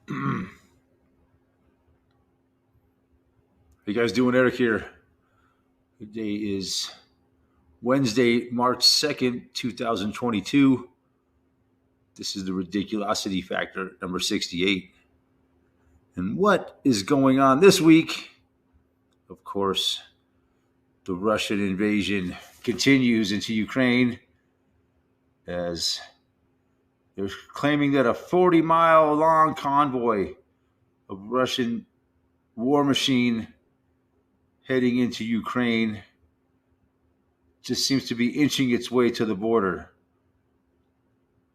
How you guys doing? Eric here. Today is Wednesday, March 2nd, 2022. This is the ridiculosity factor, number 68. And what is going on this week? Of course, the Russian invasion continues into Ukraine as they're claiming that a 40-mile long convoy of Russian war machine heading into Ukraine just seems to be inching its way to the border.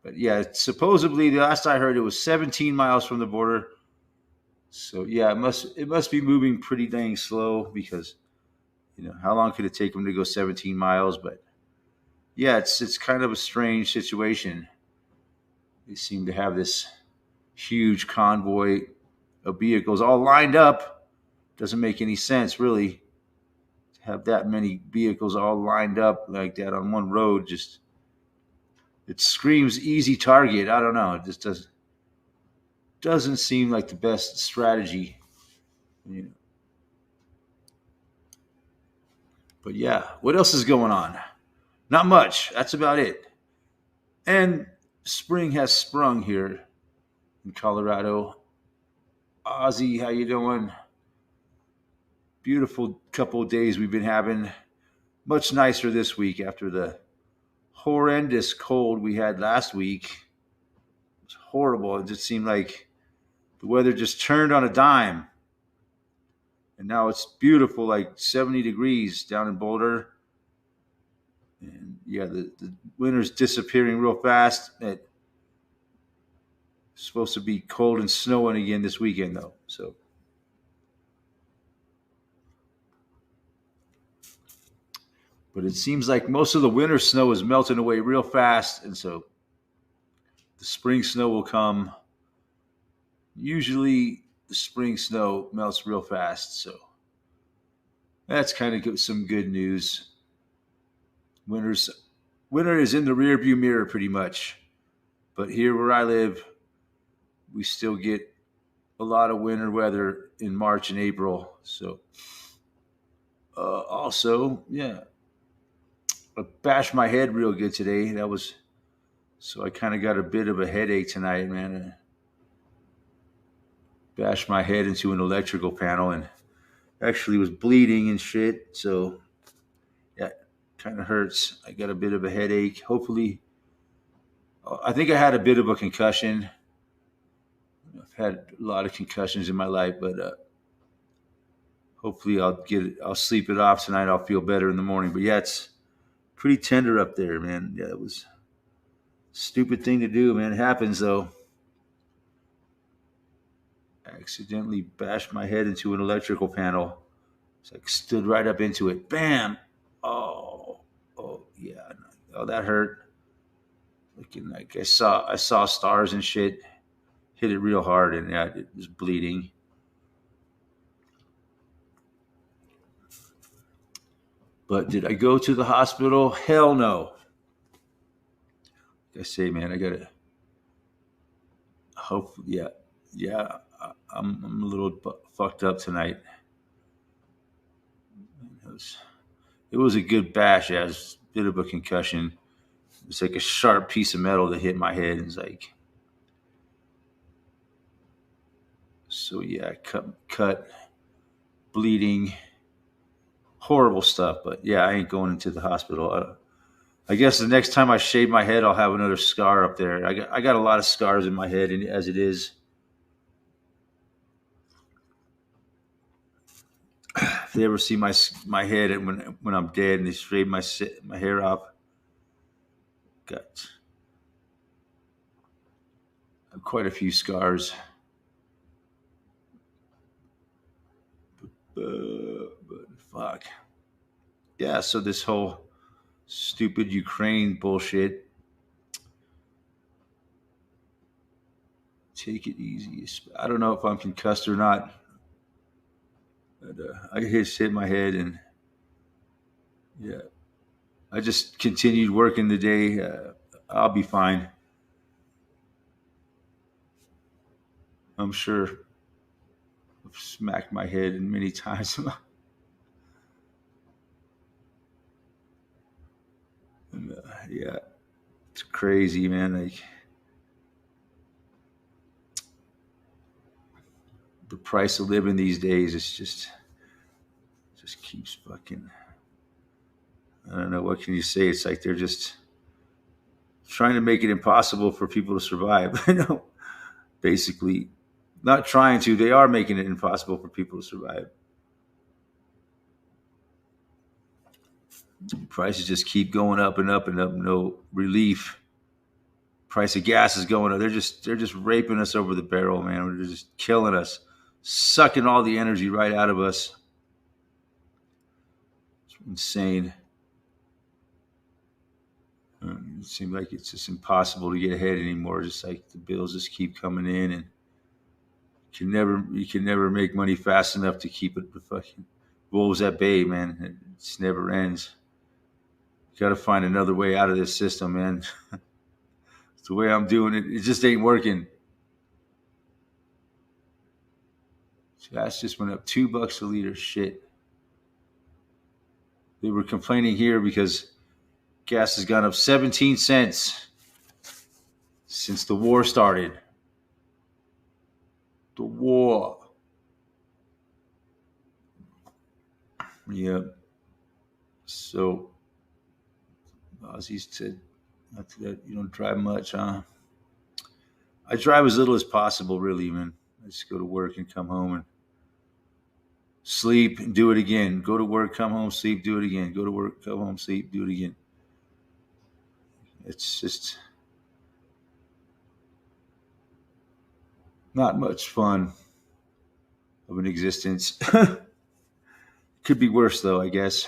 But yeah, supposedly the last I heard it was 17 miles from the border. So yeah, it must be moving pretty dang slow because how long could it take them to go 17 miles? But yeah, it's kind of a strange situation. They seem to have this huge convoy of vehicles all lined up. Doesn't make any sense really to have that many vehicles all lined up like that on one road. Just it screams easy target. I don't know. It just doesn't seem like the best strategy. You know. But yeah, what else is going on? Not much. That's about it. And spring has sprung here in Colorado. Ozzy, how you doing? Beautiful couple of days we've been having. Much nicer this week after the horrendous cold we had last week. It was horrible. It just seemed like the weather just turned on a dime. And now it's beautiful, like 70 degrees down in Boulder. And yeah, the winter's disappearing real fast. It's supposed to be cold and snowing again this weekend, though. So, but it seems like most of the winter snow is melting away real fast, and so the spring snow will come. Usually, the spring snow melts real fast, so that's kind of some good news. Winter is in the rearview mirror pretty much, but here where I live, we still get a lot of winter weather in March and April. So, also, yeah, I bashed my head real good today. That was so I kind of got a bit of a headache tonight, man. I bashed my head into an electrical panel and actually was bleeding and shit. So, yeah, kind of hurts. I got a bit of a headache. Hopefully, I think I had a bit of a concussion. I've had a lot of concussions in my life, but hopefully I'll sleep it off tonight. I'll feel better in the morning. But yeah, it's pretty tender up there, man. Yeah, it was a stupid thing to do, man. It happens though. I accidentally bashed my head into an electrical panel. It's like stood right up into it. Bam! Oh, oh yeah. Oh, that hurt. Looking like I saw stars and shit. Hit it real hard, and yeah, it was bleeding. But did I go to the hospital? Hell no. Like I say, man, I gotta hope. Yeah, yeah. I'm a little fucked up tonight. It was a good bash. Yeah, it was a bit of a concussion. It's like a sharp piece of metal that hit my head. It's like so. Yeah, cut, bleeding, horrible stuff. But yeah, I ain't going into the hospital. I guess the next time I shave my head, I'll have another scar up there. I got a lot of scars in my head, and as it is, if they ever see my head and when I'm dead and they shave my hair off, got quite a few scars. But fuck. Yeah, so this whole stupid Ukraine bullshit. Take it easy. I don't know if I'm concussed or not. But I just hit my head and yeah, I just continued working the day. I'll be fine. I'm sure I've smacked my head many times. And, yeah, it's crazy, man. Like the price of living these days is just keeps fucking. I don't know, what can you say. It's like they're just trying to make it impossible for people to survive. Basically, not trying to. They are making it impossible for people to survive. Prices just keep going up and up and up. No relief. Price of gas is going up. They're just raping us over the barrel, man. They're just killing us, sucking all the energy right out of us. It's insane. It seems like it's just impossible to get ahead anymore. Just like the bills just keep coming in, and you can never make money fast enough to keep it the fucking wolves at bay, man. It just never ends. You got to find another way out of this system, man. It's the way I'm doing it. It just ain't working. Gas just went up $2 a liter. Shit. They were complaining here because gas has gone up 17 cents since the war started. The war. Yep. So Ozzy said, not that you don't drive much, huh? I drive as little as possible, really, man. I just go to work and come home and sleep and do it again. Go to work, come home, sleep, do it again. Go to work, come home, sleep, do it again. It's just not much fun of an existence. Could be worse, though, I guess.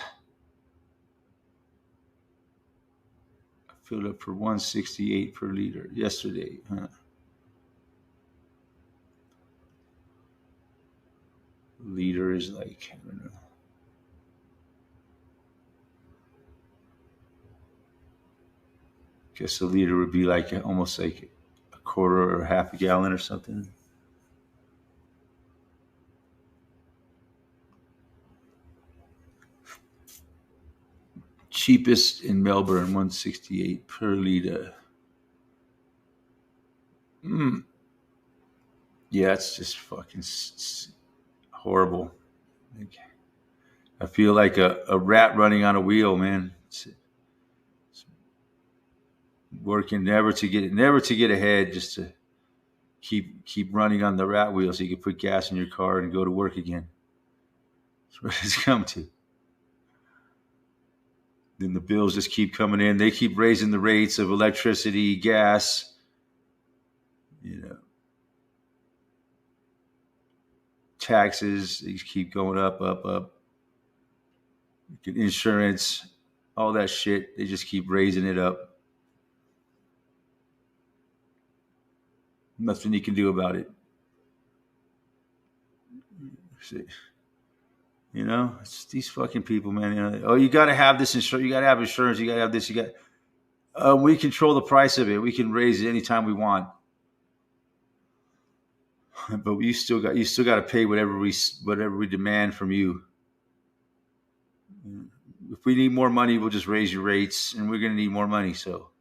I filled up for 168 per liter yesterday. Huh? Liter is like, I don't know. Guess a liter would be like almost like a quarter or half a gallon or something. Cheapest in Melbourne, 168 per liter. Yeah, it's just fucking horrible. I feel like a rat running on a wheel, man. It's working never to get ahead, just to keep running on the rat wheel so you can put gas in your car and go to work again. That's what it's come to. Then the bills just keep coming in. They keep raising the rates of electricity, gas, taxes. These keep going up, up, up. Insurance, all that shit. They just keep raising it up. Nothing you can do about it. It's these fucking people, man. Oh, you got to have this insurance. You got to have insurance. You got to have this. We control the price of it. We can raise it anytime we want. But you still got to pay whatever we demand from you. If we need more money, we'll just raise your rates, and we're going to need more money. So,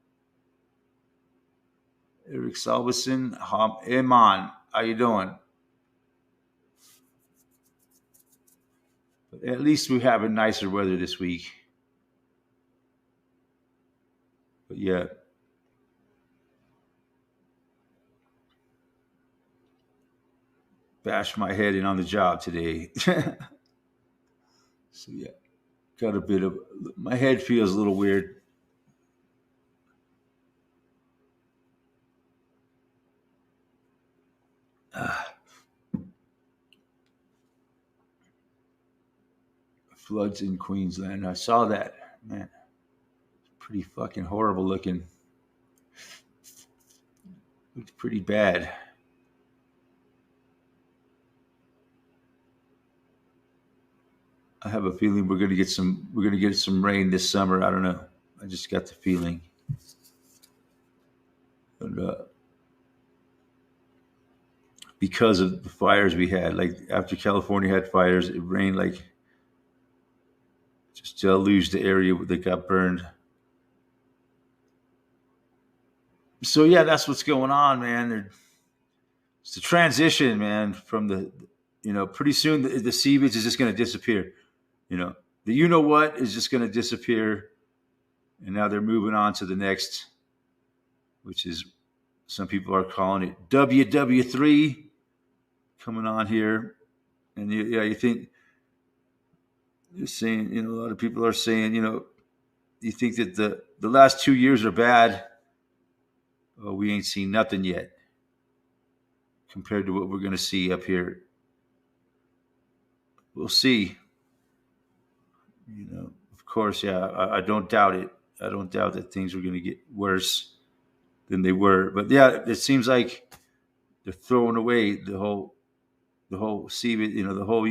Eric Salveson, Iman, how you doing? But at least we're having nicer weather this week. But yeah. Bashed my head in on the job today. So yeah, got a bit of, my head feels a little weird. Floods in Queensland. I saw that, man. Pretty fucking horrible looking. Looked pretty bad. I have a feeling we're gonna get some rain this summer. I don't know. I just got the feeling. But, because of the fires we had. Like after California had fires, it rained like just deluged the area that got burned. So yeah, that's what's going on, man. It's the transition, man, from pretty soon the sea beach is just going to disappear. You know, the you know what is just going to disappear, and now they're moving on to the next, which is some people are calling it WW3 coming on here, and you think you're saying, a lot of people are saying, you think that the last 2 years are bad. Well, we ain't seen nothing yet compared to what we're going to see up here. We'll see. Of course, yeah, I don't doubt it. I don't doubt that things are going to get worse than they were. But yeah, it seems like they're throwing away the whole see, the whole,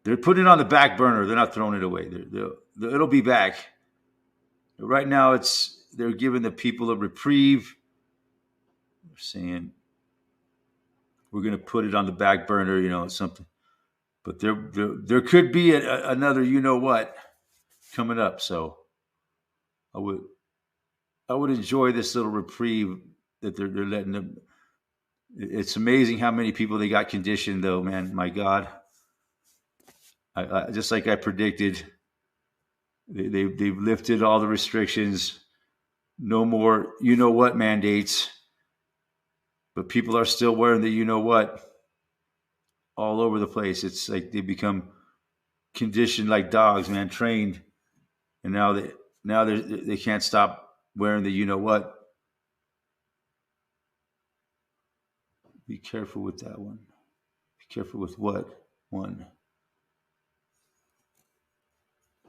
they're putting it on the back burner. They're not throwing it away. It'll be back. Right now, they're giving the people a reprieve. They're saying we're going to put it on the back burner, something. But there could be another, what, coming up. So I would enjoy this little reprieve that they're letting them. It's amazing how many people they got conditioned, though, man. My God, I just like I predicted, they've lifted all the restrictions. No more, what mandates, but people are still wearing the what all over the place. It's like they become conditioned like dogs, man, trained, and now they can't stop wearing the what. Be careful with that one. Be careful with what one. I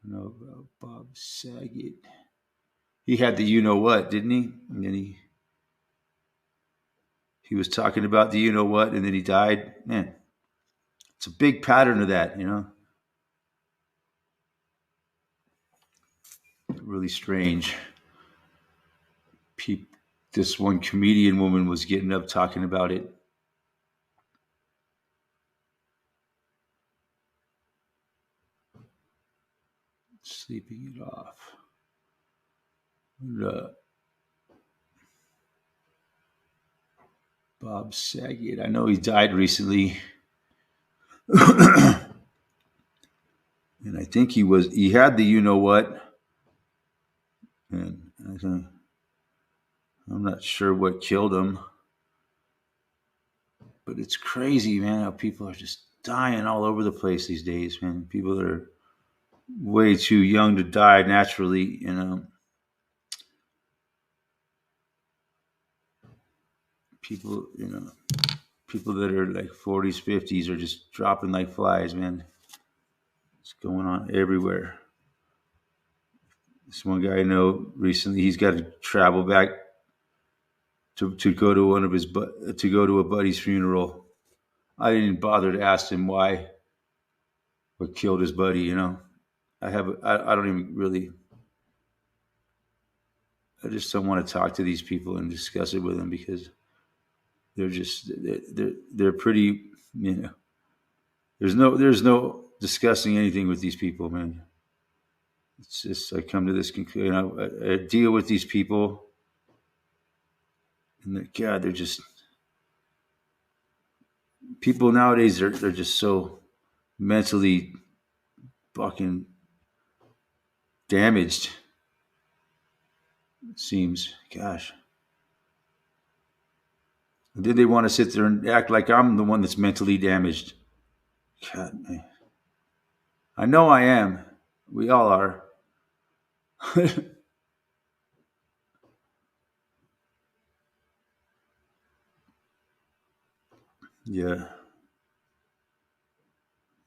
know about Bob Saget. He had the what, didn't he? And then he was talking about the what, and then he died. Man, it's a big pattern of that, Really strange. This one comedian woman was getting up talking about it. Sleeping it off. Bob Saget. I know he died recently. And I think he had the what. And I'm not sure what killed him. But it's crazy, man, how people are just dying all over the place these days, man. People that are way too young to die naturally, People, people that are like 40s, 50s are just dropping like flies, man. It's going on everywhere. This one guy I know recently, he's got to travel back to go to a buddy's funeral. I didn't bother to ask him why, what killed his buddy. I don't even really. I just don't want to talk to these people and discuss it with them because they're pretty. There's no discussing anything with these people, man. It's just I come to this conclusion. I deal with these people, and God, they're just people nowadays. They're just so mentally fucking damaged. It seems, gosh. And then they want to sit there and act like I'm the one that's mentally damaged. God, man. I know I am. We all are. Yeah.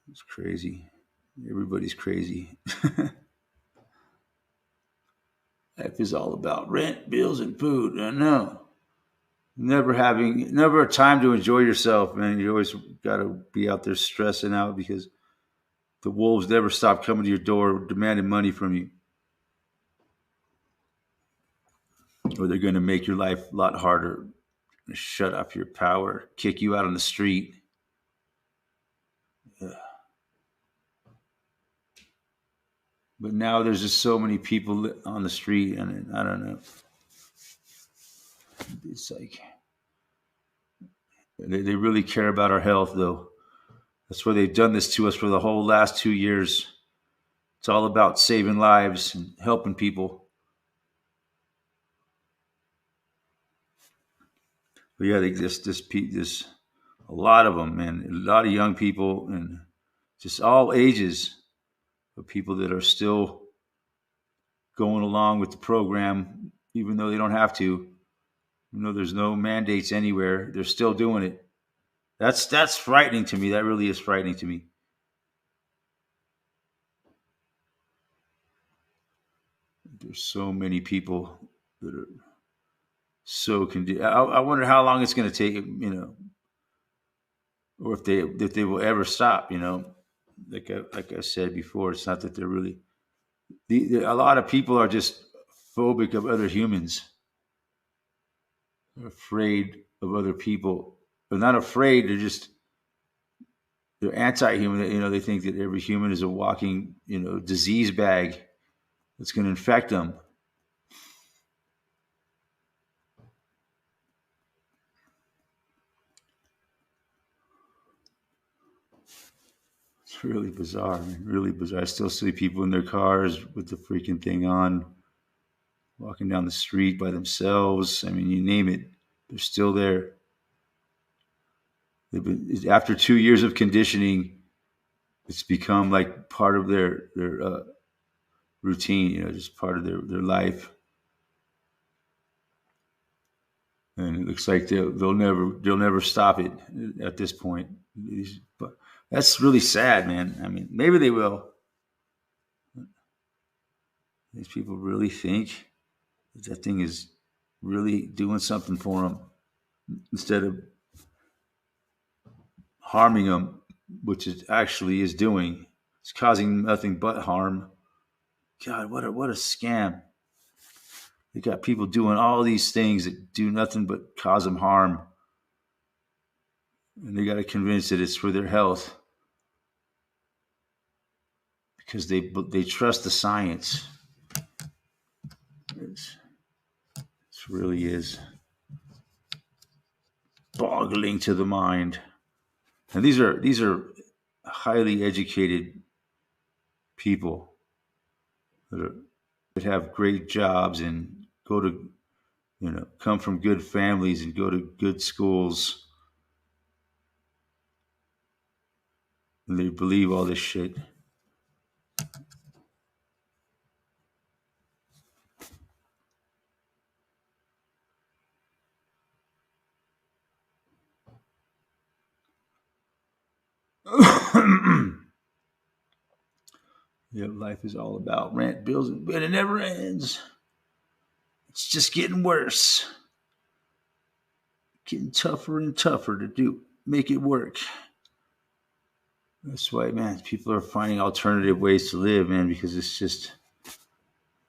It's crazy. Everybody's crazy. Life is all about rent, bills, and food. I know. Never a time to enjoy yourself, man. You always got to be out there stressing out because the wolves never stop coming to your door demanding money from you. or they're going to make your life a lot harder, shut up your power, kick you out on the street. But now there's just so many people on the street, and I don't know. It's like they really care about our health, though. That's why they've done this to us for the whole last 2 years. It's all about saving lives and helping people. But yeah, they this a lot of them, man, a lot of young people and just all ages of people that are still going along with the program, even though they don't have to. There's no mandates anywhere. They're still doing it. That's frightening to me. That really is frightening to me. There's so many people that are so I wonder how long it's going to take, or if they will ever stop. Like I said before, it's not that they're really. A lot of people are just phobic of other humans. They're afraid of other people. They're not afraid. They're anti-human. They think that every human is a walking, disease bag that's going to infect them. It's really bizarre, man. Really bizarre. I still see people in their cars with the freaking thing on, walking down the street by themselves. I mean, you name it, they're still there. After 2 years of conditioning, it's become like part of their routine. Just part of their life. And it looks like they'll never stop it at this point. But that's really sad, man. I mean, maybe they will. These people really think that thing is really doing something for them instead of harming them, which it actually is doing. It's causing nothing but harm. God, what a scam! They got people doing all these things that do nothing but cause them harm, and they got to convince that it's for their health because they trust the science. It really is boggling to the mind. And these are highly educated people that have great jobs and go to come from good families and go to good schools, and they believe all this shit. Yeah, life is all about rent, bills, and it never ends. It's just getting worse, getting tougher and tougher to make it work. That's why, man, people are finding alternative ways to live, man, because it's just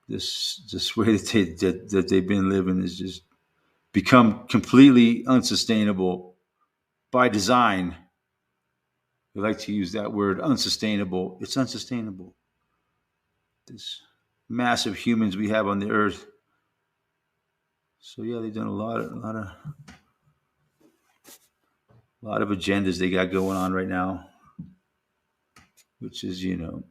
this way that they've been living has just become completely unsustainable by design. We like to use that word, unsustainable. It's unsustainable. This massive humans we have on the earth. So yeah, they've done a lot of agendas they got going on right now, which is they're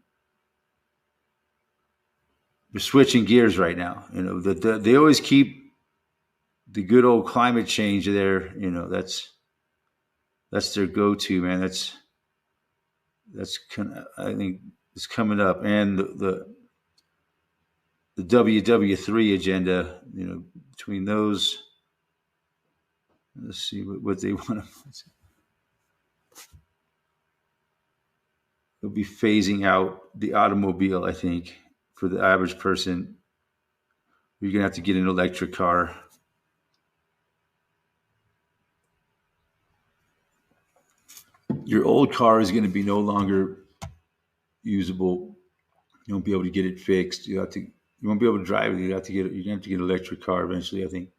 switching gears right now. They always keep the good old climate change there. That's their go-to, man. That's kind of, I think it's coming up, and the WW3 agenda. Between those, let's see what they want to. They'll be phasing out the automobile, I think, for the average person. You're gonna have to get an electric car. Your old car is going to be no longer usable. You won't be able to get it fixed. You have to You won't be able to drive it. You're going to have to get an electric car eventually, I think.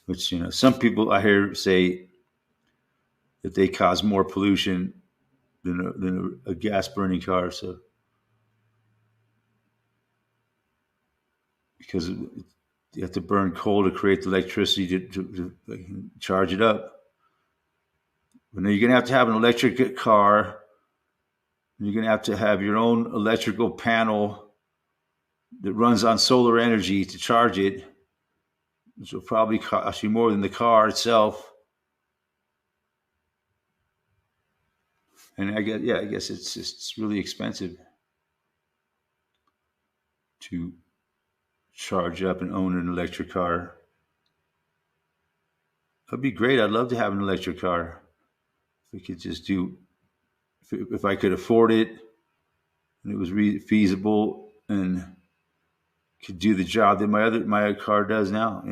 Which, some people I hear say that they cause more pollution than a gas burning car. So because you have to burn coal to create the electricity to charge it up. But now you're going to have an electric car. You're going to have your own electrical panel that runs on solar energy to charge it, which will probably cost you more than the car itself. And I guess it's really expensive to charge up and own an electric car. That'd be great. I'd love to have an electric car. If we could just if I could afford it, and it was feasible and could do the job that my car does now.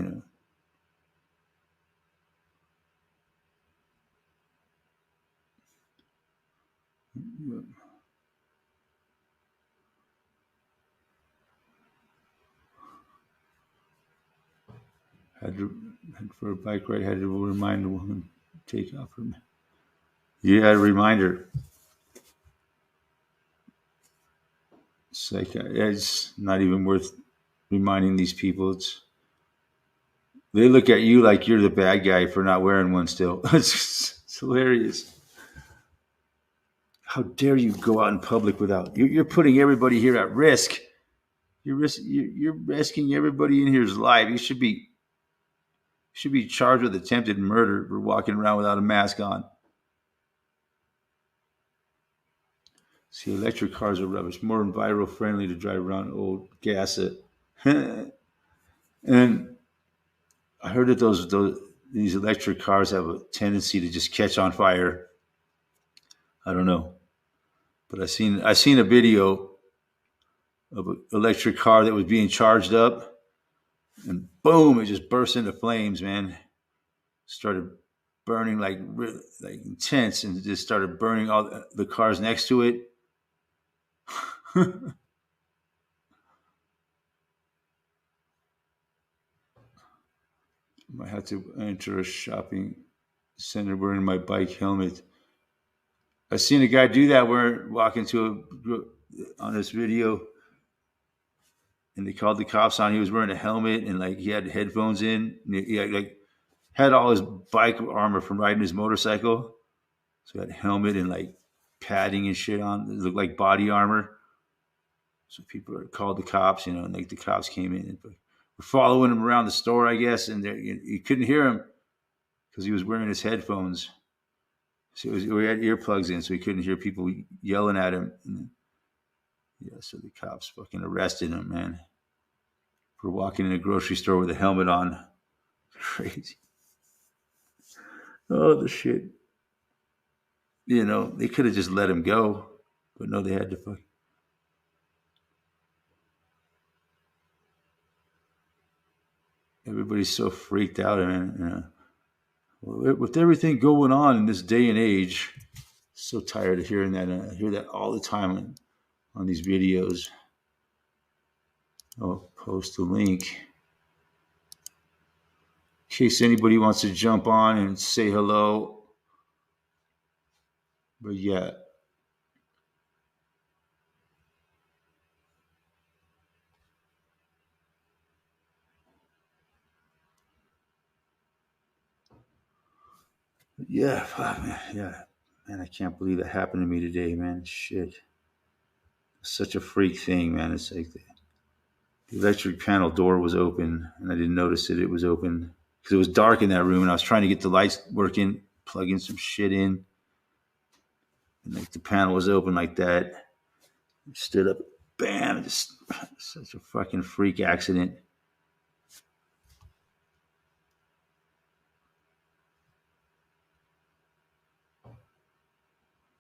For a bike ride, had to remind the woman to take off her. Yeah, a reminder. It's like it's not even worth reminding these people. They look at you like you're the bad guy for not wearing one still. It's hilarious. How dare you go out in public without? You're putting everybody here at risk. You're risking everybody in here's life. You should be charged with attempted murder for walking around without a mask on. See, electric cars are rubbish. More enviro friendly to drive around old gas it. And I heard that these electric cars have a tendency to just catch on fire. I don't know, but I seen a video of an electric car that was being charged up, and boom, it just burst into flames. Man, started burning like intense, and it just started burning all the cars next to it. I had to enter a shopping center wearing my bike helmet. I seen a guy do that walking on this video, and they called the cops on. He was wearing a helmet and he had headphones in. And he had all his bike armor from riding his motorcycle. So he had a helmet and padding and shit on. It looked like body armor. So people called the cops, and the cops came in and were following him around the store, I guess, and you couldn't hear him because he was wearing his headphones. So we had earplugs in, so he couldn't hear people yelling at him. And, so the cops fucking arrested him, man, for walking in a grocery store with a helmet on. Crazy. Oh, the shit. They could have just let him go, but no, they had to fuck. Everybody's so freaked out, man. With everything going on in this day and age, so tired of hearing that. I hear that all the time on these videos. I'll post a link in case anybody wants to jump on and say hello. But yeah. Yeah, man, I can't believe that happened to me today, man. Shit. It's such a freak thing, man. It's like the electric panel door was open, and I didn't notice it was open because it was dark in that room, and I was trying to get the lights working, plugging some shit in, and the panel was open like that. I stood up, bam! Just such a fucking freak accident.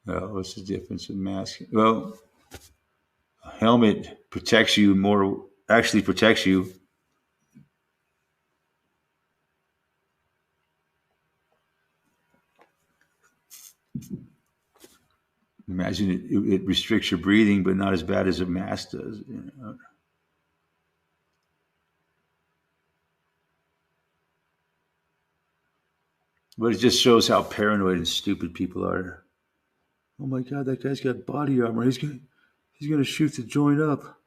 What's the difference with mask? Well, a helmet protects you more. Actually, protects you. Imagine it restricts your breathing, but not as bad as a mask does. But it just shows how paranoid and stupid people are. Oh my God, that guy's got body armor. He's gonna shoot to join up.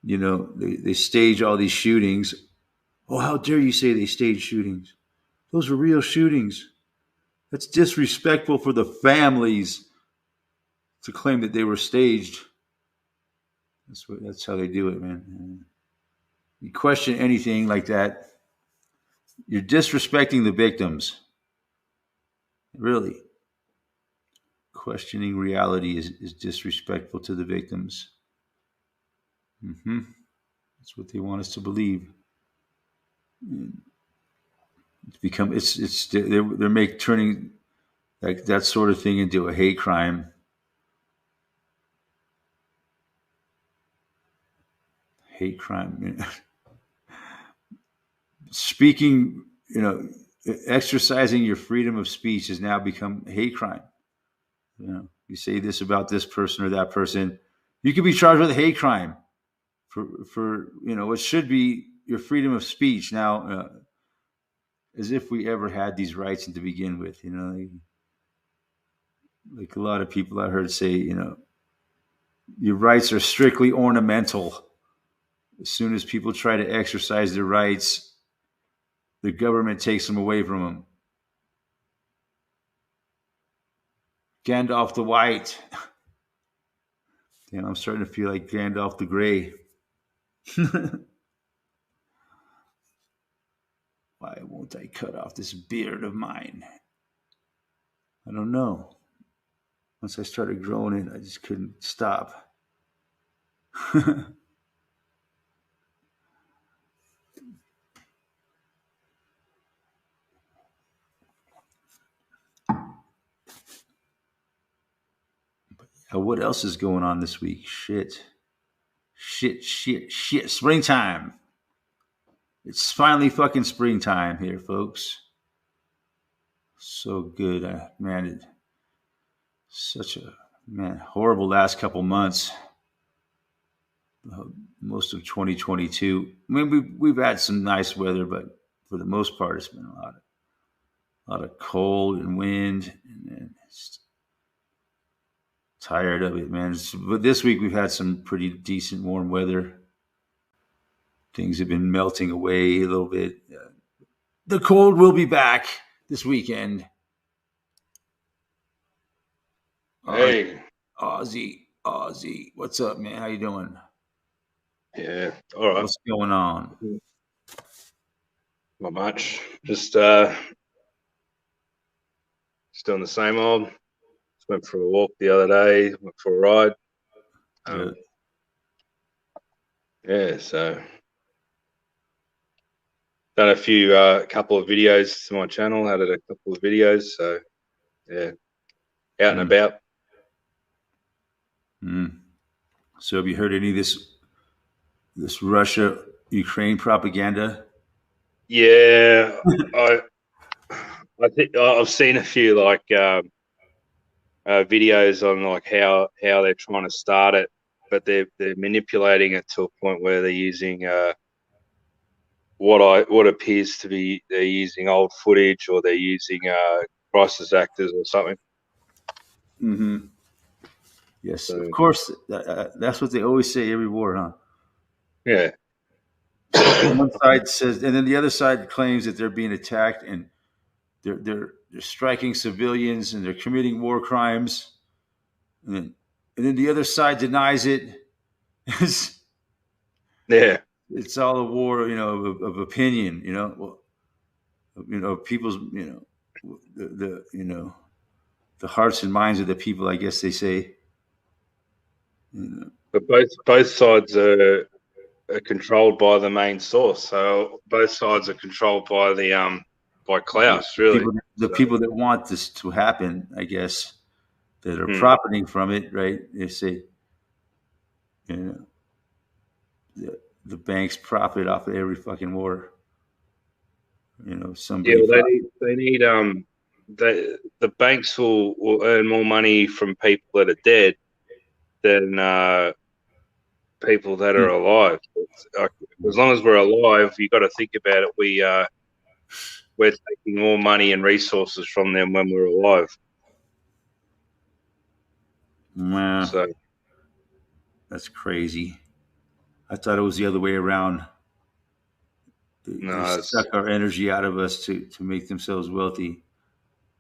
They stage all these shootings. Oh, how dare you say they stage shootings? Those are real shootings. That's disrespectful for the families to claim that they were staged. That's how they do it, man. You question anything like that, you're disrespecting the victims. Really. Questioning reality is disrespectful to the victims. That's what they want us to believe. They're turning like that sort of thing into a hate crime. Hate crime. Speaking, exercising your freedom of speech has now become hate crime. You say this about this person or that person, you could be charged with a hate crime for what should be your freedom of speech. Now, as if we ever had these rights to begin with, like a lot of people I heard say, your rights are strictly ornamental. As soon as people try to exercise their rights, the government takes them away from them. Gandalf the White. Damn, I'm starting to feel like Gandalf the Grey. Why won't I cut off this beard of mine? I don't know. Once I started growing it, I just couldn't stop. What else is going on this week? Shit. Springtime. It's finally fucking springtime here, folks. So good. Man, such a horrible last couple months. Most of 2022. I mean, we've had some nice weather, but for the most part, it's been a lot of cold and wind, and it's tired of it, man. But this week we've had some pretty decent warm weather. Things have been melting away a little bit. The cold will be back this weekend. Hey, Ozzy, what's up, man? How you doing? yeah, all right. What's going on? Not much. Just doing the same old. Just went for a walk the other day. Went for a ride. Yeah, so done a couple of videos to my channel. Added a couple of videos. So yeah, out and about. So have you heard any of this Russia Ukraine propaganda? Yeah, I think I've seen a few videos on like how they're trying to start it, but they're manipulating it to a point where they're using what appears to be they're using old footage, or they're using crisis actors or something. Yes, so, of course. That's what they always say every war, huh? Yeah. One side says, and then the other side claims that they're being attacked and they're striking civilians and they're committing war crimes, and then the other side denies it. Yeah, it's all a war, of opinion. People's, the hearts and minds of the people, I guess they say. But both sides are controlled by the main source. So both sides are controlled by the by Klaus, really. People that want this to happen, I guess, that are profiting from it, right? They say, the banks profit off of every fucking war. Somebody. Yeah, they need the banks will earn more money from people that are dead than people that are alive. As long as we're alive, you got to think about it. we're taking more money and resources from them when we're alive. Nah, So that's crazy. I thought it was the other way around. They no, suck our energy out of us to make themselves wealthy.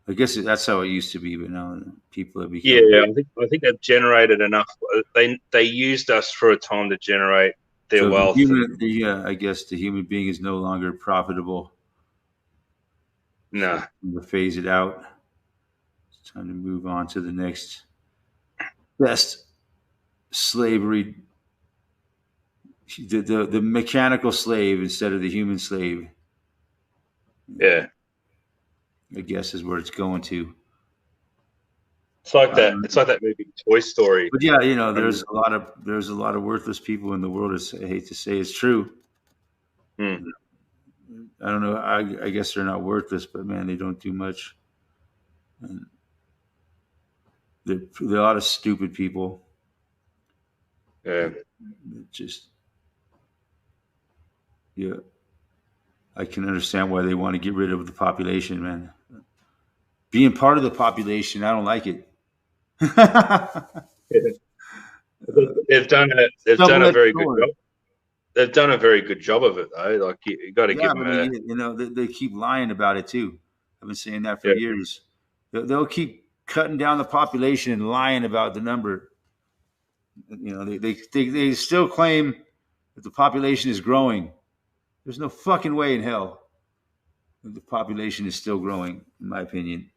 I guess that's how it used to be, but now people have become. yeah, I think they've generated enough. They used us for a time to generate their So wealth. I guess the human being is no longer profitable. So No, it's time to phase it out. It's time to move on to the next best slavery. The mechanical slave instead of the human slave. yeah, I guess is where it's going to. it's like I don't that. know. It's like that movie Toy Story. But yeah, Remember? there's a lot of worthless people in the world. I hate to say it's true. Hmm. I don't know. I guess they're not worthless, but man, they don't do much. And there are a lot of stupid people. Yeah, Just yeah, I can understand why they want to get rid of the population, man. Being part of the population, I don't like it. they've done it. They've done a Double-edged very good sword. job. They've done a very good job of it, though. Like you got to give Yeah, them but a they keep lying about it too. I've been saying that for yeah. years. They'll keep cutting down the population and lying about the number. They still claim that the population is growing. There's no fucking way in hell that the population is still growing, in my opinion.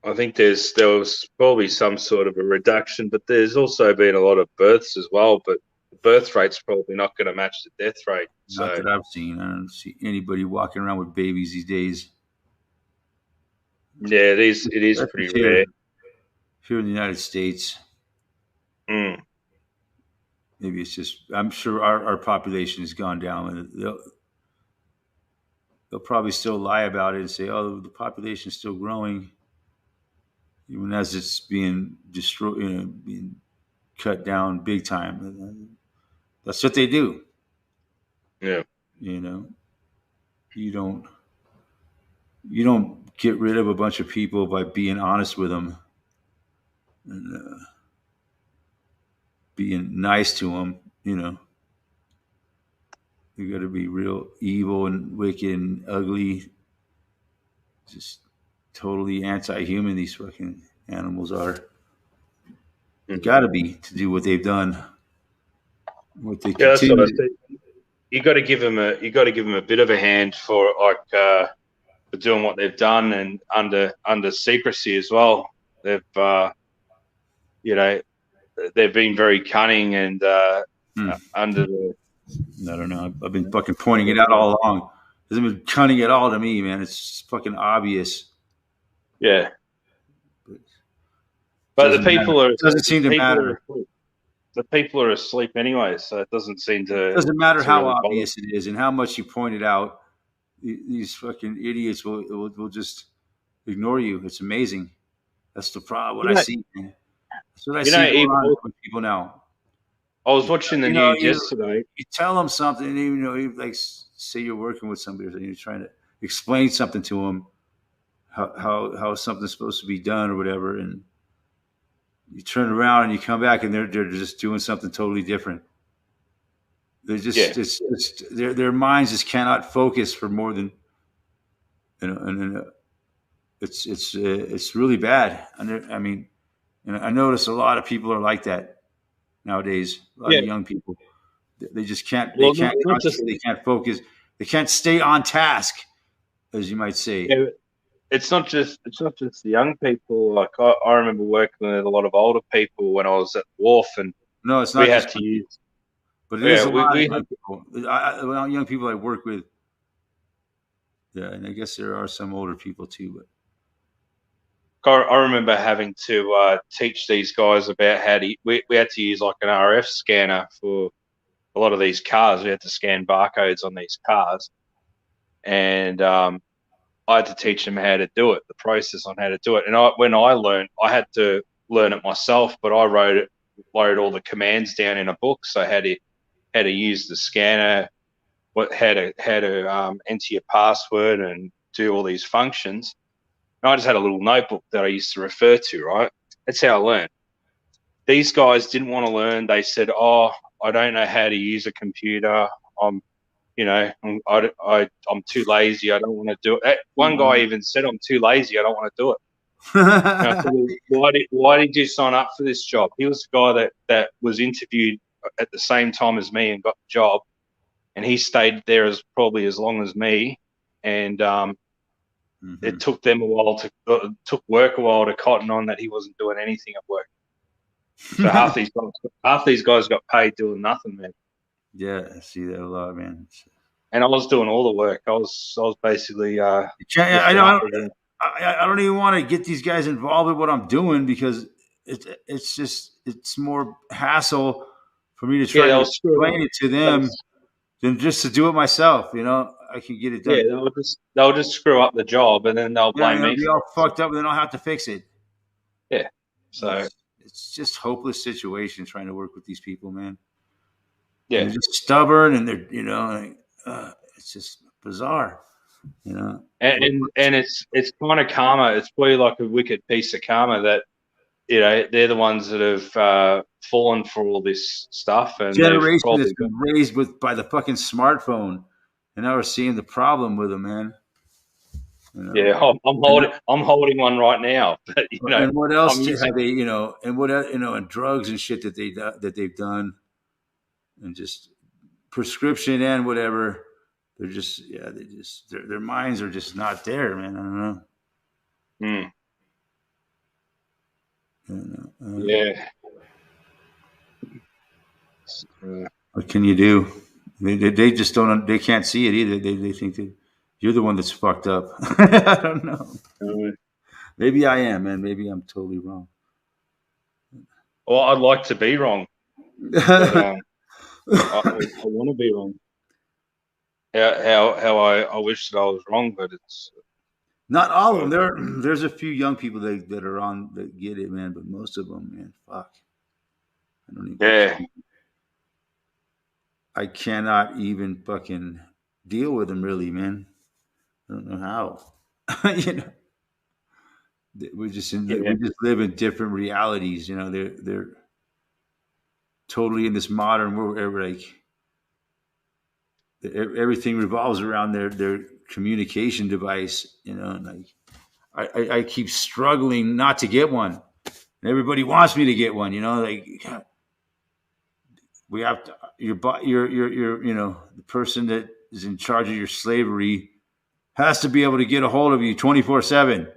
I think there was probably some sort of a reduction, but there's also been a lot of births as well. But the birth rate's probably not going to match the death rate. Not So that I've seen. I don't see anybody walking around with babies these days. yeah, it is That's pretty just rare. here in the United States. Mm. Maybe it's just. I'm sure our population has gone down, and they'll probably still lie about it and say, "Oh, the population is still growing," even as it's being destroyed, being cut down big time. That's what they do. Yeah, You know, you don't you don't get rid of a bunch of people by being honest with them and being nice to them. You got to be real evil and wicked and ugly, just totally anti-human. These fucking animals are. They mm. got to be to do what they've done, what they Yeah. That's what I continue. said. You got to give them a bit of a hand for for doing what they've done and under secrecy as well. They've you know they've been very cunning and Hmm. under the I don't know. I've been fucking pointing it out all along. It hasn't been cunning at all to me, man. It's fucking obvious. yeah. But it But doesn't matter. It doesn't the seem to people are matter. asleep. The people are asleep anyway, so it doesn't seem It doesn't matter to how really bother. obvious it is and how much you point it out. These fucking idiots will just ignore you. It's amazing. That's the problem. What You I know, see, man. That's what I you see know, going on with people now. I was watching the You know, news yesterday. you tell them something, and you like say you're working with somebody, or you're trying to explain something to them, how something's supposed to be done or whatever, and you turn around and you come back, and they're just doing something totally different. They Yeah, just it's their minds just cannot focus for more than and it's really bad. I mean, and I notice a lot of people are like that nowadays. A lot yeah. of young people. They just can't. They Well, can't not just concentrate. They can't focus. They can't stay on task, as you might say. yeah, it's not just the young people. Like I remember working with a lot of older people when I was at the wharf, and No, it's we not had just to young people, use but it is yeah a lot of we young had people. Young people I work with. Yeah, and I guess there are some older people too. But I remember having to teach these guys about how to. We had to use like an RF scanner for a lot of these cars. We had to scan barcodes on these cars, and I had to teach them how to do it, the process on how to do it. And when I learned, I had to learn it myself, but I wrote all the commands down in a book. So how to use the scanner, how to enter your password and do all these functions. And I just had a little notebook that I used to refer to, right? That's how I learned. These guys didn't want to learn. They said, "Oh, I don't know how to use a computer. I'm, I'm too lazy. I don't want to do it." One guy even said, "I'm too lazy. I don't want to do it." And I said, well, why did you sign up for this job? He was the guy that was interviewed at the same time as me and got the job, and he stayed there as probably as long as me. And it took them a while took work a while to cotton on that he wasn't doing anything at work. So half these guys got paid doing nothing, man. Yeah, I see that a lot, man. And I was doing all the work. I was basically I don't even want to get these guys involved in what I'm doing because it's more hassle for me to try to explain it to them than just to do it myself. You know, I can get it done. Yeah, they'll just screw up the job and then they'll blame me. It'll be all fucked up, and then I'll have to fix it. Yeah, so it's just hopeless situation trying to work with these people, man. Yeah, and they're just stubborn, and they're it's just bizarre. You know, and it's kind of karma. It's probably like a wicked piece of karma that they're the ones that have fallen for all this stuff, and generation that's been raised by the fucking smartphone, and now we're seeing the problem with them, man. You know? Yeah, I'm holding one right now. But, and what else have they? And what and drugs and shit that they've done, and just prescription and whatever. They're just their minds are just not there, man. I don't know. Yeah. What can you do? They just don't. They can't see it either. They think that you're the one that's fucked up. I don't know. Maybe I am, man. Maybe I'm totally wrong. Well, I'd like to be wrong. But, I want to be wrong. How I wish that I was wrong, but it's not all of them. There's a few young people that are on that get it, man. But most of them, man, fuck. I don't even. Yeah. I cannot even fucking deal with them, really, man. I don't know how. We just live in different realities. They're totally in this modern world where like everything revolves around their communication device. And like I keep struggling not to get one, and everybody wants me to get one. Like we have to. Your the person that is in charge of your slavery has to be able to get a hold of you 24/7. No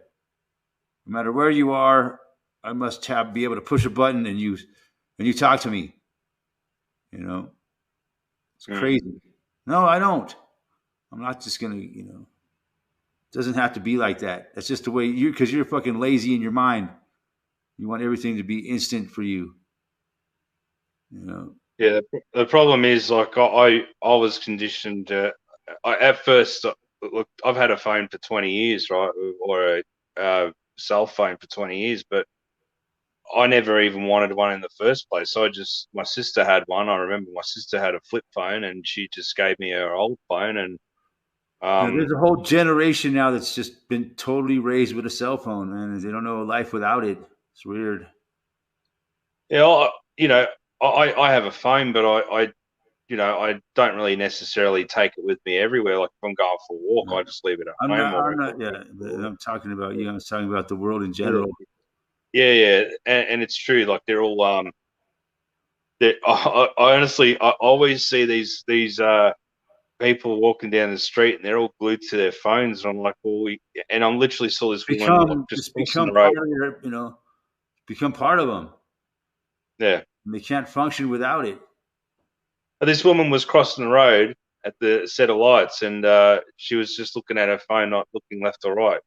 matter where you are, I must be able to push a button and you talk to me. It's crazy. No, I don't. I'm not just gonna. It doesn't have to be like that. That's just the way because you're fucking lazy in your mind. You want everything to be instant for you. Yeah, the problem is like I was conditioned. At first, look, I've had a phone for 20 years, right, or a cell phone for 20 years, but I never even wanted one in the first place. So my sister had one. I remember my sister had a flip phone, and she just gave me her old phone. And there's a whole generation now that's just been totally raised with a cell phone, man. They don't know a life without it. It's weird. Yeah, I have a phone, but I don't really necessarily take it with me everywhere. Like if I'm going for a walk, I just leave it at home. I'm talking about you. I was talking about the world in general. Yeah, and it's true. Like they're all I honestly, I always see these people walking down the street and they're all glued to their phones. And I'm like, and I'm literally saw this woman just become part of your, become part of them. Yeah, and they can't function without it. But this woman was crossing the road at the set of lights, and she was just looking at her phone, not looking left or right.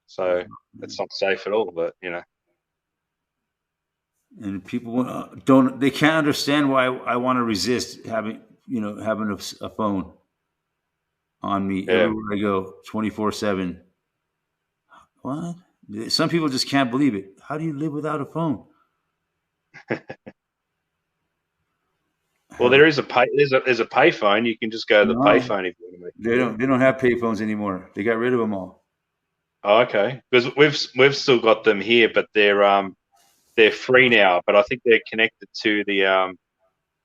So it's not safe at all. But and people they can't understand why I want to resist having a phone on me everywhere I go 24/7. What? Some people just can't believe it. How do you live without a phone? Well, have a, there is a there's a payphone. You can just go to the no, payphone if you want to make a they call. don't have payphones anymore. They got rid of them all. Oh, okay. Because we've still got them here, but they're free now. But I think they're connected to the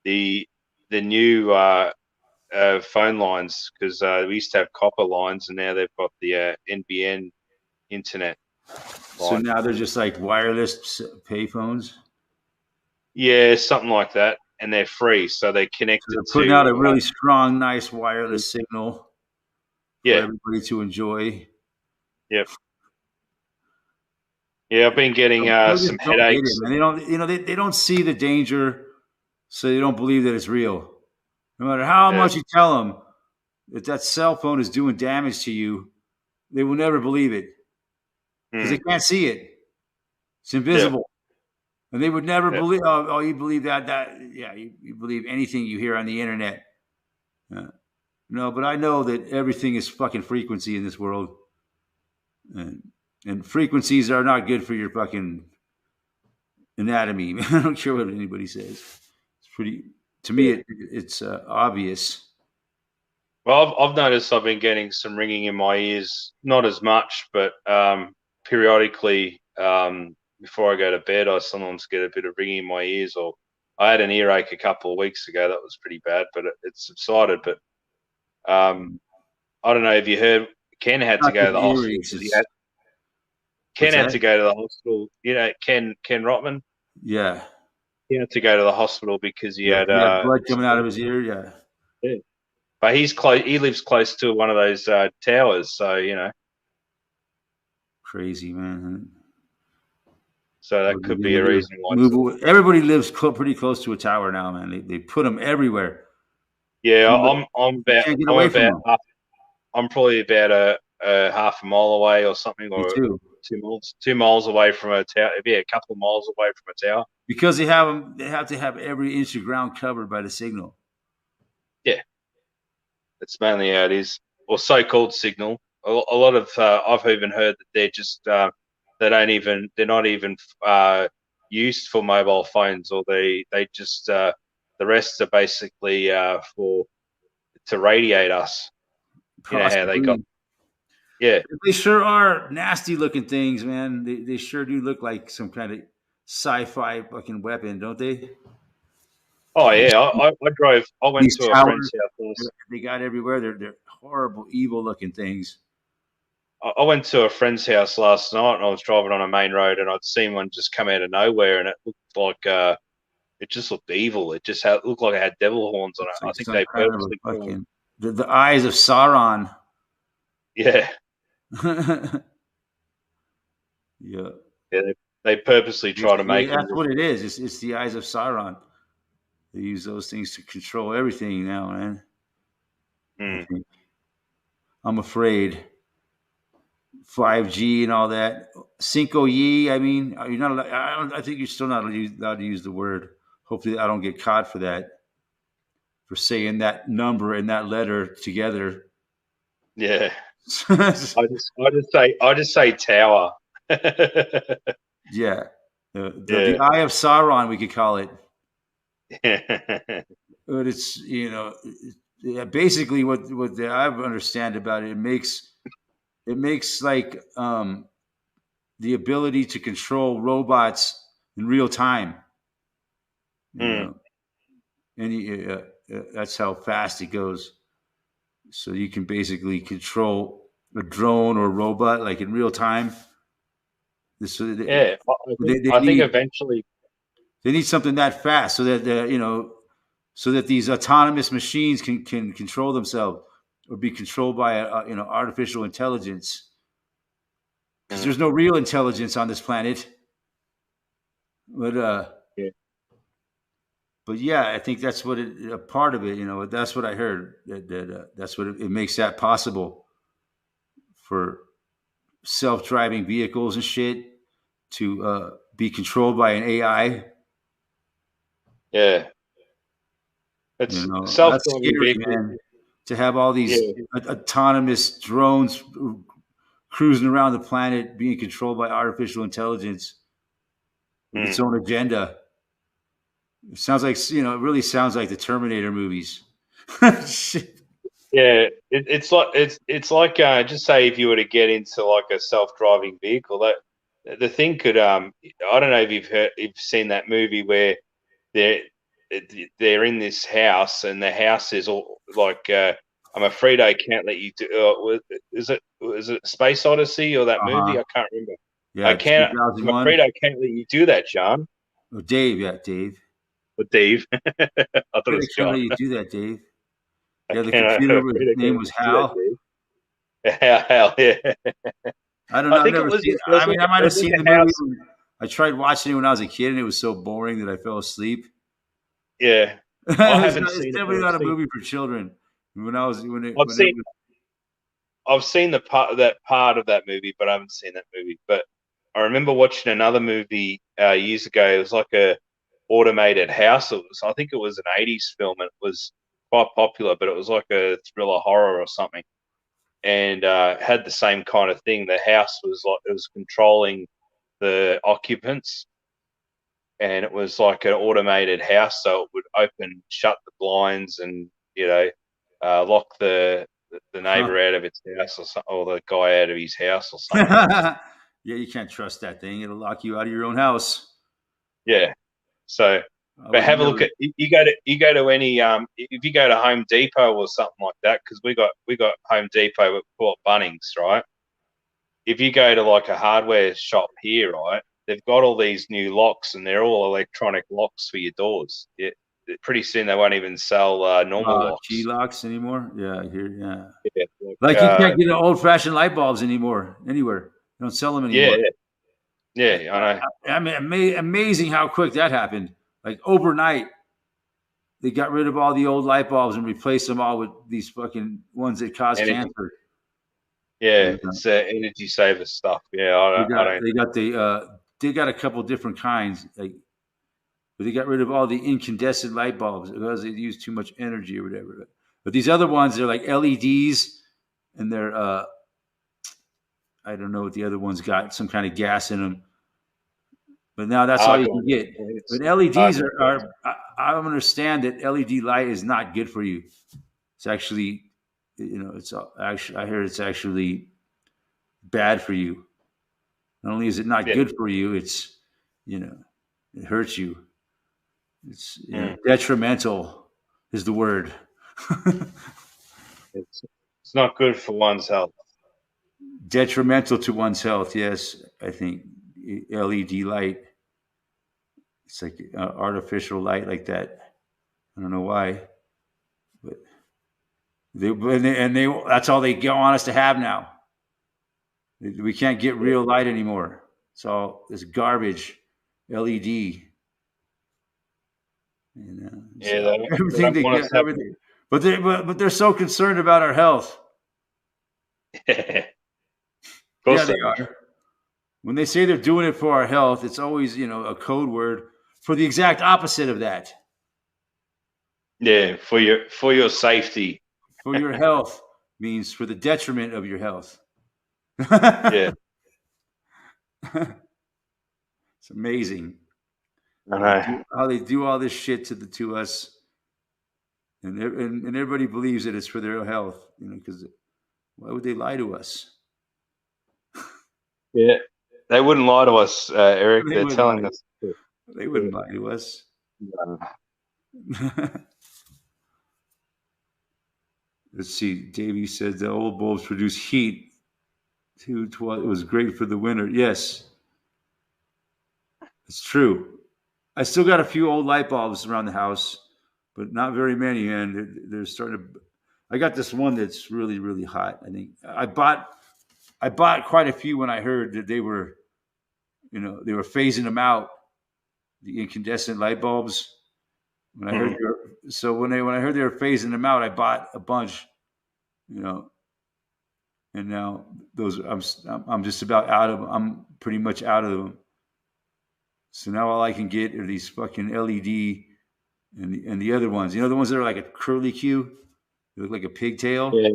the new phone lines because we used to have copper lines, and now they've got the NBN internet So line. now they're just like wireless payphones. Yeah, something like that, and they're free, so they're So connected they're putting out a to. really strong, nice wireless signal for Yeah, everybody to enjoy. yep, yeah. I've been getting People some just don't get it, headaches. man. They don't, they don't see the danger, so they don't believe that it's real. No matter how Yeah, much you tell them that that cell phone is doing damage to you, they will never believe it because they mm, can't see it. It's yeah, invisible, and they would never yeah. believe. Oh, you believe that? Yeah, you believe anything you hear on the internet. Uh, no, but I know that everything is fucking frequency in this world, and, and frequencies are not good for your fucking anatomy. I don't care what anybody says. It's pretty. To me, Yeah. it's obvious. Well, I've noticed I've been getting some ringing in my ears, not as much, but periodically before I go to bed, I sometimes get a bit of ringing in my ears. Or I had an earache a couple of weeks ago that was pretty bad, but it subsided. But um, I don't know if you heard Ken had to Not go to just the hospital earaches. because It's Ken what's had that? to go to the hospital. You know, Ken Rotman. Yeah, He had to go to the hospital because he yeah. had He had blood coming out of his ear. Yeah, yeah. But he's close. He lives close to one of those towers, so you know, crazy man. so What that are you could be gonna a do? reason why. Everybody lives pretty close to a tower now, man. They put them everywhere. Yeah, You you can't get I'm away from about them. I'm probably about a half a mile away or something, Me or too. 2 miles away from a tower. Yeah, a couple of miles away from a tower. Because they have them. They have to have every inch of ground covered by the signal. Yeah, that's mainly how it is, or so-called signal. A lot of I've even heard that they're just they're not even used for mobile phones, or they just the rest are basically for to radiate us. You know how they got Possibly. yeah. They sure are nasty looking things, man. They sure do look like some kind of sci-fi fucking weapon, don't they? Oh yeah, I drove. I went These to a friend's towers house last. they got everywhere. They're horrible, evil looking things. I went to a friend's house last night, and I was driving on a main road, and I'd seen one just come out of nowhere, and it looked like it just looked evil. It just looked like it had devil horns on It's it. I like think some they kind of a purposely put on. fucking the eyes of Sauron. Yeah, Yeah. yeah, they purposely try to make them That's look. what it is. It's the eyes of Sauron. They use those things to control everything now, man. I Hmm. think. I'm afraid. 5G and all that. Cinco Yi. I mean, you're not. I think you're still not allowed to use the word. Hopefully, I don't get caught for that for saying that number and that letter together. Yeah, I just say tower. Yeah, the Yeah. eye of Sauron, we could call it. Yeah. But it's yeah, basically what I understand about it. It makes like the ability to control robots in real time. You Hmm. know, and that's how fast it goes. So you can basically control a drone or robot like in real time. This Yeah. they I think need eventually. something that fast so that so that these autonomous machines can control themselves or be controlled by artificial intelligence because Hmm. there's no real intelligence on this planet. But Yeah. yeah, I think that's what a part of it. That's what I heard. That's what it makes that possible for self-driving vehicles and shit to be controlled by an AI. Yeah. It's That's self-driving scary, vehicles. man. To have all Yeah. these autonomous drones cruising around the planet being controlled by artificial intelligence with its Hmm. own agenda. It sounds like it really sounds like the Terminator movies. Shit. Yeah, it's like just say if you were to get into like a self-driving vehicle, that the thing could I don't know if you've seen that movie where they're they're in this house and the house is all like I'm afraid I can't let you do. Is it Space Odyssey or that Uh movie? huh. I can't remember. I Yeah, can't. I'm 2001. afraid I can't let you do that, John. Oh, Dave. Yeah, Dave. Or Dave. I thought it I was can't John. let you do that, Dave. I Yeah, the can't. computer I'm was afraid I name can't was let you do that, Hal. Dave. Hell, yeah. I don't I know. I've think never seen. it was I like mean, I might it have was like seen the a movie. house. I tried watching it when I was a kid, and it was so boring that I fell asleep. Yeah, I haven't It's seen it, but definitely not a movie for children. I've When it seen was. I've seen the part of that movie, but I haven't seen that movie. But I remember watching another movie years ago. It was like a automated house. I think it was an '80s film. And it was quite popular, but it was like a thriller horror or something, and had the same kind of thing. The house was like it was controlling the occupants, and it was like an automated house, so it would open, shut the blinds, and lock the Huh. neighbor out of its house or something, or the guy out of his house or something. Yeah, you can't trust that thing. It'll lock you out of your own house. Yeah. So, I but would have a look never. at you go to any if you go to Home Depot or something like that, because we got Home Depot at Port Bunnings, right? If you go to like a hardware shop here, right, they've got all these new locks and they're all electronic locks for your doors. Yeah, pretty soon they won't even sell normal Key locks. locks anymore. Yeah, here. Yeah, Yeah, like you can't get old fashioned light bulbs anymore anywhere. They don't sell them yeah, anymore. yeah. I know. I mean, amazing how quick that happened. Like overnight, they got rid of all the old light bulbs and replaced them all with these fucking ones that cause Energy, cancer. yeah, And, it's energy saver stuff. Yeah, I don't. they got a couple different kinds. Like, but they got rid of all the incandescent light bulbs because they use too much energy or whatever. But these other ones, they're like LEDs, and they're I don't know what the other ones got, some kind of gas in them. But now that's all you can Argon. get. It's But LEDs argon. I don't understand that LED light is not good for you. It's actually, it's actually, I hear it's actually bad for you. Not only is it not Yeah. good for you, you know, it hurts you. It's, Mm. detrimental is the word. It's it's not good for one's health. Detrimental to one's health. Yes, I think LED light. It's like artificial light like that. I don't know why, but that's all they want us to have now. We can't get Yeah, real light anymore. It's all this garbage, LED. yeah. So They everything don't they want get, us to have. everything. But they're so concerned about our health. of Yeah, course they they are. are. When they say they're doing it for our health, it's always a code word for the exact opposite of that. Yeah, for your safety. For your health means for the detriment of your health. Yeah, It's amazing I how they know. do all this shit to us, and everybody believes that it's for their health. Because why would they lie to us? Yeah, they wouldn't lie to us, Eric. They They're wouldn't telling lie. us. They wouldn't lie to us. Let's see. Davey said the old bulbs produce heat. It was great for the winter. Yes, it's true. I still got a few old light bulbs around the house, but not very many. And they're starting to. I got this one that's really, really hot. I think I bought quite a few when I heard that they were phasing them out, the incandescent light bulbs. When I heard Mm. when I heard they were phasing them out, I bought a bunch. You know, and now those I'm just about out of. I'm pretty much out of them. So now all I can get are these fucking LED and the other ones. The ones that are like a curly Q. They look like a pigtail. Yeah,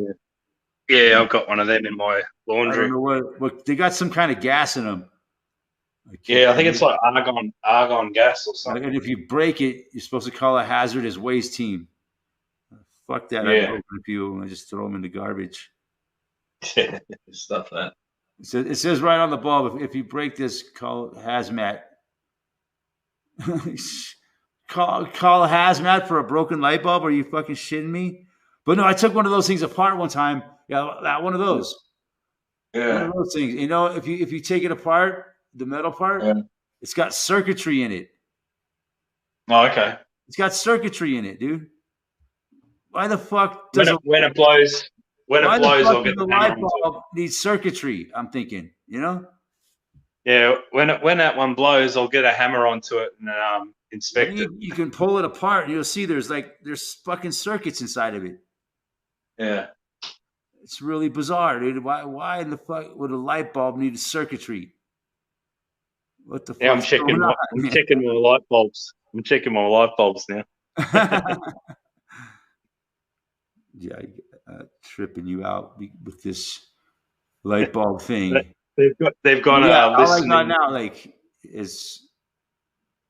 yeah. And I've got one of them in my I don't laundry. know what they got some kind of gas in them. Yeah, I think it's like argon gas or something. And if you break it, you're supposed to call a hazardous waste team. Fuck that. I've Yeah, broken a few and I just throw them in the garbage. stuff that. It says right on the bulb, if you break this, call hazmat. call hazmat for a broken light bulb? Are you fucking shitting me? But no, I took one of those things apart one time. Yeah, that one of those. Yeah. One of those things. You know, if you take it apart, the metal part, Yeah. it's got circuitry in it. Oh, okay. It's got circuitry in it, dude. Why the fuck when it blows, I'll get the the hammer light onto it. bulb need circuitry? I'm thinking, you know. Yeah, when that one blows, I'll get a hammer onto it and inspect it. You can pull it apart, and you'll see there's fucking circuits inside of it. Yeah, it's really bizarre, dude. Why in the fuck would a light bulb need a circuitry? What the fuck? Yeah, I'm checking my light bulbs. I'm checking my light bulbs now. Yeah, tripping you out with this light bulb thing. They've got yeah, all listening. I got now, is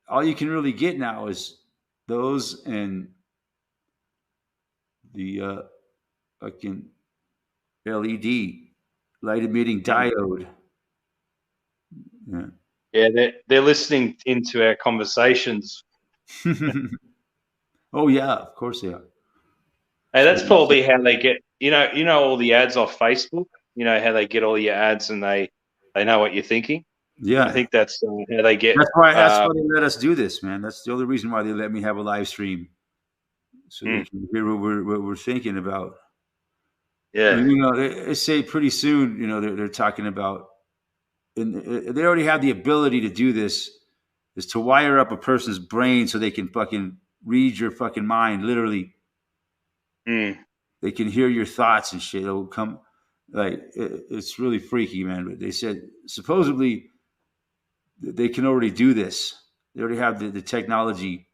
all you can really get now is those and the fucking LED light emitting diode. Yeah, they're listening into our conversations. Oh yeah, of course they are. Hey, that's probably how they get. You know all the ads off Facebook. You know how they get all your ads and they know what you're thinking. Yeah, I think that's how they get. That's why they let us do this, man. That's the only reason why they let me have a live stream, so they can hear what we're thinking about. Yeah, and, they say pretty soon. They're talking about, and they already have the ability to do this, is to wire up a person's brain so they can fucking read your fucking mind, literally. They can hear your thoughts and shit. It'll come, it's really freaky, man. But they said supposedly they can already do this. They already have the technology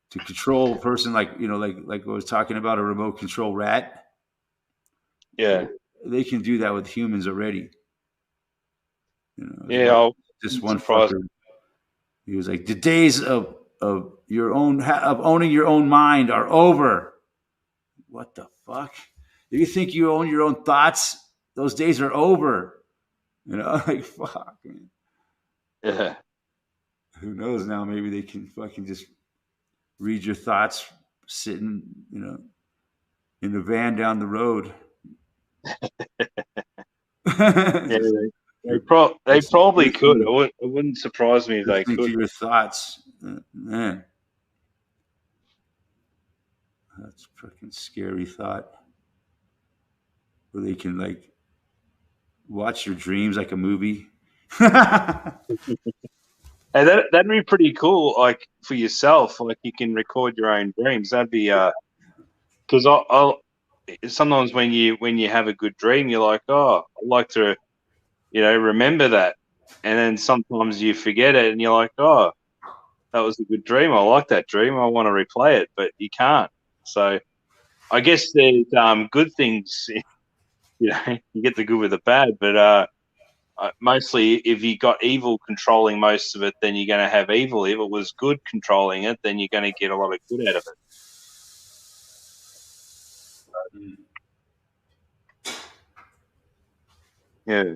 to control a person, like I was talking about, a remote control rat. Yeah, they can do that with humans already. Just one fucker. He was like, the days of owning your own mind are over. What the fuck? If you think you own your own thoughts, those days are over. Fuck, man. Yeah. Who knows now? Maybe they can fucking just read your thoughts sitting, in the van down the road. Yeah, they probably could. It wouldn't surprise me if they could. To your thoughts, man. That's a freaking scary thought. Where they can watch your dreams like a movie. Hey, that'd be pretty cool. Like for yourself, like you can record your own dreams. That'd be because I'll sometimes when you have a good dream, you're like, oh, I'd like to, remember that, and then sometimes you forget it, and you're like, oh, that was a good dream. I like that dream. I want to replay it, but you can't. So I guess there's good things. You get the good with the bad, but mostly if you got evil controlling most of it, then you're going to have evil. If it was good controlling it, then you're going to get a lot of good out of it. Yeah.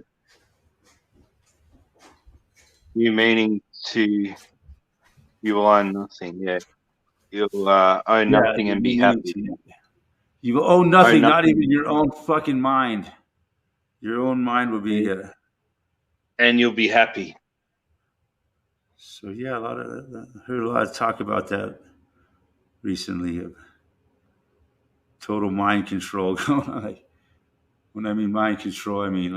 You meaning you will own nothing. Yeah. You'll own nothing and be happy. You will own nothing, not even your own fucking mind. Your own mind will be... and you'll be happy. So yeah, I heard a lot of talk about that recently, of total mind control going on. When I mean mind control, I mean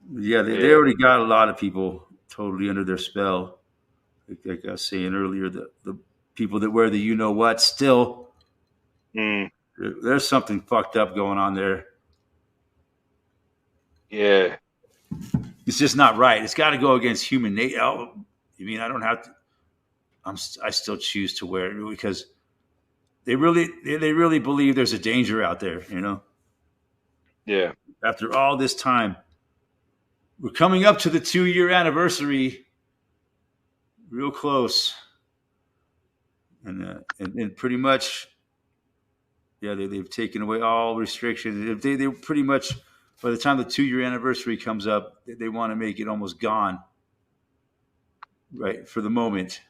they already got a lot of people totally under their spell. Like I was saying earlier, the people that wear the you-know-what still, there's something fucked up going on there. Yeah. It's just not right. It's got to go against human nature. Oh, you mean I don't have to? I still choose to wear it because they really believe there's a danger out there. Yeah. After all this time, we're coming up to the 2-year anniversary, real close, and pretty much, yeah, they've taken away all restrictions. They pretty much, by the time the 2-year anniversary comes up, they want to make it almost gone, right? For the moment.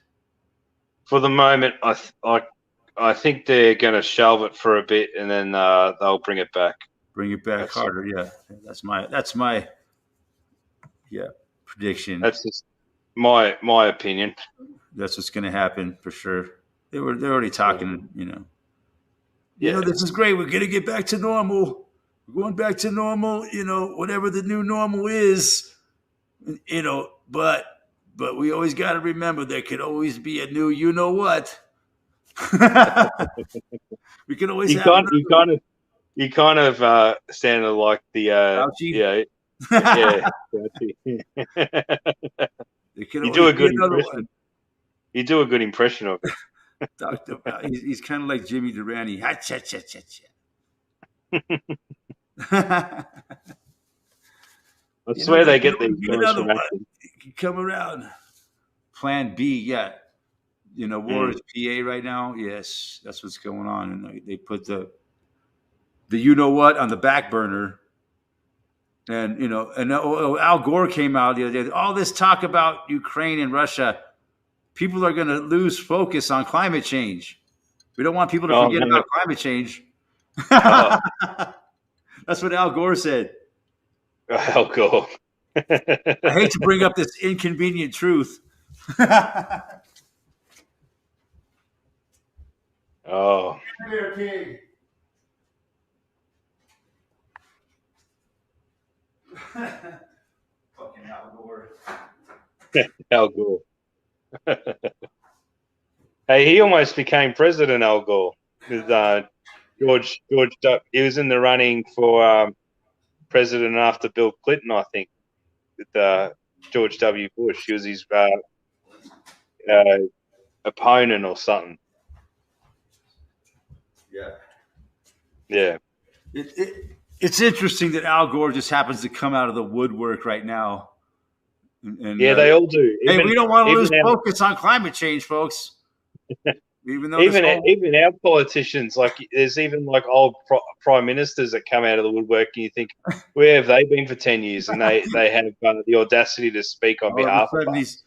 For the moment, I think they're going to shelve it for a bit, and then they'll bring it back. Bring it back harder, yeah. That's my prediction. That's just my opinion. That's what's going to happen for sure. They're already talking, Yeah. This is great. We're going to get back to normal. We're going back to normal, whatever the new normal is, but we always got to remember there could always be a new, what. We can always you kind of sounded like the Fauci? yeah. You do a good impression. One. You do a good impression of it. He's kind of like Jimmy Durante. I swear they get these guys from come around. Plan B, yeah. War is PA right now. Yes, that's what's going on, and they put the what on the back burner. And Al Gore came out the other day. All this talk about Ukraine and Russia, people are going to lose focus on climate change. We don't want people to forget about climate change. That's what Al Gore said. Al Gore. I hate to bring up this inconvenient truth. Oh. Bear pig. Fucking Al Gore. Al Gore. Hey, he almost became president, Al Gore. With George, he was in the running for president after Bill Clinton, I think, with George W. Bush. He was his opponent or something. Yeah. It's interesting that Al Gore just happens to come out of the woodwork right now. And, they all do. Hey, we don't want to lose focus on climate change, folks. Even our politicians, there's even old prime ministers that come out of the woodwork, and you think, where have they been for 10 years? And they have the audacity to speak on behalf of us.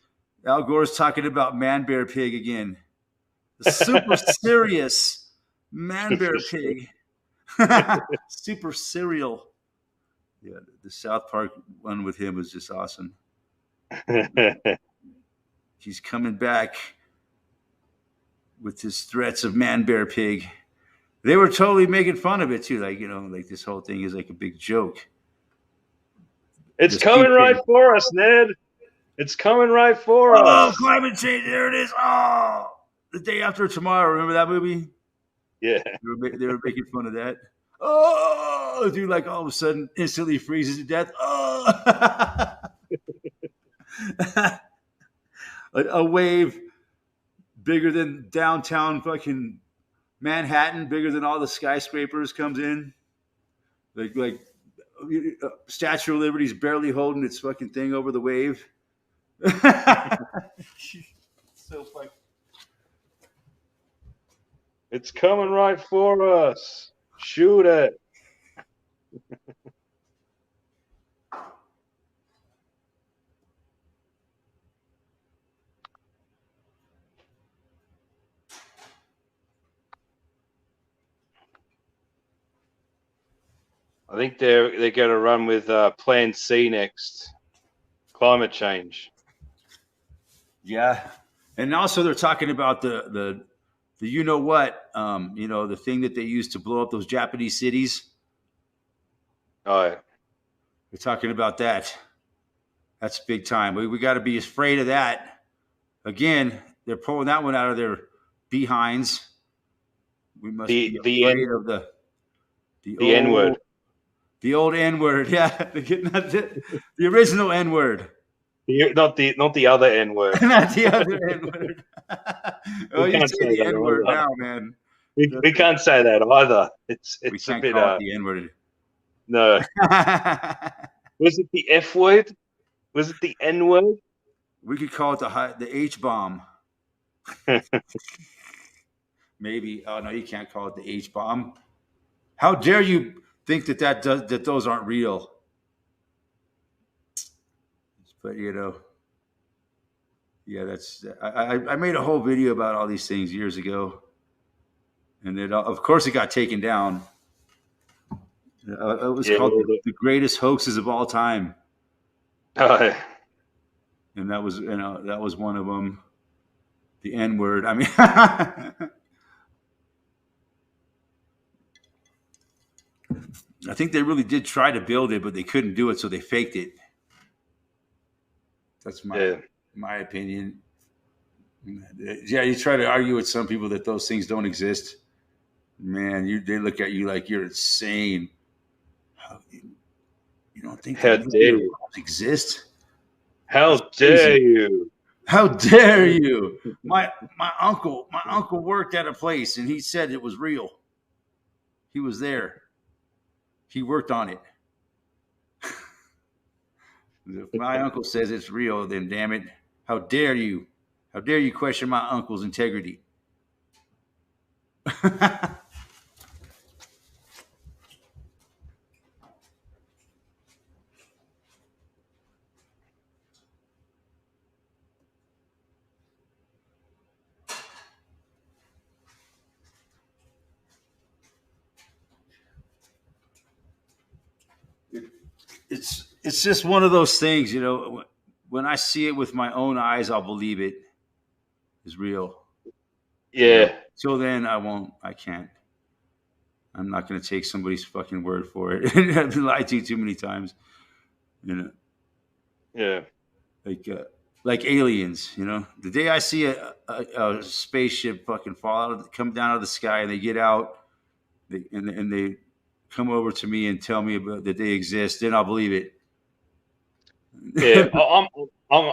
Al Gore's talking about man bear pig again. The super serious man bear pig. Super serial. Yeah, the South Park one with him was just awesome. He's coming back with his threats of man bear pig. They were totally making fun of it too, like this whole thing is like a big joke. It's coming right for us, Ned. It's coming right for us. Oh, climate change! There it is. Oh, The Day After Tomorrow. Remember that movie? Yeah. They were making fun of that. Oh, dude! Like all of a sudden, instantly freezes to death. Oh. A wave bigger than downtown fucking Manhattan, bigger than all the skyscrapers comes in. Like Statue of Liberty's barely holding its fucking thing over the wave. So fucking. It's coming right for us. Shoot it. I think they're going to run with Plan C next. Climate change. Yeah, and also they're talking about the the thing that they used to blow up those Japanese cities. Oh, yeah. They're talking about that. That's big time. We got to be afraid of that. Again, they're pulling that one out of their behinds. We must be afraid of the N-word. The old N-word, yeah. The original N-word. Not the other N-word. Not the other N-word. Oh, you say the N-word now, man. We can't say that either. It's we can't a bit call it the N-word. No. Was it the F word? Was it the N word? We could call it the H bomb. Maybe. Oh no, you can't call it the H bomb. How dare you think that those aren't real? But yeah, that's I made a whole video about all these things years ago, and then of course it got taken down. It was Yeah. called the greatest hoaxes of all time, Oh, and that was one of them. The N word. I mean, I think they really did try to build it, but they couldn't do it, so they faked it. That's my opinion. Yeah, you try to argue with some people that those things don't exist. Man, they look at you like you're insane. You don't think how that dare nuclear you? bombs exist? How dare you? How dare you? My uncle worked at a place and he said it was real. He was there. He worked on it. If my uncle says it's real, then damn it, how dare you? How dare you question my uncle's integrity? It's just one of those things, when I see it with my own eyes, I'll believe it is real. Yeah. Till then, I can't. I'm not going to take somebody's fucking word for it. I've been lied to too many times. Yeah. Like aliens. The day I see a spaceship fucking come down out of the sky, and they get out, and they come over to me and tell me that they exist, then I'll believe it. Yeah, I'm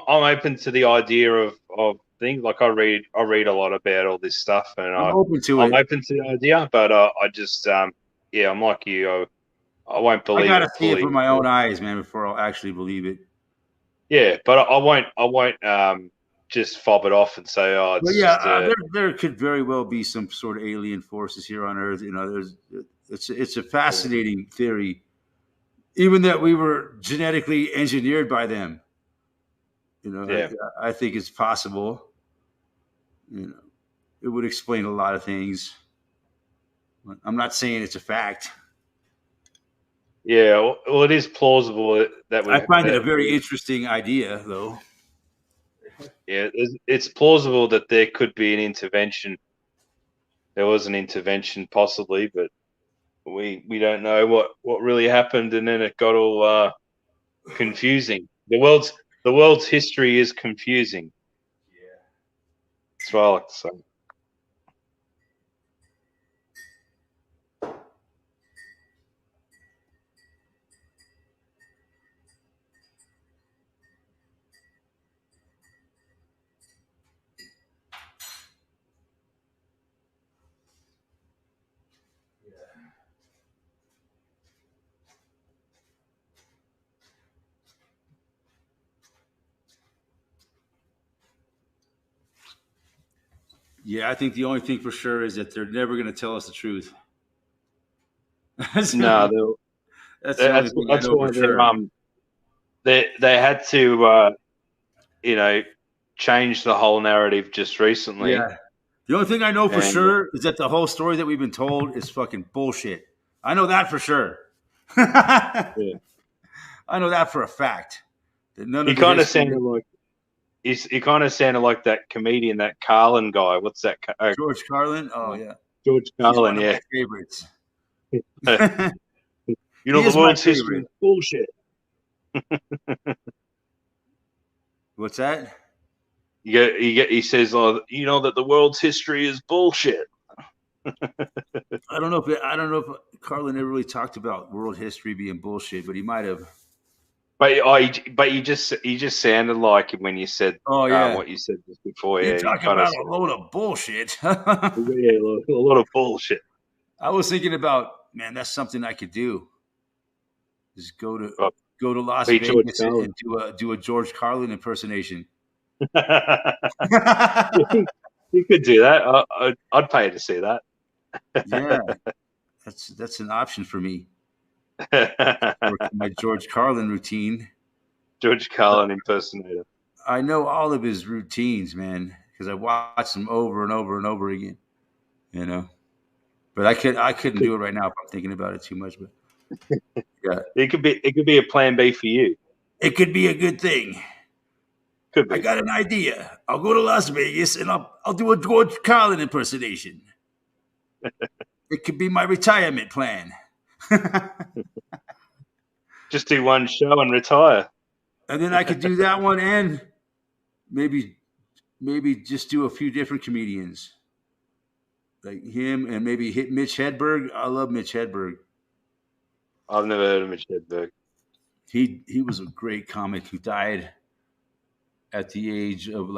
open to the idea of things. Like I read a lot about all this stuff, and I'm open to I'm it. open to the idea. But I just yeah, I'm like you. I won't I believe gotta it see it fully. with my own eyes, man, before I'll actually believe it. Yeah, but I won't just fob it off and say, oh, But it's yeah, just a there could very well be some sort of alien forces here on Earth. It's a fascinating theory, even that we were genetically engineered by them. yeah. I think it's possible. It would explain a lot of things. I'm not saying it's a fact. Yeah, well, it is plausible that I find it a that very interesting idea, though. yeah, it's plausible that there could be an intervention. There was an intervention possibly, but we don't know what really happened, and then it got all confusing. The world's history is confusing. Yeah. That's what I like to say. Yeah, I think the only thing for sure is that they're never going to tell us the truth. No, That's the only that's thing I that's know why for sure. they had to you know change the whole narrative just recently, Yeah. The only thing I know for and sure is that the whole story that we've been told is fucking bullshit. I know that for sure. I yeah. know that for a fact. That none he of the kind of history. sounded like he kind of sounded like that comedian, that Carlin guy. What's that? George Carlin. Oh yeah, George he's Carlin, one of yeah. my favorites. You know, He the is my world's history favorite. is bullshit. What's that? He says, "Oh, you know that the world's history is bullshit." I don't know if Carlin ever really talked about world history being bullshit, but he might have. But you just sounded like him when you said Oh yeah, what you said just before. you Yeah, you talk kind of about a said, load of bullshit. yeah, a lot of bullshit. I was thinking about, man, that's something I could do. Just go to Oh. go to Las Be George Vegas Carlin. and do a George Carlin impersonation. You could do that. I'd pay to see that. Yeah, that's an option for me. Work my George Carlin routine. George Carlin impersonator. I know all of his routines, man, because I watched them over and over and over again. You know, but I couldn't do it right now if I'm thinking about it too much. But yeah, It could be a plan B for you. it could be a good thing. Could be. I got an idea. I'll go to Las Vegas and I'll do a George Carlin impersonation. It could be my retirement plan. Just do one show and retire. And then I could do that one and maybe just do a few different comedians. Like him and maybe hit Mitch Hedberg. I love Mitch Hedberg. I've never heard of Mitch Hedberg. He was a great comic who died at the age of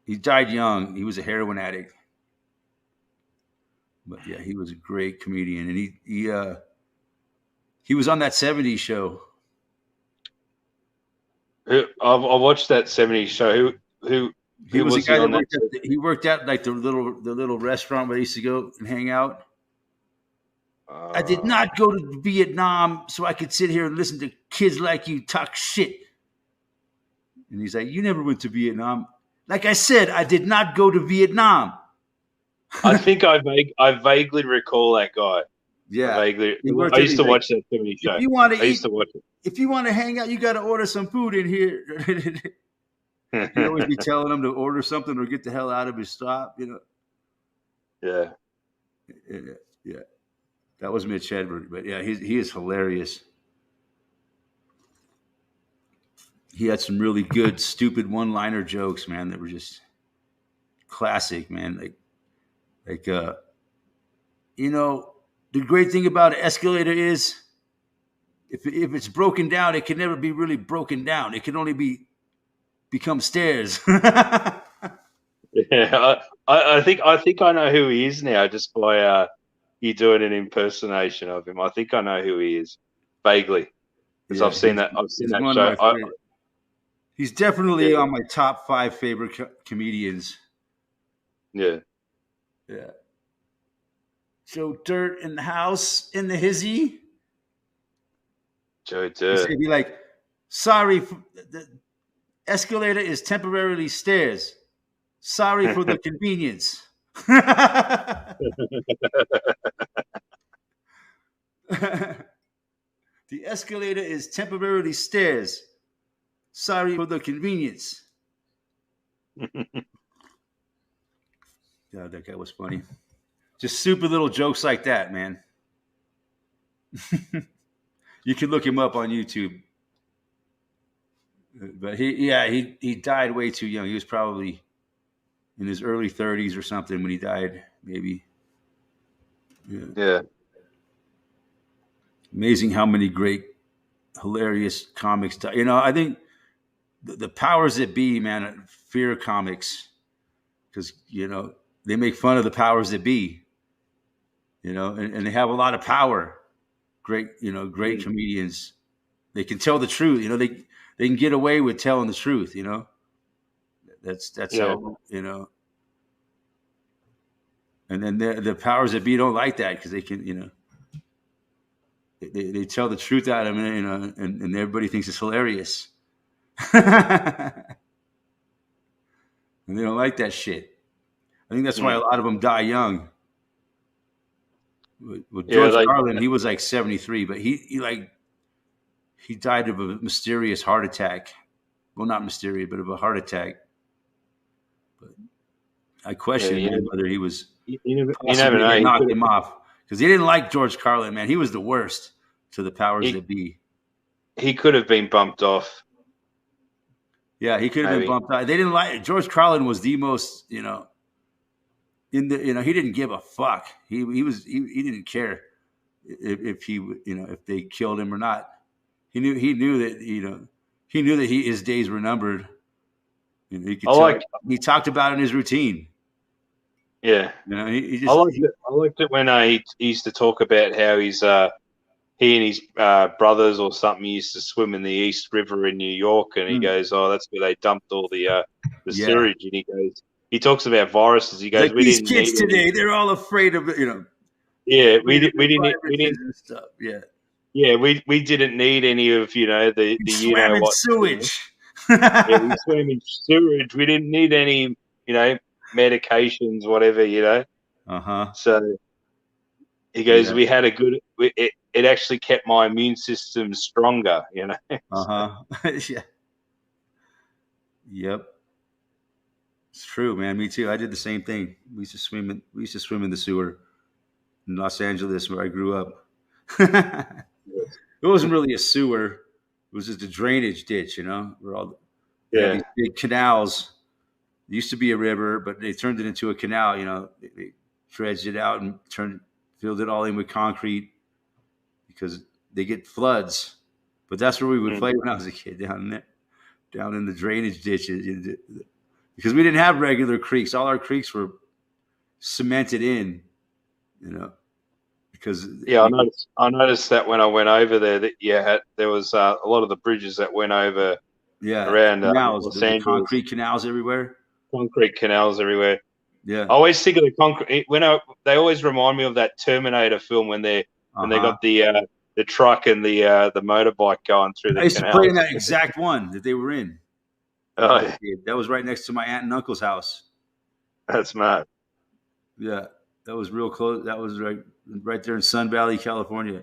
he died young. He was a heroin addict. But yeah, he was a great comedian, and he was on that '70s show. I watched that '70s show. Who he was the guy that he worked at like the little restaurant where they used to go and hang out. I did not go to Vietnam so I could sit here and listen to kids like you talk shit. And he's like, "You never went to Vietnam." Like I said, I did not go to Vietnam. I think I vaguely recall that guy. Yeah, I used to watch that '70s show. If you want to I used to watch it. If you want to hang out, you got to order some food in here. He'd always be telling him to order something or get the hell out of his stop, you know. Yeah. That was Mitch Hedberg, but yeah, he is hilarious. He had some really good, stupid one-liner jokes, man, that were just classic, man. You know, the great thing about an escalator is if it's broken down, it can never be really broken down. It can only become stairs. Yeah, I think I know who he is now just by you doing an impersonation of him. I think I know who he is vaguely because I've seen that show. He's definitely on my top 5 favorite comedians. Yeah. Joe Dirt in the house in the hizzy. Joe Dirt. He'd be like, "Sorry, the escalator is temporarily stairs. Sorry for the convenience." The escalator is temporarily stairs. Sorry for the convenience. God, that guy was funny. Just super little jokes like that, man. You can look him up on YouTube. But he died way too young. He was probably in his early 30s or something when he died, maybe. Yeah. Amazing how many great, hilarious comics die. You know, I think the powers that be, man, fear comics, because, you know, they make fun of the powers that be, you know, and they have a lot of power. Great comedians. They can tell the truth. You know, they can get away with telling the truth, you know. That's how, you know. And then the powers that be don't like that because they can, you know, they tell the truth out of them, you know, and everybody thinks it's hilarious. And they don't like that shit. I think that's why a lot of them die young. With George Carlin, he was like 73, but he died of a mysterious heart attack. Well, not mysterious, but of a heart attack. But I question whether he was never know. Knocked him off because he didn't like George Carlin, man. He was the worst to the powers that be. He could have been bumped off. Yeah, he could have been bumped off. They didn't like George Carlin. Was the most, you know, he didn't give a fuck. He didn't care if they killed him or not. He knew that his days were numbered. You know, he talked about it in his routine. Yeah, you know, I liked it when he used to talk about how he and his brothers or something used to swim in the East River in New York, and he goes, "Oh, that's where they dumped all the Yeah. sewage." And he talks about viruses. He goes, Like "We these didn't kids need any." today, they're all afraid of Yeah, afraid of we didn't viruses and stuff. Yeah. Yeah, we didn't need any of the We you swam know in what. sewage. Yeah, we swam in sewage. We didn't need any medications, whatever. Uh-huh. So he goes, Yeah. we had a good. It actually kept my immune system stronger. Uh-huh. Yeah. Yep. It's true, man. Me too. I did the same thing. We used to swim in the sewer in Los Angeles where I grew up. It wasn't really a sewer. It was just a drainage ditch, where they have Yeah. these big canals. It used to be a river, but they turned it into a canal. They dredged it out and filled it all in with concrete because they get floods. But that's where we would play when I was a kid, down there, down in the drainage ditches, because we didn't have regular creeks. All our creeks were cemented in, because Yeah, I noticed that when I went over there that there was a lot of the bridges that went over around canals, Los the Angeles, concrete canals everywhere. concrete canals everywhere. Yeah. I always think of the concrete they always remind me of that Terminator film when they Uh-huh. got the truck and the motorbike going through I the used to play in canals. that exact one that they were in when I Oh, was a kid. That was right next to my aunt and uncle's house. that's mad. Yeah, that was real close. That was right there in Sun Valley, California.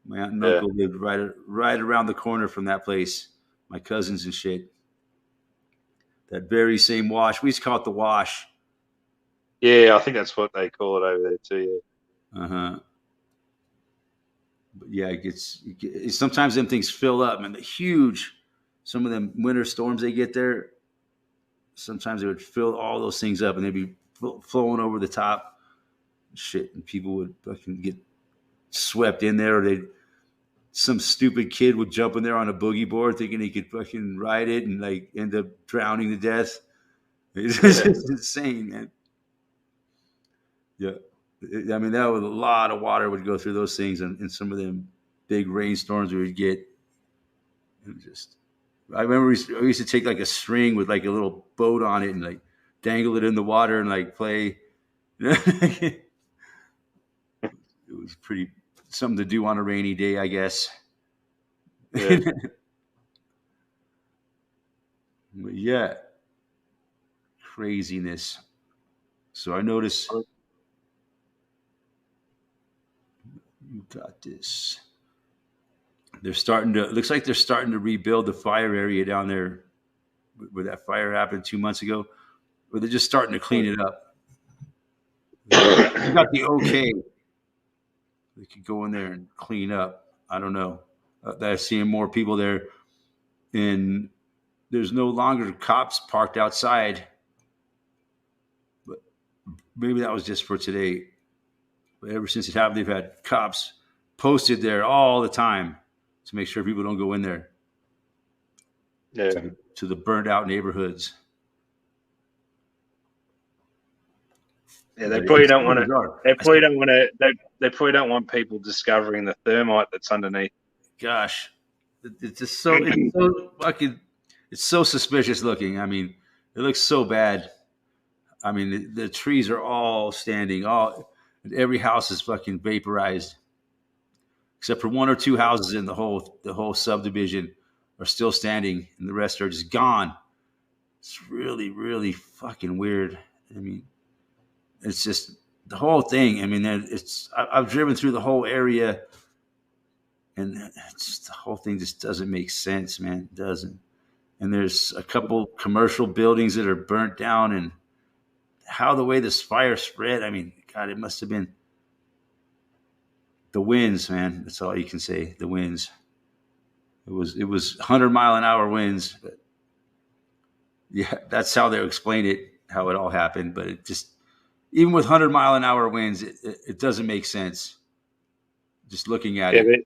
My aunt and Yeah, uncle lived right around the corner from that place. My cousins and shit. That very same wash. We used to call it the wash. yeah, I think that's what they call it over there too. Uh huh. But yeah, sometimes them things fill up, man. The huge, some of them winter storms they get there. Sometimes they would fill all those things up, and they'd be flowing over the top. Shit, and people would fucking get swept in there, or some stupid kid would jump in there on a boogie board thinking he could fucking ride it and like end up drowning to death. It's just insane, man. Yeah. I mean, that was a lot of water would go through those things, and some of them big rainstorms we would get. It was just, I remember we used to take like a string with like a little boat on it and like dangle it in the water and like play. It was pretty something to do on a rainy day, I guess. Yeah. But yeah, craziness. So I notice you got this. It looks like they're starting to rebuild the fire area down there where that fire happened 2 months ago, where they're just starting to clean it up. They got the okay. They could go in there and clean up. I don't know. I'm seeing more people there, and there's no longer cops parked outside. But maybe that was just for today. But ever since it happened, they've had cops posted there all the time to make sure people don't go in there Yeah. to the burned out neighborhoods. Yeah, they probably don't want to. They probably don't want to. They probably don't want people discovering the thermite that's underneath. Gosh, it's just so it's so fucking it's so suspicious looking. I mean, it looks so bad. I mean, the trees are all standing. Every house is fucking vaporized, except for one or two houses in the whole subdivision are still standing, and the rest are just gone. It's really, really fucking weird. I mean, it's just the whole thing. I mean, I've driven through the whole area, and the whole thing just doesn't make sense, man. It doesn't. And there's a couple commercial buildings that are burnt down, and how the way this fire spread. I mean, God, it must have been the winds, man. That's all you can say. The winds. It was 100-mile-an-hour winds, but yeah, that's how they explain it, how it all happened. But it just, even with 100-mile-an-hour winds, it doesn't make sense. Just looking at it.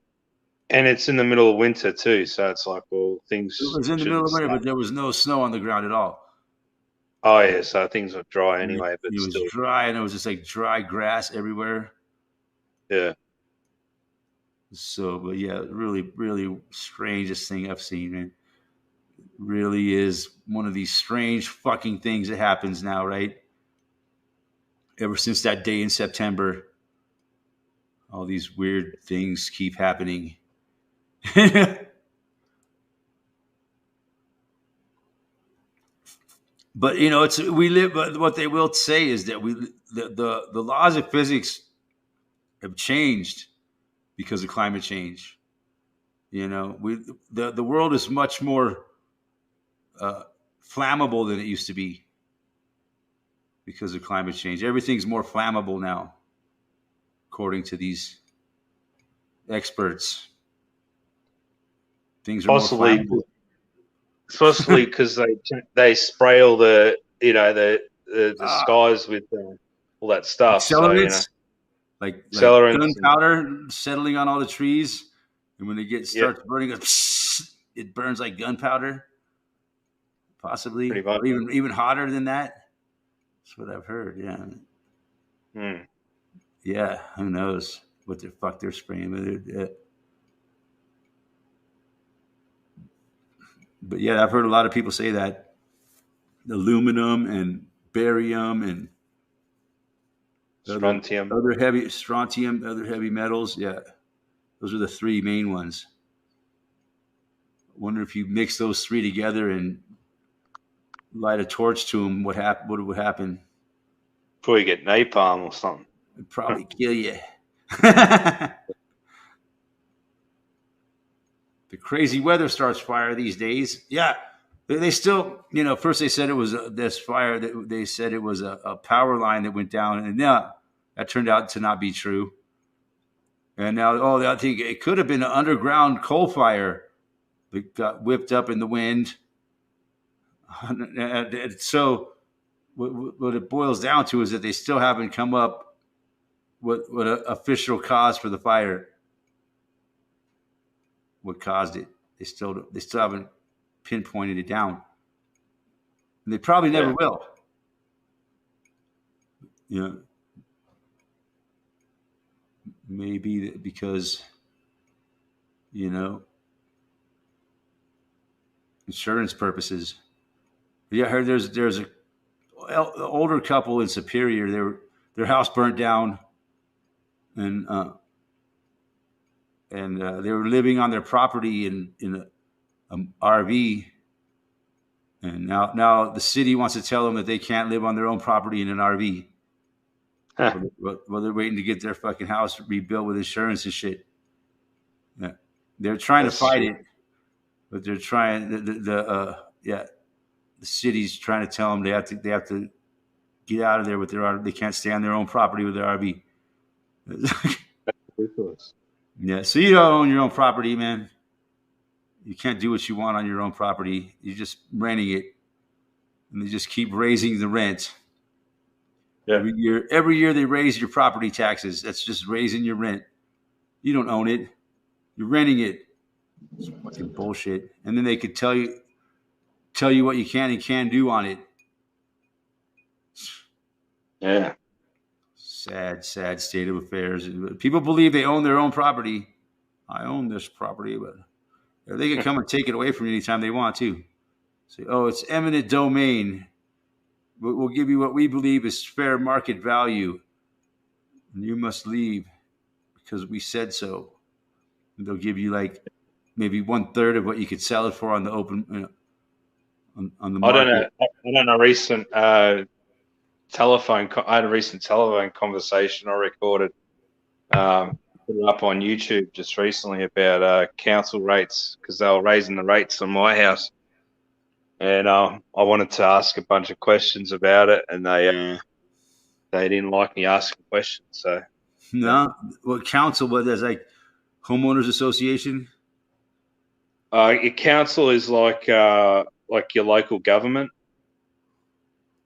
And it's in the middle of winter too, so it's like, well, things. It was in the middle of winter, but there was no snow on the ground at all. Oh yeah, so things are dry anyway, but it was still dry, and it was just like dry grass everywhere. Yeah. So, but yeah, really, really strangest thing I've seen, man. Really is one of these strange fucking things that happens now, right? Ever since that day in September, all these weird things keep happening. But you know, it's we live. But what they will say is that the laws of physics have changed because of climate change. You know, the world is much more uh, flammable than it used to be because of climate change. Everything's more flammable now, according to these experts. Things are more Possibly, flammable. especially because they spray all the the Ah, skies with all that stuff. So accelerates, like accelerants and gunpowder settling on all the trees, and when they get yeah, starts burning, it burns like gunpowder, pretty possibly, much. or even hotter than that. That's what I've heard. Yeah, Hmm. yeah. Who knows what the fuck they're spraying? But yeah, I've heard a lot of people say that aluminum and barium and other Strontium. other heavy strontium, other heavy metals. Yeah, those are the three main ones. Wonder if you mix those three together and light a torch to them, what would happen? Before you get napalm or something. It'd probably kill you. The crazy weather starts fire these days. Yeah, they still, you know, first they said it was this fire that they said it was a power line that went down, and yeah, that turned out to not be true. And now, oh, I think it could have been an underground coal fire that got whipped up in the wind. So, what it boils down to is that they still haven't come up with an official cause for the fire. What caused it? They still haven't pinpointed it down, and they probably never Yeah. will. You know, maybe because you know insurance purposes. Yeah, I heard there's a older couple in Superior. Their house burnt down, and they were living on their property in a RV. And now the city wants to tell them that they can't live on their own property in an RV. Huh. Well, they're waiting to get their fucking house rebuilt with insurance and shit. Yeah. They're trying to That's fight shit. it, but they're trying yeah, the city's trying to tell them they have to get out of there with their RV. They can't stay on their own property with their RV. Ridiculous. Yeah, so you don't own your own property, man. You can't do what you want on your own property. You're just renting it, and they just keep raising the rent Yeah. Every year they raise your property taxes. That's just raising your rent. You don't own it. You're renting it. It's fucking bullshit. And then they could tell you what you can and can't do on it. Yeah. Sad, sad state of affairs. People believe they own their own property. I own this property, but they can come and take it away from you anytime they want to. Say, oh, it's eminent domain. We'll give you what we believe is fair market value, and you must leave because we said so. And they'll give you like maybe 1/3 of what you could sell it for on the open, on the I don't know. market. I don't know. Recent telephone. I had a recent telephone conversation I recorded. Put it up on YouTube just recently about council rates because they were raising the rates on my house, and I wanted to ask a bunch of questions about it, and they didn't like me asking questions. So yeah. No, what council? What there's like homeowners association. Your council is like your local government.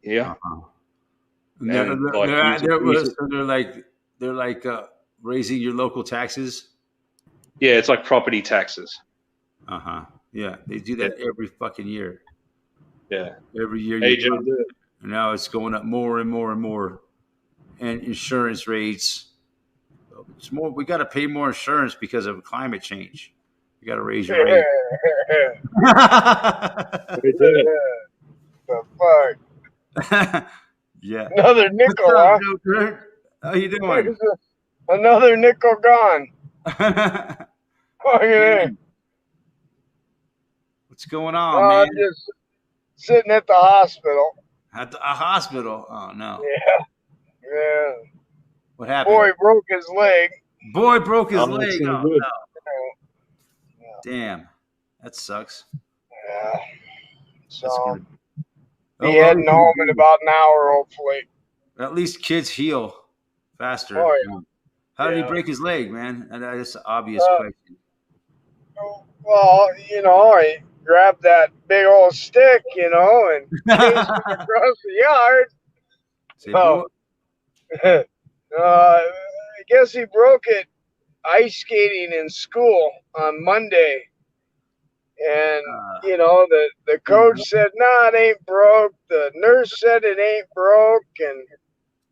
Yeah, Uh-huh. And and like so they're like raising your local taxes. yeah, it's like property taxes. Uh huh. Yeah, they do Yeah, that every fucking year. yeah. Every year you AJ, pay, and now it's going up more and more and more. And insurance rates. So it's more. We got to pay more insurance because of climate change. You got to raise your rate. We did it. The fuck? Yeah. Another What's nickel, up, huh? Joker? How you doing? Another nickel gone. Fucking A. What's going on, I'm man? just sitting at the hospital. At a hospital? Oh no! Yeah. What happened? Boy broke his leg. Boy broke his Oh, leg. that's not Oh good. no! Damn, that sucks. Yeah. That's So gonna. be heading home in about an hour, hopefully. At least kids heal faster. Oh yeah. How did he Yeah. break his leg, man? And that's an obvious question. Well, I grabbed that big old stick, and chased him across the yard. Say, Oh. boy, I guess he broke it ice skating in school on Monday. And, the coach said, nah, it ain't broke. The nurse said it ain't broke. And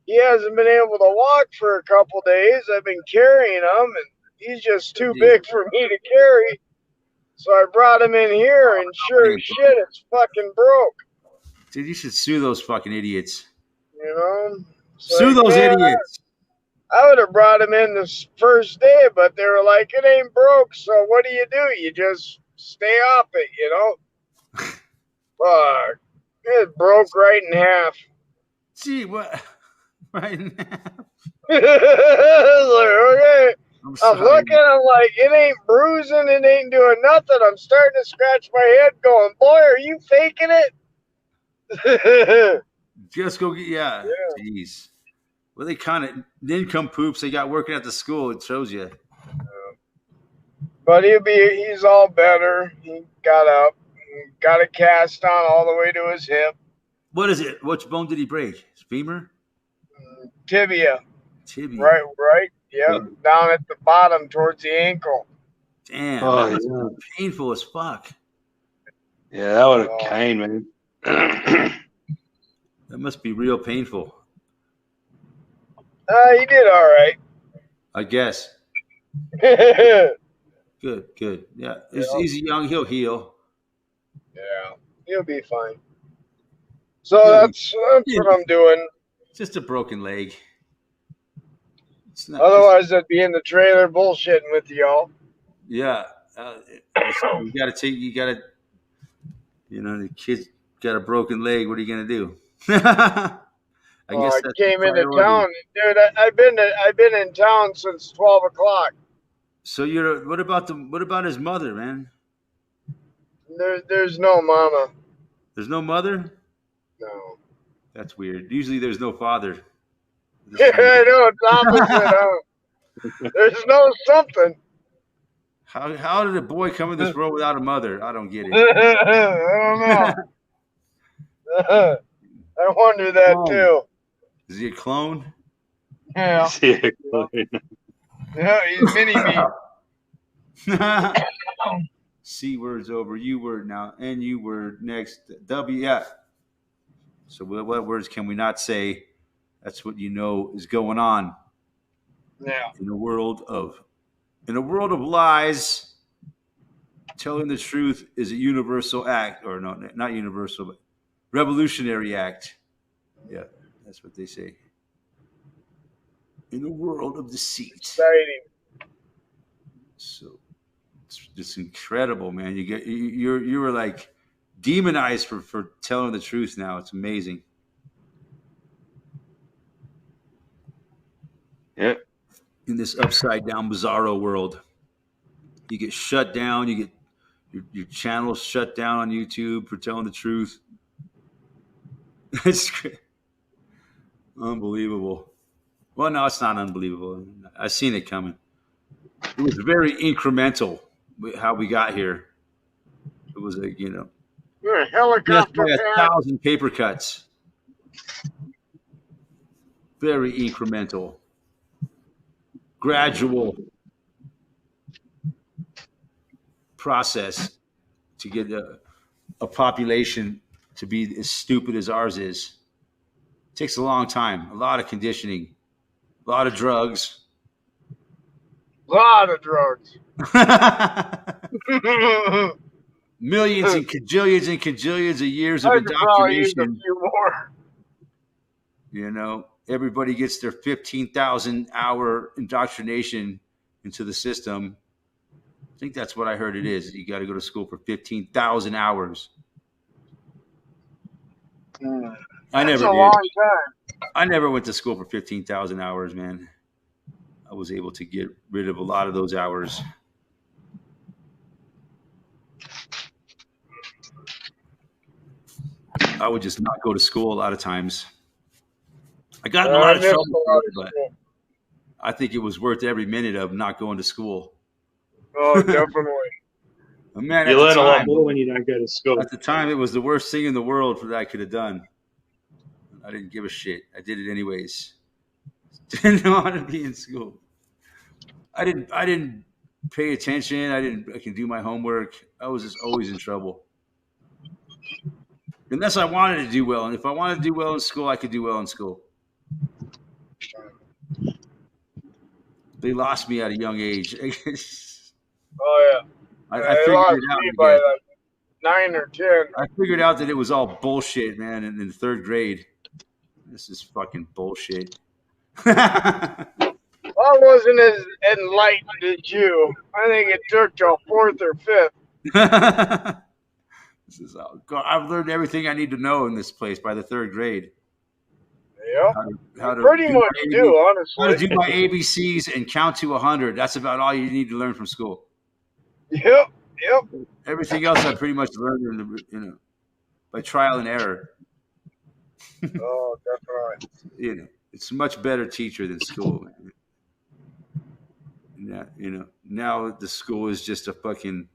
he hasn't been able to walk for a couple days. I've been carrying him, and he's just too big for me to carry. So I brought him in here, and sure as shit, it's fucking broke. dude, you should sue those fucking idiots. So Sue those idiots. I would have brought him in this first day, but they were like, it ain't broke, so what do? You just stay off it, Fuck. It broke right in half. Gee, what? Right now. Like, okay. I'm looking, I'm like, it ain't bruising, it ain't doing nothing. I'm starting to scratch my head going, boy, are you faking it? Just go get, yeah. Jeez. Well, they kind of nincompoops they got working at the school. It shows you. But he's all better. He got up, got a cast on all the way to his hip. What is it? Which bone did he break? His femur? Tibia. Tibia. Right. Yeah, down at the bottom towards the ankle. Damn. Oh, That must be painful as fuck. Yeah, that would have cane, man. That must be real painful. He did all right. I guess. Yeah, Good. Yeah. He's young. He'll heal. he'll be fine. So that's what I'm doing. Just a broken leg. It's not, Otherwise, I'd be in the trailer bullshitting with y'all. yeah. You got to, the kid's got a broken leg. What are you going to do? I came into town, dude. I've been in town since 12 o'clock. So what about his mother, man? There's no mama. There's no mother? No. That's weird. Usually there's no father. Yeah, I know, it's opposite, huh? There's no something. How did a boy come in this world without a mother? I don't get it. I don't know. I wonder that too. Is he a clone? Yeah. Yeah, he's mini me. C word's over. U word now. NU word next. W. Yeah. So what words can we not say? That's what you know is going on. Yeah. In a world of lies, telling the truth is a universal act, or no, not universal, but revolutionary act. Yeah, that's what they say. In a world of deceit. Exciting. So it's incredible, man. You were like demonized for telling the truth now. It's amazing. Yeah. In this upside down bizarro world, you get shut down. You get your channel shut down on YouTube for telling the truth. It's unbelievable. Well, no, it's not unbelievable. I've seen it coming. It was very incremental how we got here. It was You're a helicopter by 1,000 paper cuts. Very incremental. Gradual process to get a population to be as stupid as ours is. It takes a long time, a lot of conditioning, a lot of drugs, Lot of drugs. Millions and cajillions of years of I could probably use a indoctrination. few more. You know, everybody gets their 15,000 hour indoctrination into the system. I think that's what I heard it is. You got to go to school for 15,000 hours. I never did. Long time. I never went to school for 15,000 hours, man. I was able to get rid of a lot of those hours. I would just not go to school a lot of times. I got in a lot of trouble for it, but I think it was worth every minute of not going to school. Oh, definitely. Man, you learn a lot more when you don't go to school. At the time, it was the worst thing in the world that I could have done. I didn't give a shit. I did it anyways. Didn't want to be in school. I didn't pay attention. I can do my homework. I was just always in trouble. Unless I wanted to do well. And if I wanted to do well in school, I could do well in school. They lost me at a young age. Oh, yeah. I figured it out. By like 9 or 10. I figured out that it was all bullshit, man, in third grade. This is fucking bullshit. I wasn't as enlightened as you. I think it took till 4th or 5th. I've learned everything I need to know in this place by the third grade. Yeah, how to pretty much do, honestly. How to do my ABCs and count to 100. That's about all you need to learn from school. Yep. Everything else I pretty much learned by trial and error. Oh, definitely. It's a much better teacher than school, man. Now the school is just a fucking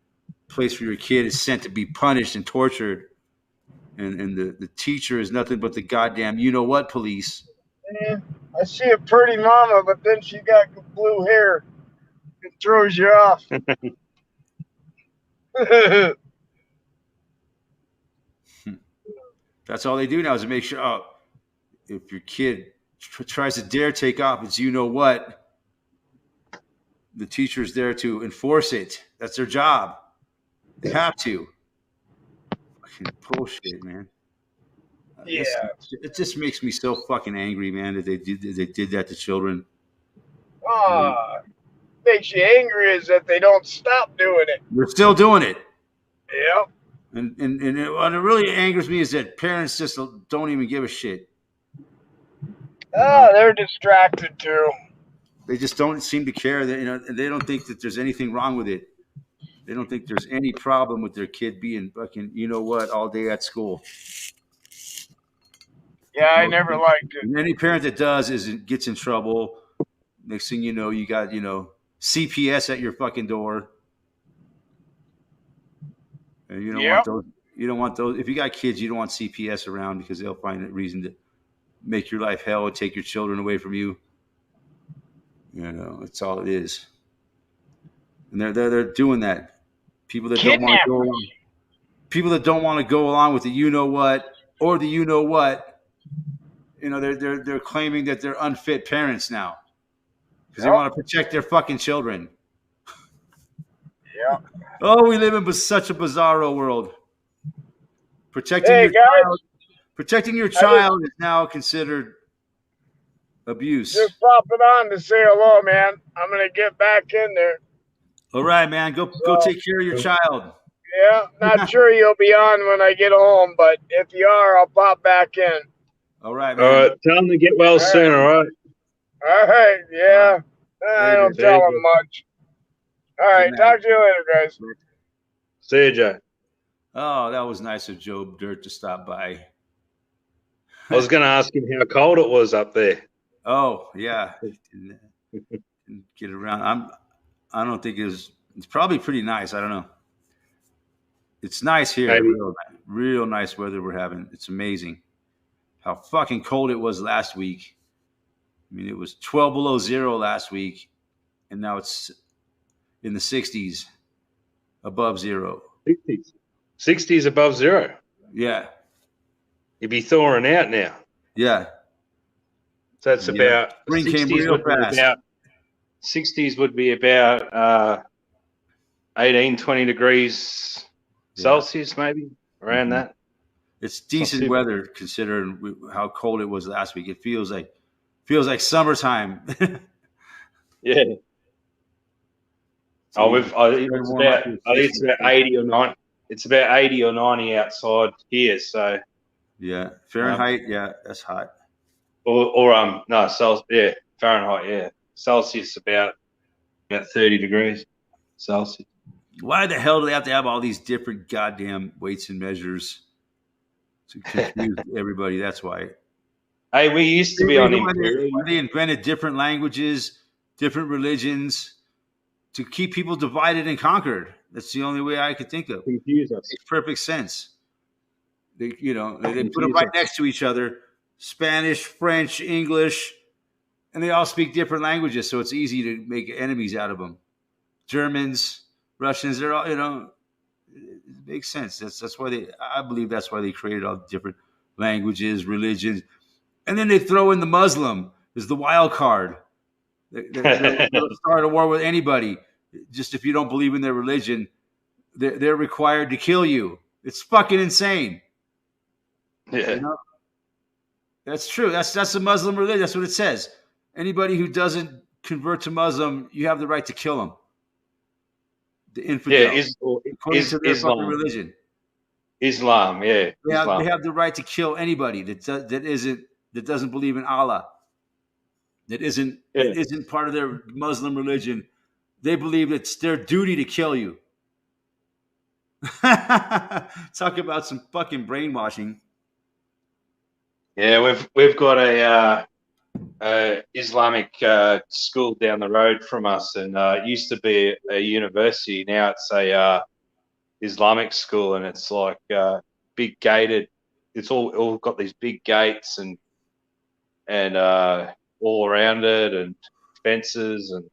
place where your kid is sent to be punished and tortured. And the teacher is nothing but the goddamn you-know-what police. Yeah, I see a pretty mama, but then she got blue hair. It throws you off. That's all they do now is to make sure, if your kid tries to dare take off, it's you-know-what. The teacher's there to enforce it. That's their job. They have to. Fucking bullshit, man. Yeah. It just makes me so fucking angry, man, that they did that to children. Makes you angry is that they don't stop doing it. They're still doing it. Yep. And what really angers me is that parents just don't even give a shit. They're distracted too. They just don't seem to care that they don't think that there's anything wrong with it. They don't think there's any problem with their kid being fucking you-know-what all day at school. Yeah, I never liked it. And any parent that does gets in trouble. Next thing you know, you got CPS at your fucking door. And you don't want those. You don't want those. If you got kids, you don't want CPS around because they'll find a reason to make your life hell and take your children away from you. That's all it is. And they're doing that. People that don't want to go along. People that don't want to go along with the you-know-what or the you-know-what. They're claiming that they're unfit parents now because they want to protect their fucking children. Yeah. Oh, we live in such a bizarro world. Protecting your child is now considered abuse. Just popping on to say hello, man. I'm gonna get back in there. All right, man. Go take care of your child. Yeah, not sure you'll be on when I get home, but if you are, I'll pop back in. All right, man. All right, tell them to get well soon, all right? All right, yeah. I don't tell them much. All right, talk to you later, guys. See you, Joe. Oh, that was nice of Joe Dirt to stop by. I was going to ask him how cold it was up there. Oh, yeah. Didn't get around. I don't think it's probably pretty nice. I don't know. It's nice here. Real nice weather we're having. It's amazing how fucking cold it was last week. I mean, it was 12 below zero last week, and now it's in the 60s above zero. 60s above zero? Yeah. You'd be thawing out now. Yeah. So it's about spring came real fast. 60s would be about 18, 20 degrees Celsius, maybe around that. It's decent weather considering how cold it was last week. It feels like summertime. Yeah. So it's about 80 or 90. It's about 80 or 90 outside here. So yeah, Fahrenheit. That's hot. Or no, Celsius. Fahrenheit. Yeah, Celsius about 30 degrees Celsius. Why the hell do they have to have all these different goddamn weights and measures to confuse everybody? That's why. Hey, we used to be on Imperial. They invented different languages, different religions to keep people divided and conquered. That's the only way I could think of. Confuse us. Makes perfect sense. They put them right next to each other: Spanish, French, English, and they all speak different languages, so it's easy to make enemies out of them. Germans, Russians, they're all, it makes sense. That's why I believe that's why they created all the different languages, religions, and then they throw in the Muslim as the wild card. They'll start a war with anybody. Just if you don't believe in their religion, they're required to kill you. It's fucking insane. Yeah, that's true. That's the Muslim religion. That's what it says. Anybody who doesn't convert to Muslim, you have the right to kill them. The infidel, according to their fucking religion. Islam, yeah. They have the right to kill anybody that doesn't believe in Allah. That isn't part of their Muslim religion. They believe it's their duty to kill you. Talk about some fucking brainwashing. Yeah, we've got a Islamic school down the road from us, and it used to be a university. Now it's a Islamic school, and it's like big gated. It's all got these big gates and all around it, and fences and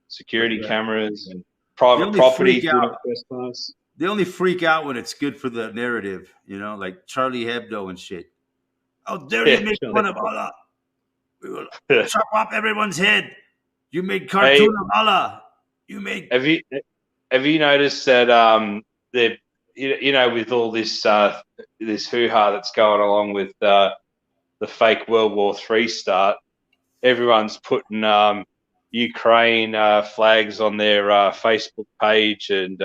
security cameras and private property. They only freak out when it's good for the narrative, like Charlie Hebdo and shit. How dare you make fun of Allah? We will chop off everyone's head. You made cartoon of Allah. You made. Have you noticed that with all this this hoo-ha that's going along with the fake World War III start, everyone's putting Ukraine flags on their Facebook page and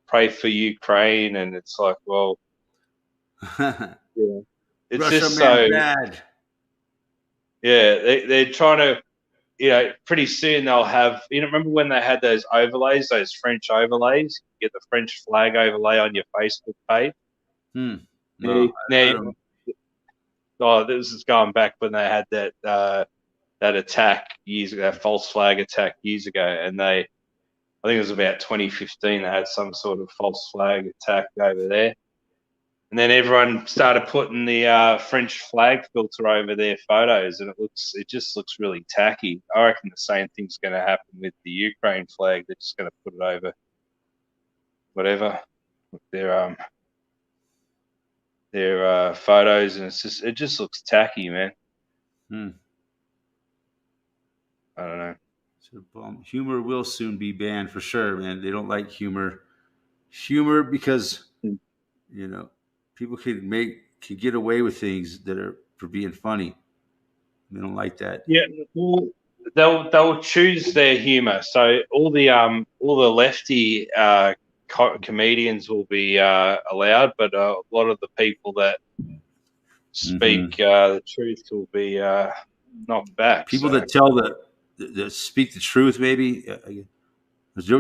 pray for Ukraine, and it's like, well, it's Russia just so bad. Yeah, they're trying to, pretty soon they'll have, remember when they had those overlays, those French overlays? You get the French flag overlay on your Facebook page. This is going back when they had that attack years ago, that false flag attack years ago, and I think it was about 2015, they had some sort of false flag attack over there. And then everyone started putting the French flag filter over their photos, and it just looks really tacky. I reckon the same thing's going to happen with the Ukraine flag. They're just going to put it over whatever with their photos, and it just looks tacky, man. I don't know. So, humor will soon be banned for sure, man. They don't like humor because people can get away with things that are for being funny. They don't like that. Yeah, well, they'll choose their humor. So all the lefty comedians will be allowed, but a lot of the people that speak the truth will be knocked back. People that tell that speak the truth, maybe.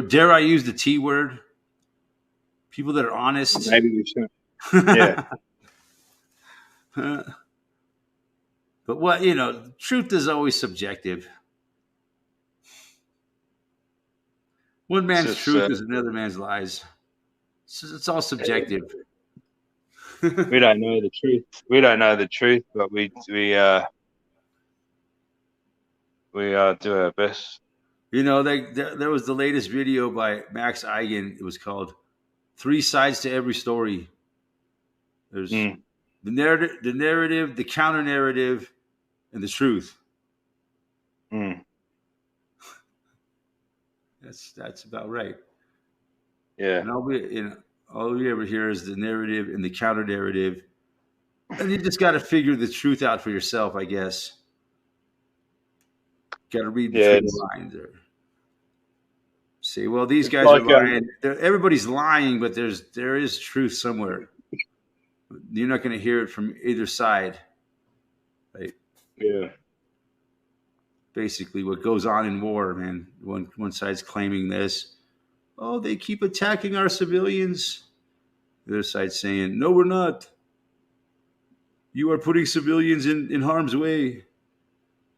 Dare I use the T word? People that are honest. Maybe we should. Yeah. But truth is always subjective. One man's truth is another man's lies. It's all subjective. We don't know the truth. We don't know the truth, but we do our best. There was the latest video by Max Eigen. It was called 3 Sides to Every Story. There's the narrative, the counter narrative, and the truth. That's about right. Yeah. And all we ever hear is the narrative and the counter narrative, and you just got to figure the truth out for yourself, I guess. Got to read Yeah. between the lines there. Say, well, these It's guys are like lying. Everybody's lying, but there is truth somewhere. You're not going to hear it from either side, right? yeah. Basically, what goes on in war, man. One side's claiming this. Oh, they keep attacking our civilians. The other side's saying, no, we're not. You are putting civilians in harm's way.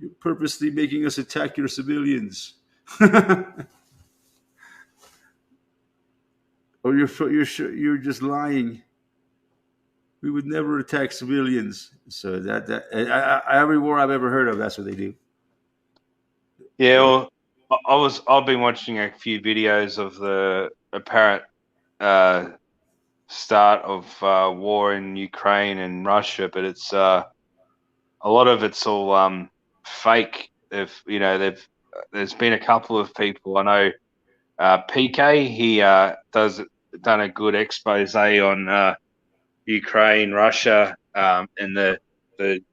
You're purposely making us attack your civilians. Or you're just lying. We would never attack civilians. So every war I've ever heard of, that's what they do. Yeah, well, I've been watching a few videos of the apparent start of war in Ukraine and Russia, but it's a lot of it's all fake. There's been a couple of people I know. PK, he done a good expose on Ukraine, Russia, and the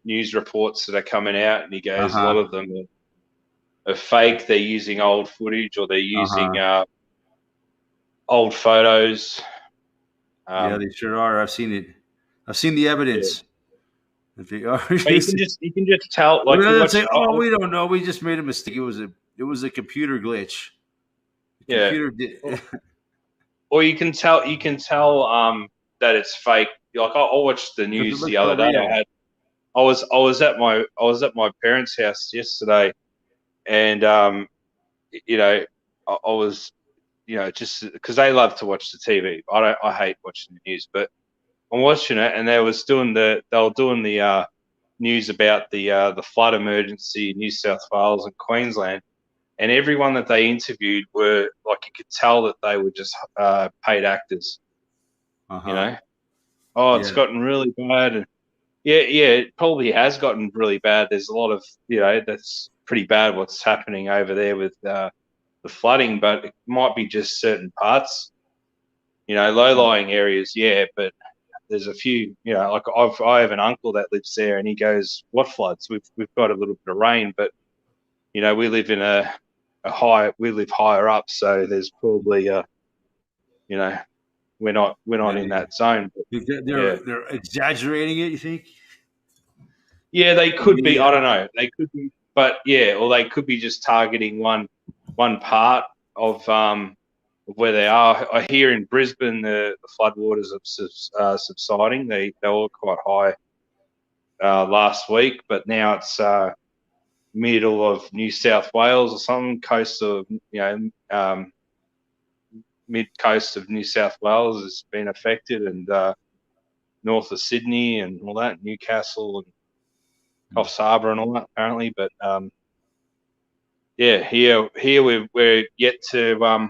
news reports that are coming out, and he goes, a lot of them are fake. They're using old footage, or they're using old photos. Yeah, they sure are. I've seen it. I've seen the evidence. Yeah. They are. You can just tell. Like, say, "Oh, we don't know. We just made a mistake. It was a computer glitch." The computer did. Or you can tell. That it's fake. Like, I watched the news the other day. I was at my parents' house yesterday, and I was, just because they love to watch the TV. I hate watching the news, but I'm watching it, and they were doing the news about the flood emergency in New South Wales and Queensland, and everyone that they interviewed were, like, you could tell that they were just paid actors. It's gotten really bad, and it probably has gotten really bad. There's a lot of, that's pretty bad what's happening over there with the flooding, but it might be just certain parts, low-lying areas, but there's a few, like I have an uncle that lives there, and he goes, what floods? We've got a little bit of rain, but, we live in we live higher up, so there's probably, we're not in that zone. But, they're exaggerating it, you think? Yeah, they could be. I don't know. They could be, but or they could be just targeting one part of where they are. I hear in Brisbane the floodwaters are subsiding. They were quite high last week, but now it's middle of New South Wales or something, coast of mid coast of New South Wales has been affected, and north of Sydney and all that, Newcastle and Coffs Harbour and all that, apparently. But here we're yet to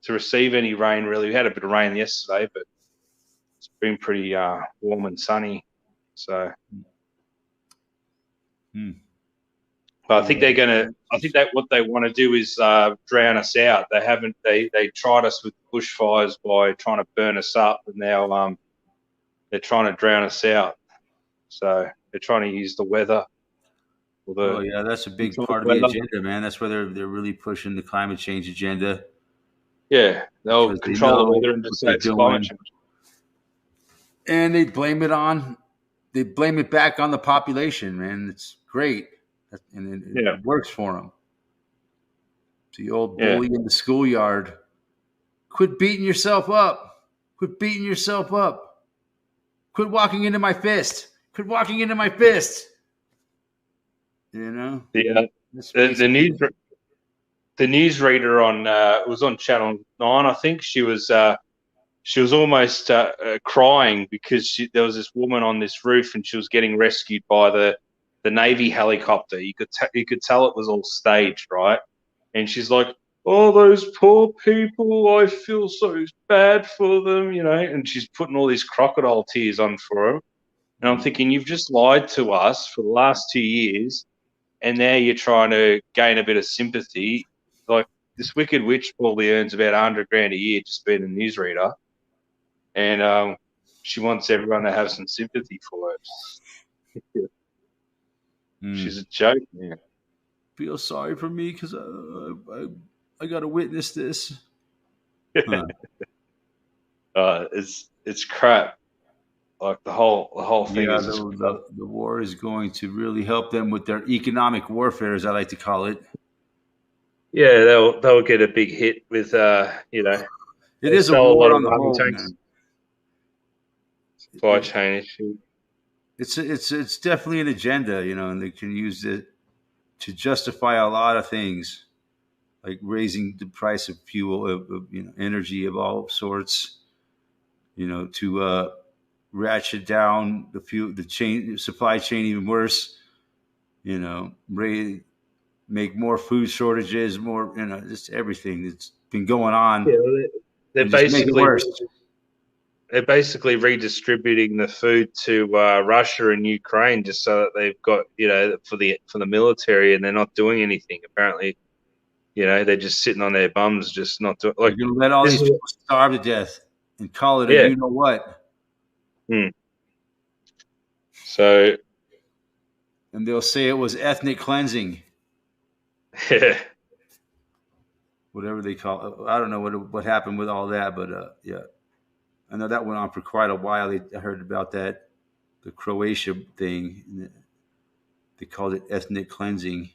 receive any rain, really. We had a bit of rain yesterday, but it's been pretty warm and sunny. So, but I think that what they want to do is drown us out. They tried us with bushfires by trying to burn us up, and now they're trying to drown us out. So they're trying to use the weather. That's a big part of the agenda, man. That's where they're really pushing the climate change agenda. Yeah, they'll control the weather and just say it's climate change. And they blame it back on the population, man. It's great, and it works for them. The old bully in the schoolyard. Quit beating yourself up. Quit beating yourself up. Quit walking into my fist. Quit walking into my fist. The newsreader on it was on Channel 9, I think. She was almost crying because there was this woman on this roof, and she was getting rescued by the Navy helicopter. You could tell it was all staged, right? And she's like, "Oh, those poor people! I feel so bad for them," And she's putting all these crocodile tears on for them. And I'm thinking, you've just lied to us for the last 2 years, and now you're trying to gain a bit of sympathy. Like, this wicked witch probably earns about $100,000 a year just being a newsreader, and she wants everyone to have some sympathy for her. She's a joke, man. Feel sorry for me because I got to witness this. Huh. It's crap. Like the whole thing is just the war is going to really help them with their economic warfare, as I like to call it. Yeah, they'll get a big hit with it is a war on the whole, man. Supply chain issue. It's definitely an agenda, and they can use it to justify a lot of things, like raising the price of fuel, of energy of all sorts, to ratchet down the supply chain even worse, make more food shortages, more, just everything that's been going on. Yeah, they're basically redistributing the food to Russia and Ukraine just so that they've got, for the military, and they're not doing anything. Apparently, they're just sitting on their bums, just not doing. Like, you're gonna let all these people starve to death and call it a you know what. So, and they'll say it was ethnic cleansing. Yeah. Whatever they call it. I don't know what happened with all that, but yeah. I know that went on for quite a while. I heard about that, the Croatia thing. They called it ethnic cleansing.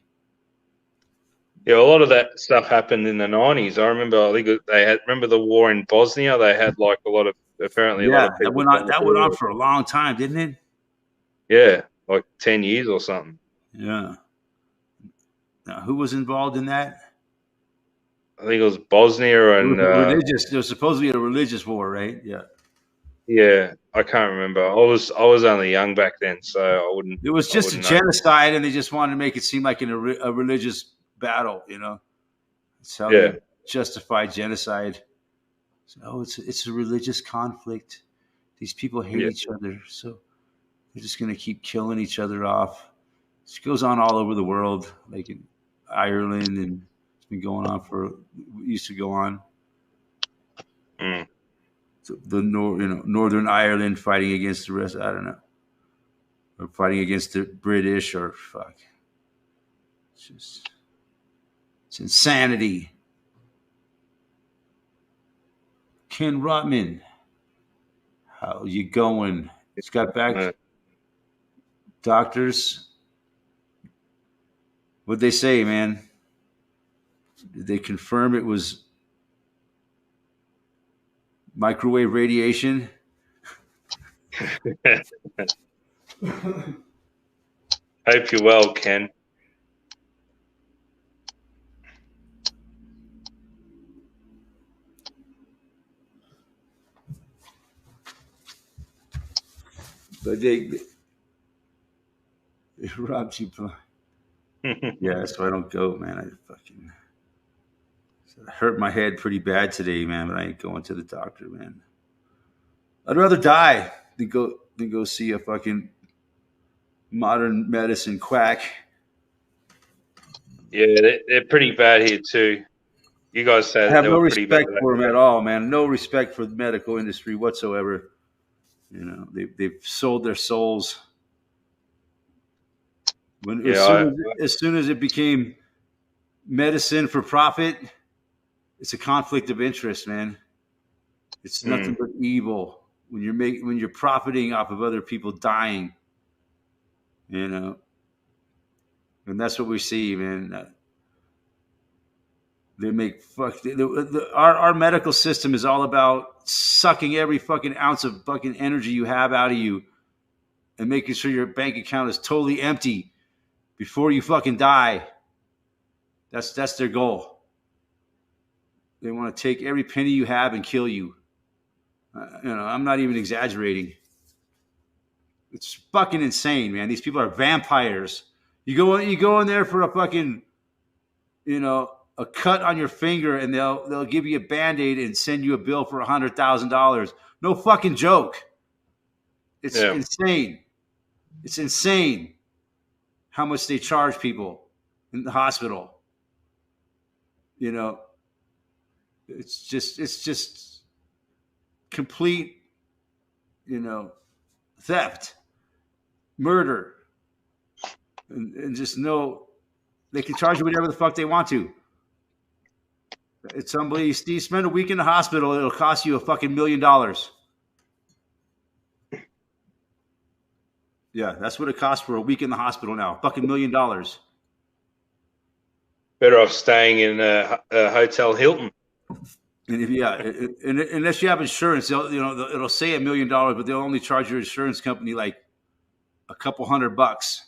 Yeah, a lot of that stuff happened in the 90s. I think remember the war in Bosnia? They had like a lot of people. That went on for a long time, didn't it? Yeah, like 10 years or something. Yeah. Now, who was involved in that? I think it was Bosnia and religious. There was supposed to be a religious war, right? Yeah. Yeah, I can't remember. I was only young back then, so I wouldn't. It was just a genocide, and they just wanted to make it seem like a religious battle. That's how they justify genocide. So, it's a religious conflict. These people hate each other, so they're just going to keep killing each other off. This goes on all over the world, like in Ireland, and it's been going on used to go on. So the Northern Ireland fighting against the rest. I don't know, or fighting against the British, or fuck. It's insanity. Ken Rotman, how you going? It's got back. Doctors, what'd they say, man? Did they confirm it was microwave radiation? Hope you're well, Ken. But they robbed you. Yeah, that's why I don't go, man. I hurt my head pretty bad today, man, but I ain't going to the doctor, man. I'd rather die than go see a fucking modern medicine quack. Yeah, they're pretty bad here too. You guys said I have no respect for them at all, man. No respect for the medical industry whatsoever. They've sold their souls. As soon as it became medicine for profit, it's a conflict of interest, man. It's nothing but evil when you're profiting off of other people dying, and that's what we see, man. They make our medical system is all about sucking every fucking ounce of fucking energy you have out of you and making sure your bank account is totally empty before you fucking die. That's their goal. They want to take every penny you have and kill you. I'm not even exaggerating. It's fucking insane, man. These people are vampires. You go in there for a fucking, a cut on your finger, and they'll give you a Band-Aid and send you a bill for $100,000. No fucking joke. It's insane. It's insane how much they charge people in the hospital. It's just complete, theft, murder, and just they can charge you whatever the fuck they want to. It's unbelievable. You spend a week in the hospital, it'll cost you a fucking $1 million. Yeah, that's what it costs for a week in the hospital now. Fucking $1 million. Better off staying in a Hotel Hilton. And unless you have insurance, it'll say $1 million, but they'll only charge your insurance company like a couple $100.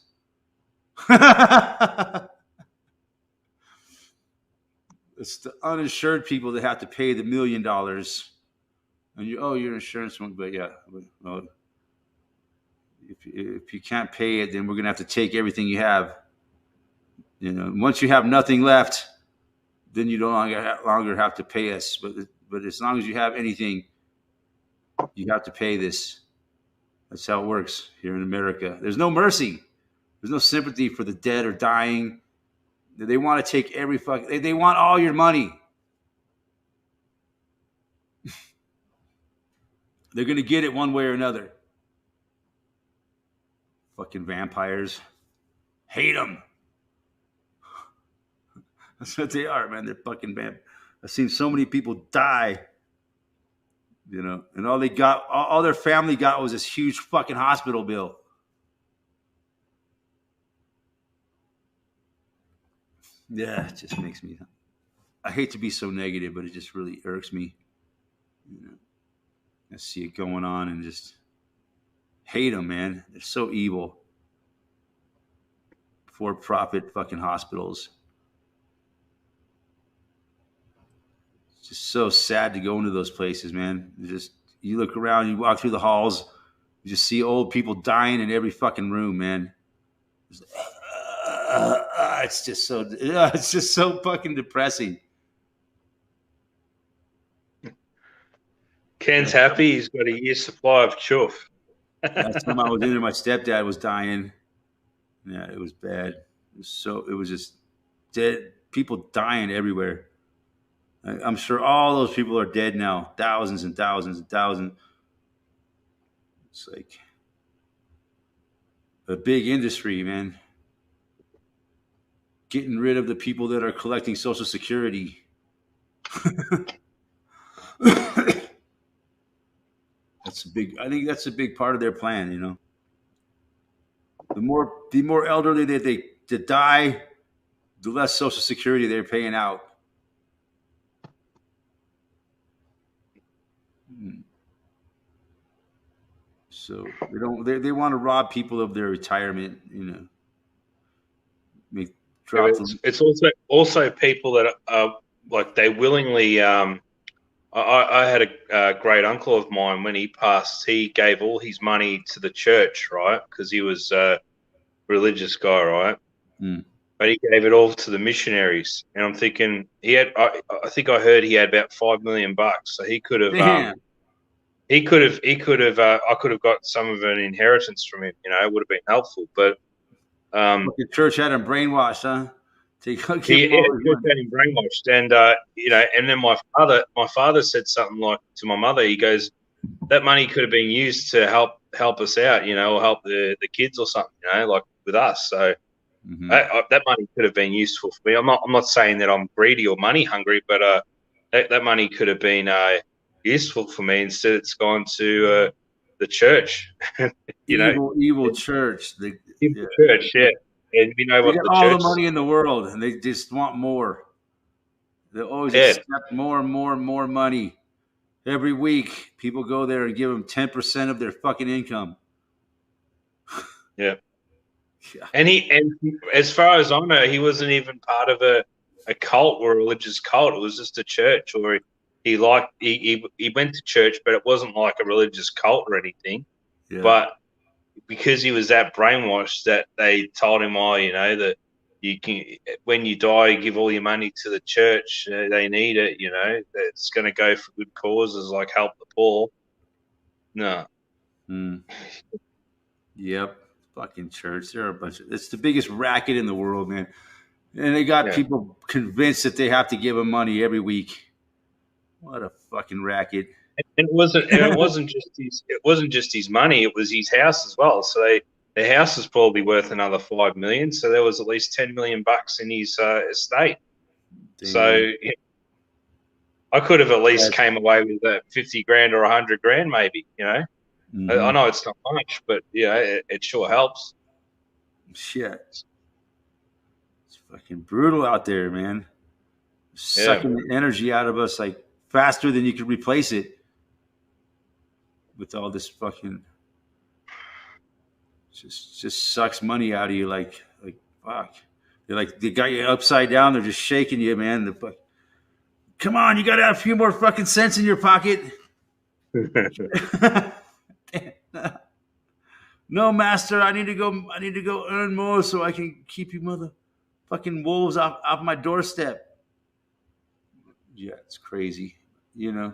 It's the uninsured people that have to pay the $1 million. And your insurance won't. But yeah, well, if you can't pay it, then we're gonna have to take everything you have. Once you have nothing left, then you no longer have to pay us. But as long as you have anything, you have to pay this. That's how it works here in America. There's no mercy. There's no sympathy for the dead or dying. They want to take every they want all your money. They're going to get it one way or another. Fucking vampires. Hate them. That's what they are, man. They're fucking vampires. I've seen so many people die, and all their family got was this huge fucking hospital bill. Yeah, it just makes me. I hate to be so negative, but it just really irks me. I see it going on and just hate them, man. They're so evil. For-profit fucking hospitals. It's just so sad to go into those places, man. You look around, you walk through the halls, you just see old people dying in every fucking room, man. It's just so fucking depressing. Ken's happy. He's got a year's supply of chuff. Last time I was in there, my stepdad was dying. Yeah, it was bad. It was just dead people dying everywhere. I'm sure all those people are dead now. Thousands and thousands and thousands. It's like a big industry, man. Getting rid of the people that are collecting Social Security. I think that's a big part of their plan, The more elderly they die, the less Social Security they're paying out. So they want to rob people of their retirement, It's also people that are like they willingly. I had a great uncle of mine when he passed. He gave all his money to the church, right? Because he was a religious guy, right? Mm. But he gave it all to the missionaries. And I'm thinking I think I heard he had about $5 million. So he could have. I could have got some of an inheritance from him. It would have been helpful. But the church had him brainwashed, huh? He had him brainwashed, and and then my father said something like to my mother. He goes, "That money could have been used to help us out, or help the kids or something, like with us." So that money could have been useful for me. I'm not saying that I'm greedy or money hungry, but that money could have been useful for me. Instead, it's gone to the church. Evil church. Church, yeah. And they get all the money in the world, and they just want more. They always accept more and more and more money. Every week, people go there and give them 10% of their fucking income. Yeah. And as far as I know, he wasn't even part of a cult or a religious cult. It was just a church, or he went to church, but it wasn't like a religious cult or anything. Yeah. But because he was that brainwashed, that they told him, that you can, when you die, you give all your money to the church. They need it, it's going to go for good causes like help the poor. No. Yep. Fucking church. They're a bunch of, it's the biggest racket in the world, man. And they got people convinced that they have to give them money every week. What a fucking racket! And it wasn't just his money. It was his house as well. So the house is probably worth another $5 million. So there was at least $10 million in his estate. Damn. So I could have at least came away with $50 grand or $100 grand, maybe. You know, I know it's not much, but it sure helps. Shit, it's fucking brutal out there, man. Sucking the energy out of us like faster than you could replace it. With all this fucking, just sucks money out of you, like fuck. They're like, they got you upside down. They're just shaking you, man. Come on, you gotta have a few more fucking cents in your pocket. No, master, I need to go earn more so I can keep you motherfucking wolves off my doorstep. Yeah, it's crazy, you know.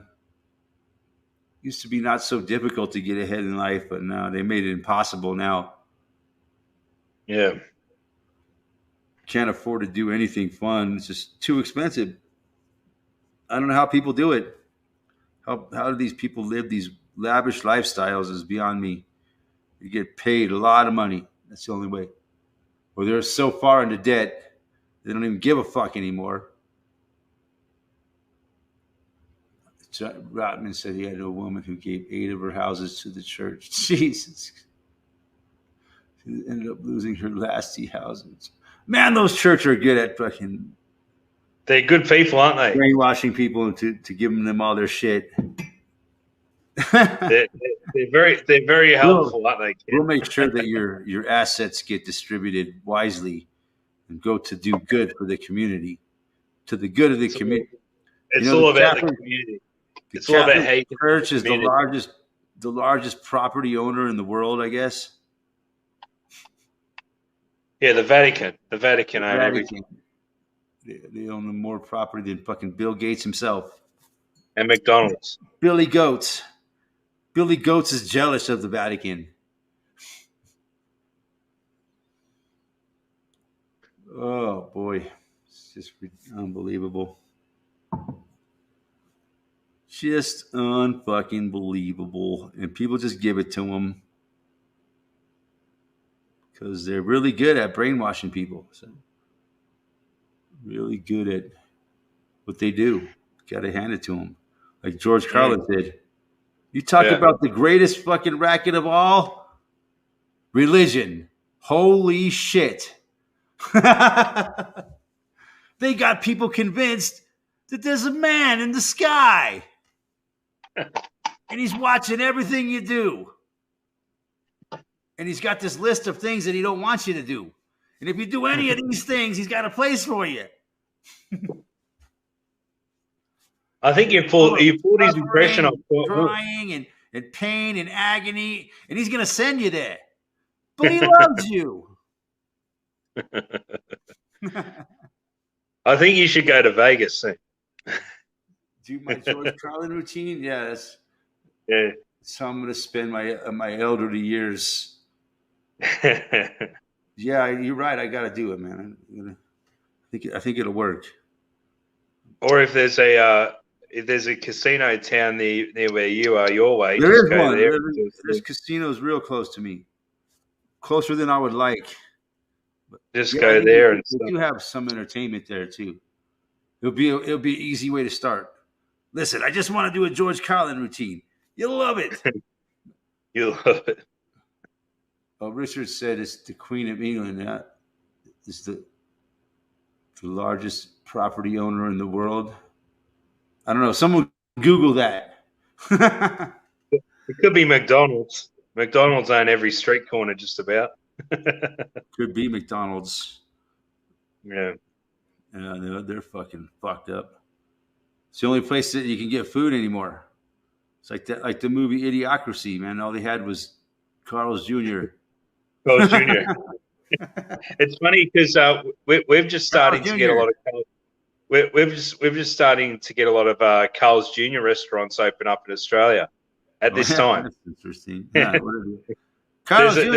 Used to be not so difficult to get ahead in life, but now they made it impossible now. Yeah. Can't afford to do anything fun. It's just too expensive. I don't know how people do it. How do these people live these lavish lifestyles is beyond me. You get paid a lot of money. That's the only way. Or they're so far into debt, they don't even give a fuck anymore. Rotman said he had a woman who gave 8 of her houses to the church. Jesus. She ended up losing her last 2 houses. Man, those churches are good at fucking... They're good people, aren't they? Brainwashing people to giving them all their shit. they're very helpful, aren't they? We'll make sure that your assets get distributed wisely and go to do good for the community. To the good of the community. It's all about the community. It's all about hate. The church is the largest property owner in the world, I guess. Yeah, the Vatican. The Vatican own everything. They own more property than fucking Bill Gates himself. And McDonald's. Billy Goats. Billy Goats is jealous of the Vatican. Oh, boy. It's just unbelievable. Just unfucking believable. And people just give it to them. Because they're really good at brainwashing people. So, really good at what they do. Got to hand it to them. Like George Carlin did. You talk about the greatest fucking racket of all? Religion. Holy shit. They got people convinced that there's a man in the sky. And he's watching everything you do. And he's got this list of things that he don't want you to do. And if you do any of these things, he's got a place for you. I think you pulled his impression off. Crying and pain and agony. And he's going to send you there. But he loves you. I think you should go to Vegas soon. Do my George Carlin routine? Yeah, yeah. So I'm going to spend my elderly years. Yeah, you're right. I got to do it, man. I think it'll work. Or if there's a casino town near where you are, your way, there is one. There's casinos real close to me, closer than I would like. But just go there, and we do have some entertainment there too. It'll be an easy way to start. Listen, I just want to do a George Carlin routine. You'll love it. You'll love it. Well, Richard said it's the Queen of England. That is the largest property owner in the world. I don't know. Someone Google that. It could be McDonald's. McDonald's own every street corner, just about. Could be McDonald's. Yeah. Yeah, they're fucking fucked up. It's the only place that you can get food anymore. It's like that, like the movie Idiocracy, man. All they had was Carl's Jr. Carl's Jr. It's funny because we've just starting to get a lot of we've just starting to get a lot of Carl's Jr. restaurants open up in Australia at this time. That's interesting. Yeah, Carl's Jr.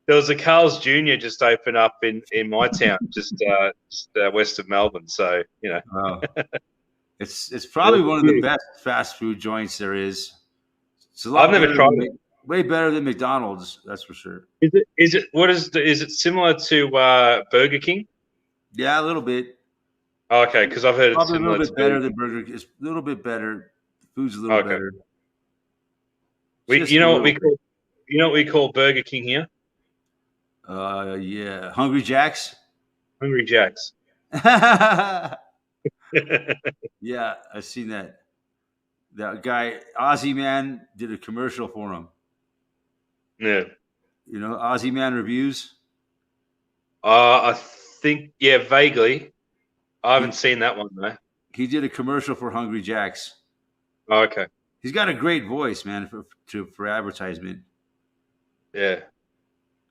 There was a Carl's Jr. just open up in my town, just west of Melbourne. So you know. Wow. It's probably one of the best fast food joints there is. It's a lot I've never tried it. Way better than McDonald's, that's for sure. Is it similar to Burger King? Yeah, a little bit. Oh, okay, because I've heard it's Probably a similar little bit to better than Burger King. It's a little bit better. The food's a little better. You know what we call Burger King here? Yeah, Hungry Jack's. Hungry Jack's. Yeah, I've seen that. That guy, Aussie Man, did a commercial for him. Yeah. You know, Aussie Man Reviews? I think, yeah, vaguely. I haven't seen that one, though. He did a commercial for Hungry Jack's. Oh, okay. He's got a great voice, man, for advertisement. Yeah.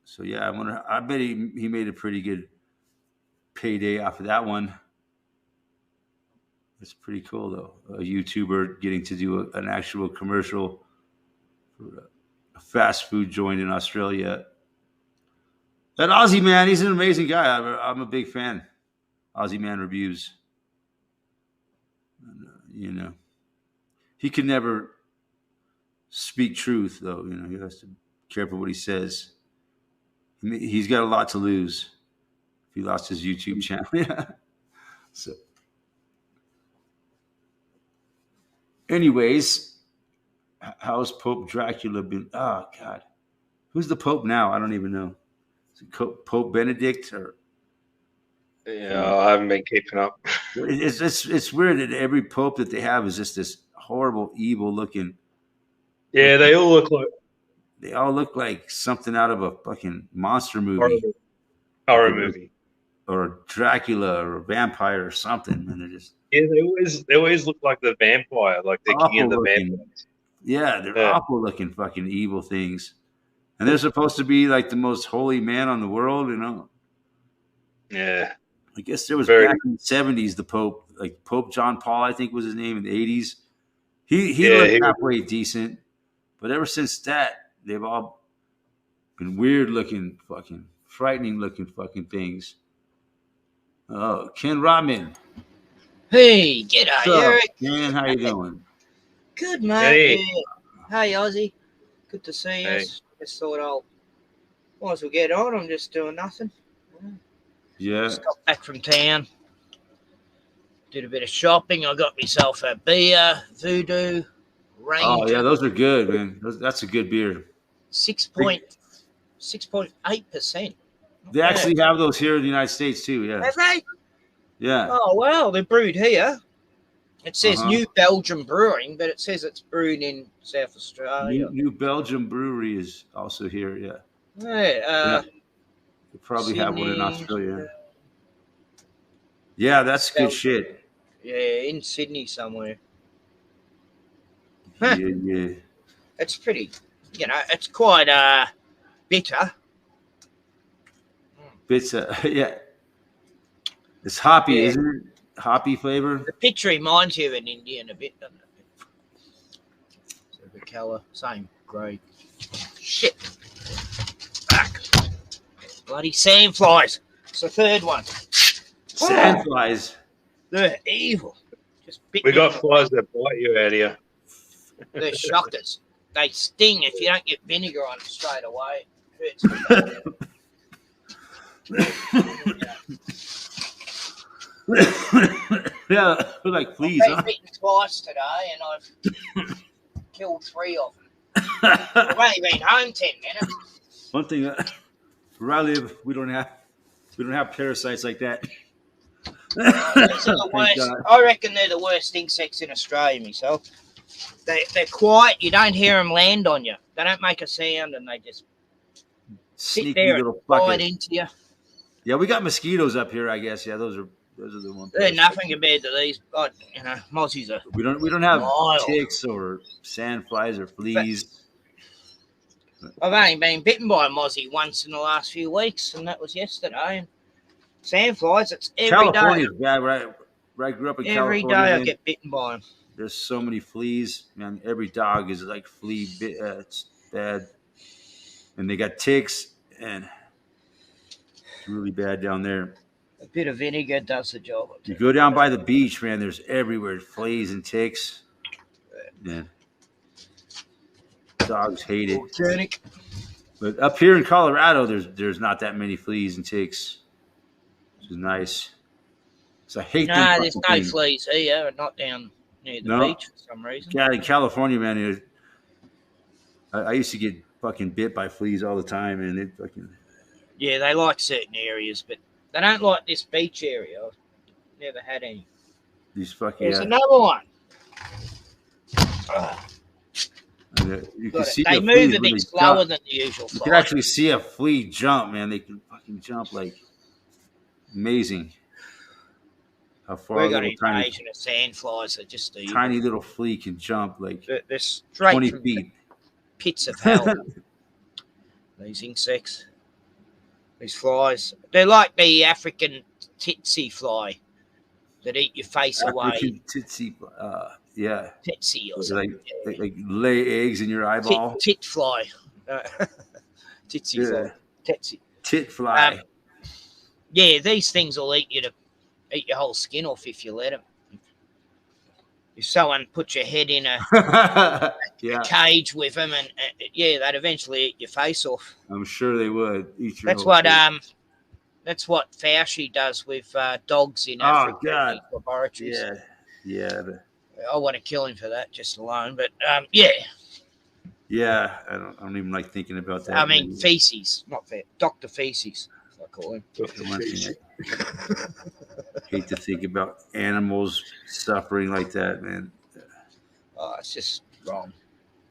So, yeah, I bet he made a pretty good payday off of that one. It's pretty cool, though. A YouTuber getting to do an actual commercial for a fast food joint in Australia. That Aussie Man, he's an amazing guy. I'm a big fan. Aussie Man Reviews. You know, he can never speak truth, though. You know, he has to be careful what he says. He's got a lot to lose if he lost his YouTube channel. Yeah. So, anyways, how's Pope Dracula been? Oh God, who's the Pope now? I don't even know. Is it Pope Benedict or? Yeah, I haven't been keeping up. It's weird that every Pope that they have is just this horrible, evil looking. Yeah, they all look like something out of a fucking monster movie, horror movie, or Dracula, or a vampire, or something. And they're just they always look like the vampire, like the king of the vampires. Yeah, they're awful looking, fucking evil things, and they're supposed to be like the most holy man on the world, you know. Yeah. I guess there was back in the 70s, the Pope, like Pope John Paul, I think was his name, in the 80s. He looked halfway decent, but ever since that, they've all been weird looking, fucking frightening looking fucking things. Oh, Ken Rodman. Hey, g'day, Eric. Ken, how you doing? Good, mate. Hey, Ozzy. Good to see you. Just thought might as well get on. I'm just doing nothing. Yeah. Just got back from town. Did a bit of shopping. I got myself a beer, Voodoo, Ranger. Oh, yeah, those are good, man. That's a good beer. 6.8%. They actually have those here in the United States, too, yeah. Have they? Yeah. Oh, well, they're brewed here. It says New Belgium Brewing, but it says it's brewed in South Australia. New Belgium Brewery is also here, yeah. Yeah. You probably Sydney, have one in Australia. Yeah, that's good shit. Yeah, in Sydney somewhere. Yeah. It's pretty, it's quite bitter. Bitter, yeah. It's hoppy, isn't it? Hoppy flavor. The picture reminds you of an Indian a bit, doesn't it? So the colour, same grey. Shit. Fuck. Bloody sandflies. It's the third one. Sandflies. They're evil. We got flies that bite you out here. They're shockers. They sting if you don't get vinegar on them straight away. It hurts. Yeah, like fleas. I've been bitten twice today, and I've killed 3 of them. I've only been home 10 minutes. One thing, where I live, we don't have parasites like that. These are the worst. I reckon they're the worst insects in Australia myself. They're quiet. You don't hear them land on you. They don't make a sound, and they just sit there and bite into you. Yeah, we got mosquitoes up here, I guess. Yeah, those are the ones. They're nothing compared to these. But mozzies are. We don't have ticks or sandflies or fleas. I've only been bitten by a mozzie once in the last few weeks, and that was yesterday. And sandflies, it's every California's day. bad, right? I grew up in Every California. day I get bitten by them. There's so many fleas, man. Every dog is like flea bit. It's bad, and they got ticks, and it's really bad down there. A bit of vinegar does the job. You go down by the beach, man. There's everywhere fleas and ticks. Man, dogs hate it. Organic. But up here in Colorado, there's not that many fleas and ticks, which is nice. So I hate them. No, there's no fleas here, not down near the beach for some reason. Yeah, in California, man, I used to get fucking bit by fleas all the time, and it fucking. Yeah, they like certain areas, but they don't like this beach area. I've never had any. These fucking. There's another one. You can see they move a bit slower than the usual. You can actually see a flea jump, man. They can fucking jump like amazing. How far we got an invasion of sandflies that just tiny little flea can jump like they're straight 20 from feet. Pits of hell. These insects, these flies, they're like the African tsetse fly that eat your face away. Tsetse, yeah. Tsetse or something. Like lay eggs in your eyeball. Tit fly. Tsetse fly. Tsetse. Tit fly. Yeah, these things will eat your whole skin off if you let them. If someone put your head in a cage with them, and they'd eventually eat your face off. I'm sure they would. Eat your that's what Fauci does with dogs in Africa laboratories. Yeah. I want to kill him for that just alone, but yeah. Yeah, I don't even like thinking about that. I mean, feces, not fair. Dr. Feces, I call him. Hate to think about animals suffering like that, man. Oh, it's just wrong.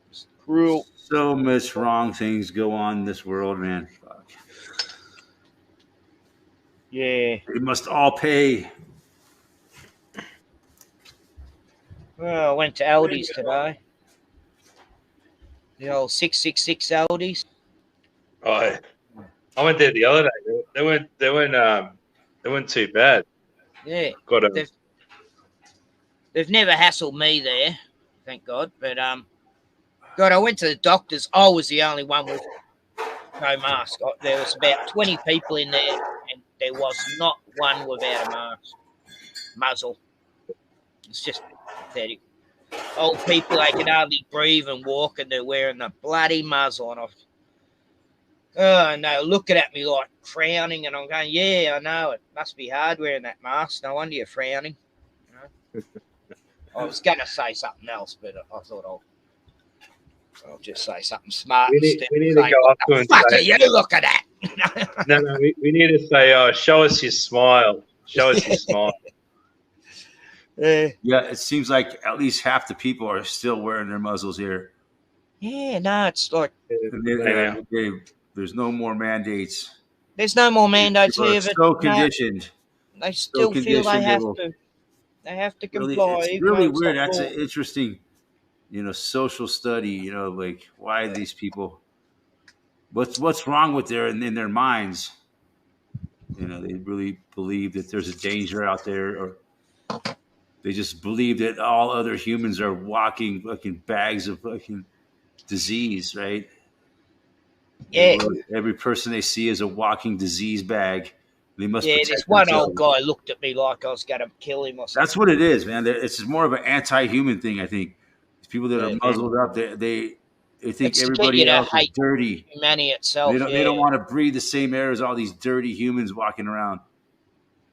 It's cruel. So much wrong things go on in this world, man. Fuck. Yeah. They must all pay. Well, I went to Aldi's today. The old 666 Aldi's. Oh, I went there the other day. They weren't too bad. Yeah. They've never hassled me there, thank God. But God, I went to the doctor's. I was the only one with no mask. There was about 20 people in there, and there was not one without a muzzle. It's just pathetic. Old people, they can hardly breathe and walk, and they're wearing the bloody muzzle. And they're looking at me like frowning, and I'm going, yeah, I know. It must be hard wearing that mask. No wonder you're frowning. You know? I was going to say something else, but I thought I'll just say something smart. We need to go up to him and say, you look at that. No, we need to say, show us your smile. Show us your smile. Yeah, it seems like at least half the people are still wearing their muzzles here. Yeah, no, it's like there's no more mandates. There's no more mandates here, but so conditioned. They still feel they have to. They have to comply. It's really weird. That's an interesting, social study. Like why these people. What's wrong with in their minds? They really believe that there's a danger out there, or they just believe that all other humans are walking fucking bags of fucking disease, right? Yeah. Every person they see is a walking disease bag. They must. Yeah, this one old guy looked at me like I was going to kill him or something. That's what it is, man. It's more of an anti-human thing, I think. These people that are muzzled up, they think everybody else is dirty. Humanity itself. They don't want to breathe the same air as all these dirty humans walking around.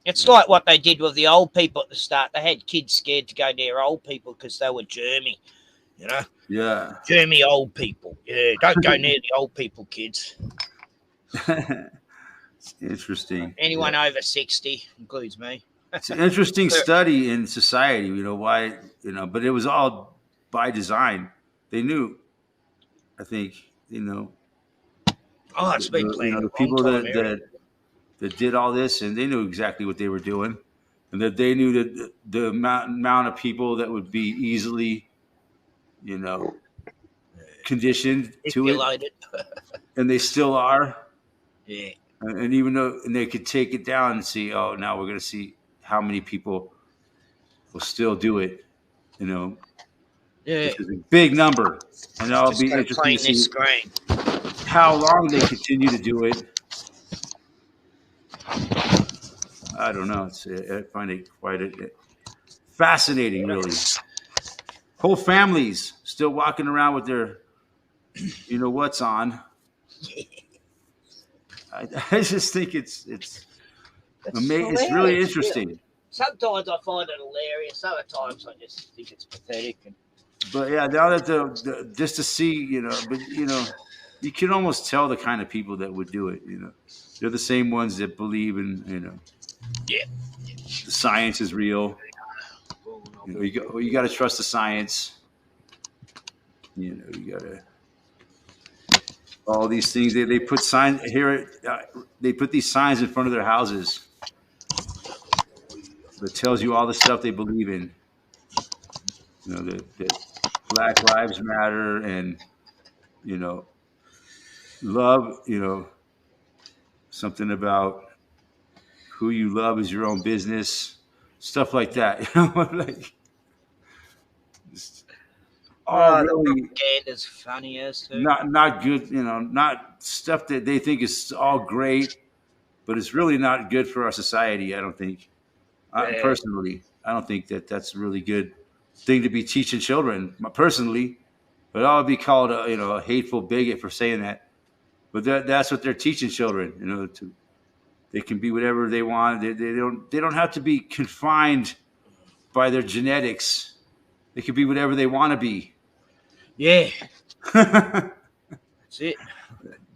It's like what they did with the old people at the start. They had kids scared to go near old people because they were germy, Yeah. Germy old people. Yeah, don't go near the old people, kids. It's interesting. Anyone over 60, includes me. It's an interesting study in society, why, but it was all by design. They knew, I think, Oh, it's been planned. The people that did all this, and they knew exactly what they were doing, and that they knew that the amount of people that would be easily, conditioned to it, and they still are. Yeah. And even though they could take it down and see, now we're going to see how many people will still do it, Yeah. This is a big number, and it'll be interesting to see how long they continue to do it. I don't know. I find it quite fascinating, really. Whole families still walking around with their, what's on. I just think it's amazing. It's really interesting. Sometimes I find it hilarious. Other times I just think it's pathetic. But yeah, now that just to see, but you can almost tell the kind of people that would do it. They're the same ones that believe in, Yeah, the science is real. You got to trust the science. You got to all these things. They put signs here. They put these signs in front of their houses that tells you all the stuff they believe in. That Black Lives Matter and love. Something about who you love is your own business. Stuff like that. Like. Really propaganda's funny as too. Not good, not stuff that they think is all great, but it's really not good for our society. I don't think, personally, I don't think that that's a really good thing to be teaching children. Personally, but I would be called a hateful bigot for saying that. But that's what they're teaching children. They can be whatever they want. They don't have to be confined by their genetics. They can be whatever they want to be. Yeah. That's it.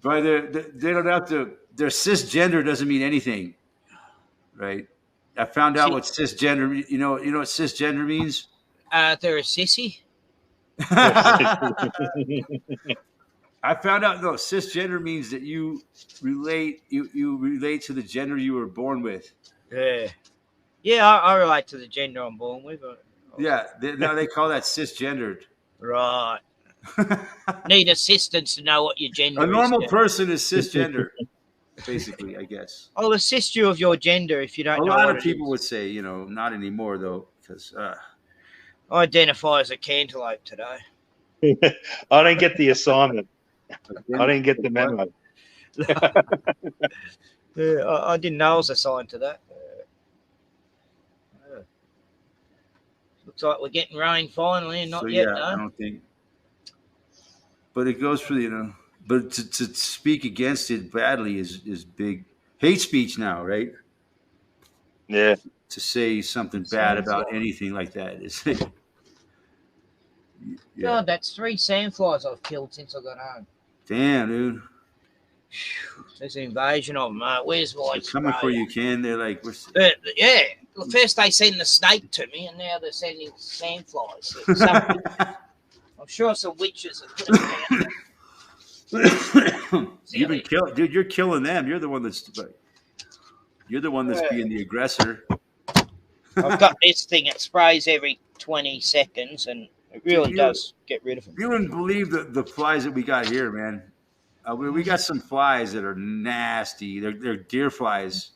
But they don't have to. Their cisgender doesn't mean anything, right? I found out what cisgender. You know what cisgender means? They're a sissy. I found out cisgender means that you relate to the gender you were born with. Yeah, I relate to the gender I'm born with. Yeah, now they call that cisgendered. Right. Need assistance to know what your gender is. A normal person is cisgender, basically, I guess. I'll assist you of your gender if you don't know. A lot of people would say, not anymore, though, because I identify as a cantaloupe today. I didn't get the assignment. I didn't get the memo. I didn't know I was assigned to that. Looks like we're getting rain finally, and not yet. No? I don't think. But it goes for but to speak against it badly is big hate speech now, right? Yeah. To say something bad about anything like that is. God, that's 3 sandflies I've killed since I got home. Damn, dude. There's an invasion of them. Where's my coming for you, Ken? They're like, yeah. First they send the snake to me, and now they're sending sandflies. I'm sure some witches are putting down. You've been killing, dude. You're killing them. You're the one that's being the aggressor. I've got this thing. It sprays every 20 seconds, and it really does get rid of them. You wouldn't believe the flies that we got here, man. We got some flies that are nasty. They're deer flies.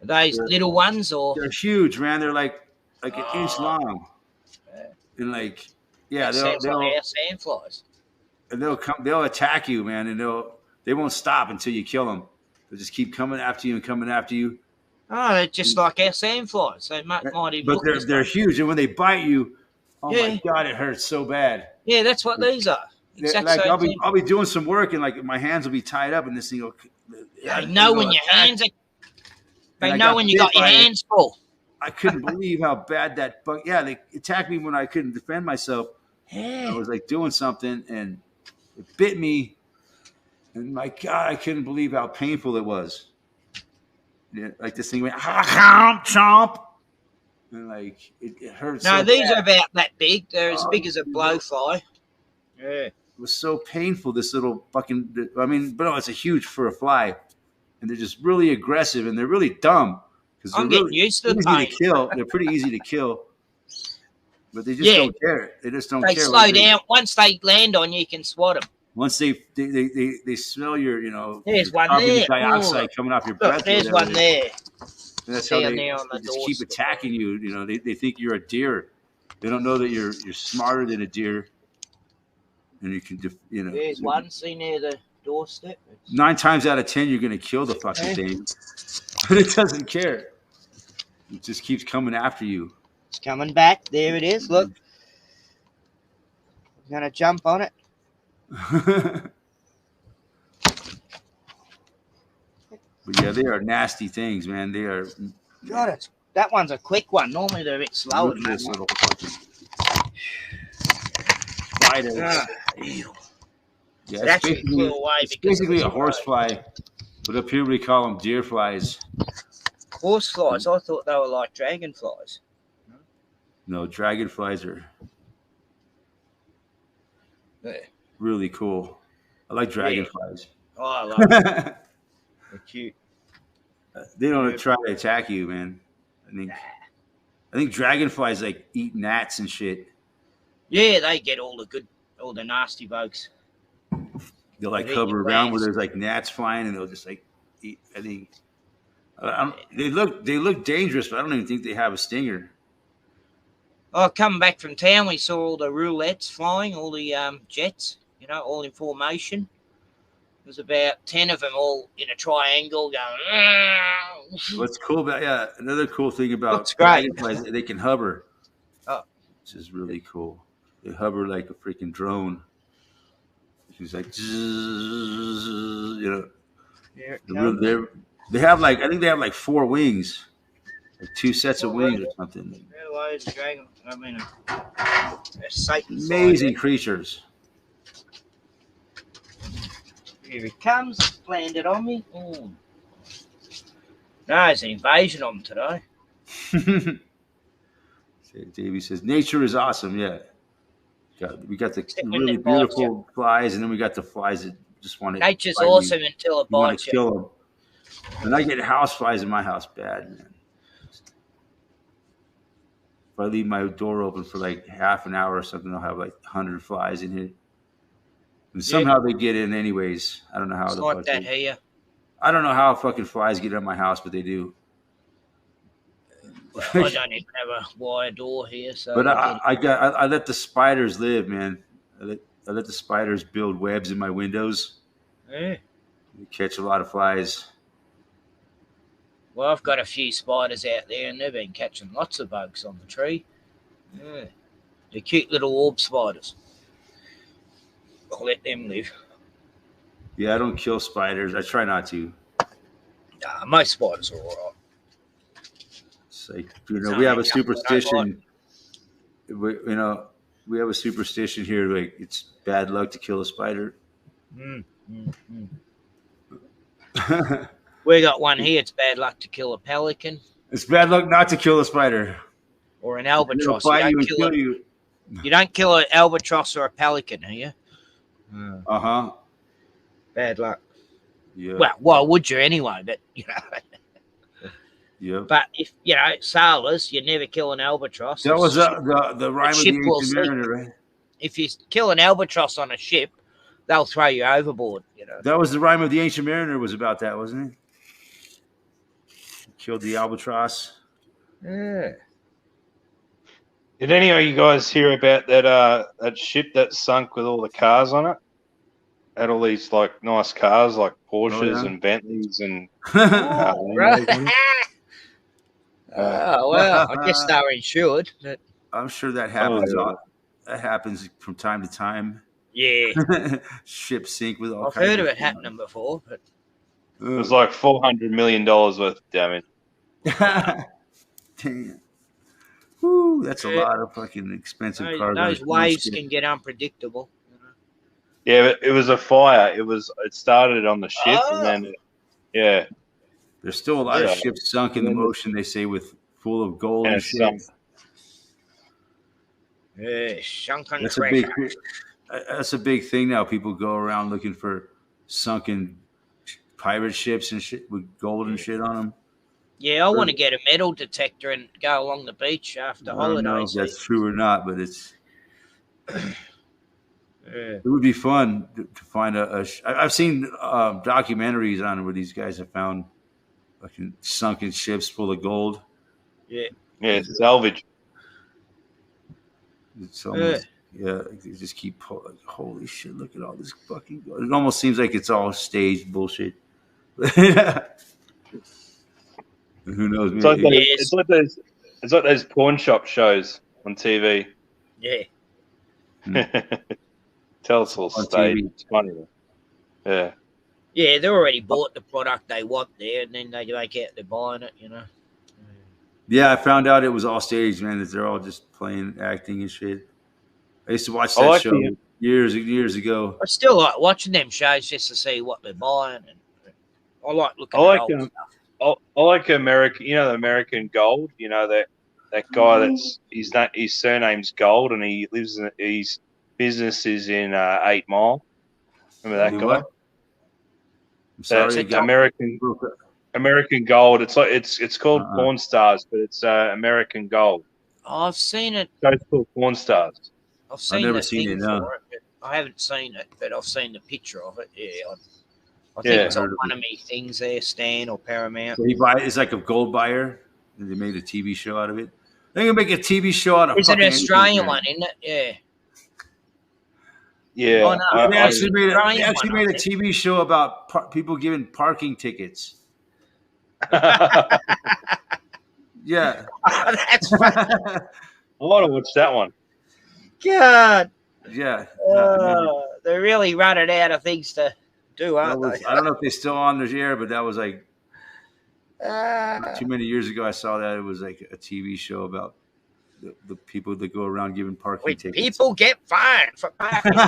Are those little ones, or they're huge, man? They're like an inch long, and they'll our sandflies. And they'll attack you, man, and they won't stop until you kill them. They'll just keep coming after you and coming after you. Oh, they're just like our sandflies. They might even but they're huge, and when they bite you, my God, it hurts so bad. Yeah, that's what these are. Exactly. I'll be doing some work, and like my hands will be tied up, and this thing will. They know when your hands are. They know when you got your hands full. I couldn't believe how bad that bug. Yeah, they attacked me when I couldn't defend myself. Yeah. I was like doing something, and it bit me. And my God, I couldn't believe how painful it was. Yeah, like this thing went chomp, and like it hurts. No, so these bad. are about that big. They're as big as a blowfly. Yeah. It was so painful. This little fucking. I mean, but no, it's a huge for a fly. And they're just really aggressive, and they're really dumb because they're really used to easy to kill. They're pretty easy to kill, but they just don't care. They just don't care. They slow down. Once they land on you, you can swat them. Once they smell your, there's one carbon there. dioxide coming off your breath. There's one there. And that's how they just keep attacking you. They think you're a deer. They don't know that you're smarter than a deer, and you can There's one. See near the doorstep. 9 times out of 10, you're gonna kill the fucking thing, but it doesn't care. It just keeps coming after you. It's coming back. There it is. Look, I'm gonna jump on it. But yeah, they are nasty things, man. They are. God, that one's a quick one. Normally they're a bit slower than that little one. fucking spiders. Yeah, So that's it flew away. It's basically a horsefly, but up here we call them deer flies. Horseflies? I thought they were like dragonflies. No, dragonflies are really cool. I like dragonflies. Oh, I love them. They're cute. They don't try to attack you, man. I think dragonflies like eat gnats and shit. Yeah, they get all the nasty bugs. They'll like hover around where there's like gnats flying, and they'll just like eat. I think they look dangerous, but I don't even think they have a stinger. Oh, coming back from town, we saw all the roulettes flying, all the jets, all in formation. There was about 10 of them all in a triangle going. What's cool about another cool thing about dragonflies, they can hover. Oh, which is really cool. They hover like a freaking drone. She's like, they have like, I think they have like 4 wings, like 2 sets of wings or something. Amazing creatures. Here it comes, landed on me. No, it's an invasion of them today. Davey says, nature is awesome, yeah. We got the really beautiful flies, and then we got the flies that just want to. Nature's awesome until it bites you. Kill them. And I get house flies in my house bad, man. If I leave my door open for like half an hour or something, I'll have like 100 flies in here. And somehow they get in anyways. I don't know how. It's like that here. I don't know how fucking flies get in my house, but they do. Well, I don't even have a wire door here, so. But I let the spiders live, man. I let the spiders build webs in my windows. Yeah. They catch a lot of flies. Well, I've got a few spiders out there, and they've been catching lots of bugs on the tree. Yeah. They're cute little orb spiders. I'll let them live. Yeah, I don't kill spiders. I try not to. Most spiders are all right. It's like, we have a superstition. We have a superstition here. Like, it's bad luck to kill a spider. We got one here. It's bad luck to kill a pelican. It's bad luck not to kill a spider. Or an albatross. You don't kill an albatross or a pelican, are you? Uh-huh. Bad luck. Yeah. Well, why would you anyway? But, Yeah. But if, sailors, you never kill an albatross. That was the rhyme of the Ancient Mariner, right? If you kill an albatross on a ship, they'll throw you overboard, That was the rhyme of the Ancient Mariner, was about that, wasn't it? Killed the albatross. Yeah. Did any of you guys hear about that ship that sunk with all the cars on it? Had all these like nice cars like Porsches and Bentleys and. Well, I guess they were insured. But... I'm sure that happens. That happens from time to time. Yeah. Ships sink with all. I've heard of it happening before, but it was like $400 million worth of damage. Damn. Woo, that's a lot of fucking expensive cars. Those waves can get unpredictable. Yeah, but it was a fire. It started on the ship and then There's still a lot of ships sunk in the ocean, they say, full of gold and shit. Sunken that's a big thing now. People go around looking for sunken pirate ships and shit with gold and shit on them. Yeah, I want to get a metal detector and go along the beach after holidays. I don't know if that's true or not, but it's... It would be fun to find I've seen documentaries on where these guys have found fucking sunken ships full of gold. Yeah, it's salvage. It's almost Yeah, they just keep like, holy shit! Look at all this fucking. It almost seems like it's all staged bullshit. Who knows? It's like Maybe. it's like those pawn shop shows on TV. Yeah. Tell us all staged. It's funny though. Yeah. Yeah, they already bought the product they want there, and then they make out they're buying it, you know. Yeah, I found out it was all staged, man. That they're all just playing, acting and shit. I used to watch that show years ago. I still like watching them shows just to see what they're buying, and I like looking at old stuff. I like American. You know, the American Gold. You know that guy that's his surname's Gold, and he lives in his business is in 8 Mile. Remember that guy? What? I'm sorry, American Gold. It's like it's called Porn Stars, but it's American Gold. Oh, I've seen it. It's called Porn Stars. I've never seen it. No. I haven't seen it, but I've seen the picture of it. Yeah, I think it's on one of me things there, Stan or Paramount. So it's like a gold buyer, and they made a TV show out of it. They're gonna make a TV show out of. It's an Australian one, isn't it? Yeah. Yeah. Oh, no. They actually made a TV show about people giving parking tickets. Yeah. That's funny. I want to watch that one. God. Yeah. They're really running out of things to do, aren't they? I don't know if they're still on the air, but that was like too many years ago. I saw that it was like a TV show about the people that go around giving parking tickets. People get fined for parking.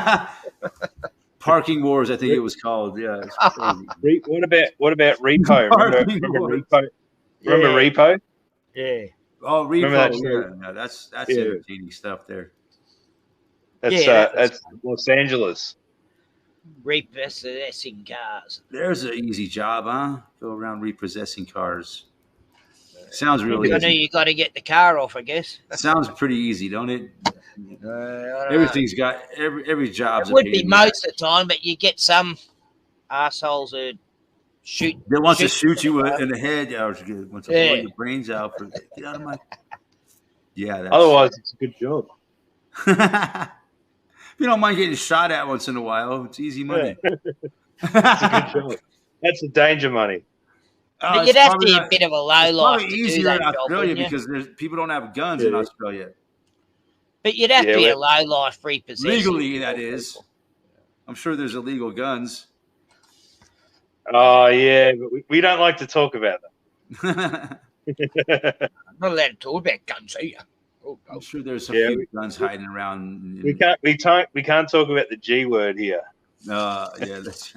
Parking Wars, I think it was called. Yeah. What about Repo? Remember Repo? Remember Repo? Yeah. Oh, Repo. Yeah, that's entertaining stuff there. That's Los Angeles. Repossessing cars. There's an easy job, huh? Go around repossessing cars. Sounds really easy. You got to get the car off, I guess. Sounds pretty easy, don't it? Everything's got every job's. It would be most of the time, but you get some assholes who shoot. They want to shoot you in the head, or want to blow your brains out. Get out of my. Yeah. Otherwise, it's a good job. If you don't mind getting shot at once in a while, it's easy money. That's a good job. That's the danger money. But you'd have to be a bit of a low life. It's easier in Australia because people don't have guns in Australia. But you'd have to be a low life repossession. Legally, that is. I'm sure there's illegal guns. Oh, yeah, but we don't like to talk about them. I'm not allowed to talk about guns, are you? I'm sure there's a few guns hiding around. We can't talk about the G word here. Yeah, that's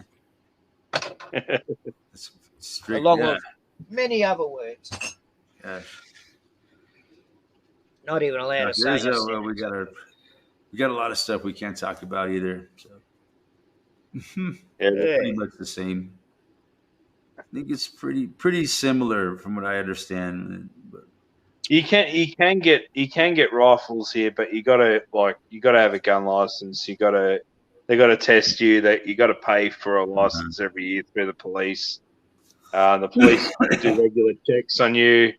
strict. Along with many other words. Yeah. Not even allowed to say. We got a lot of stuff we can't talk about either. So. Pretty much the same. I think it's pretty similar from what I understand. But you can get rifles here, but you gotta have a gun license. They gotta test you. That you gotta pay for a license every year through the police. The police do regular checks on you.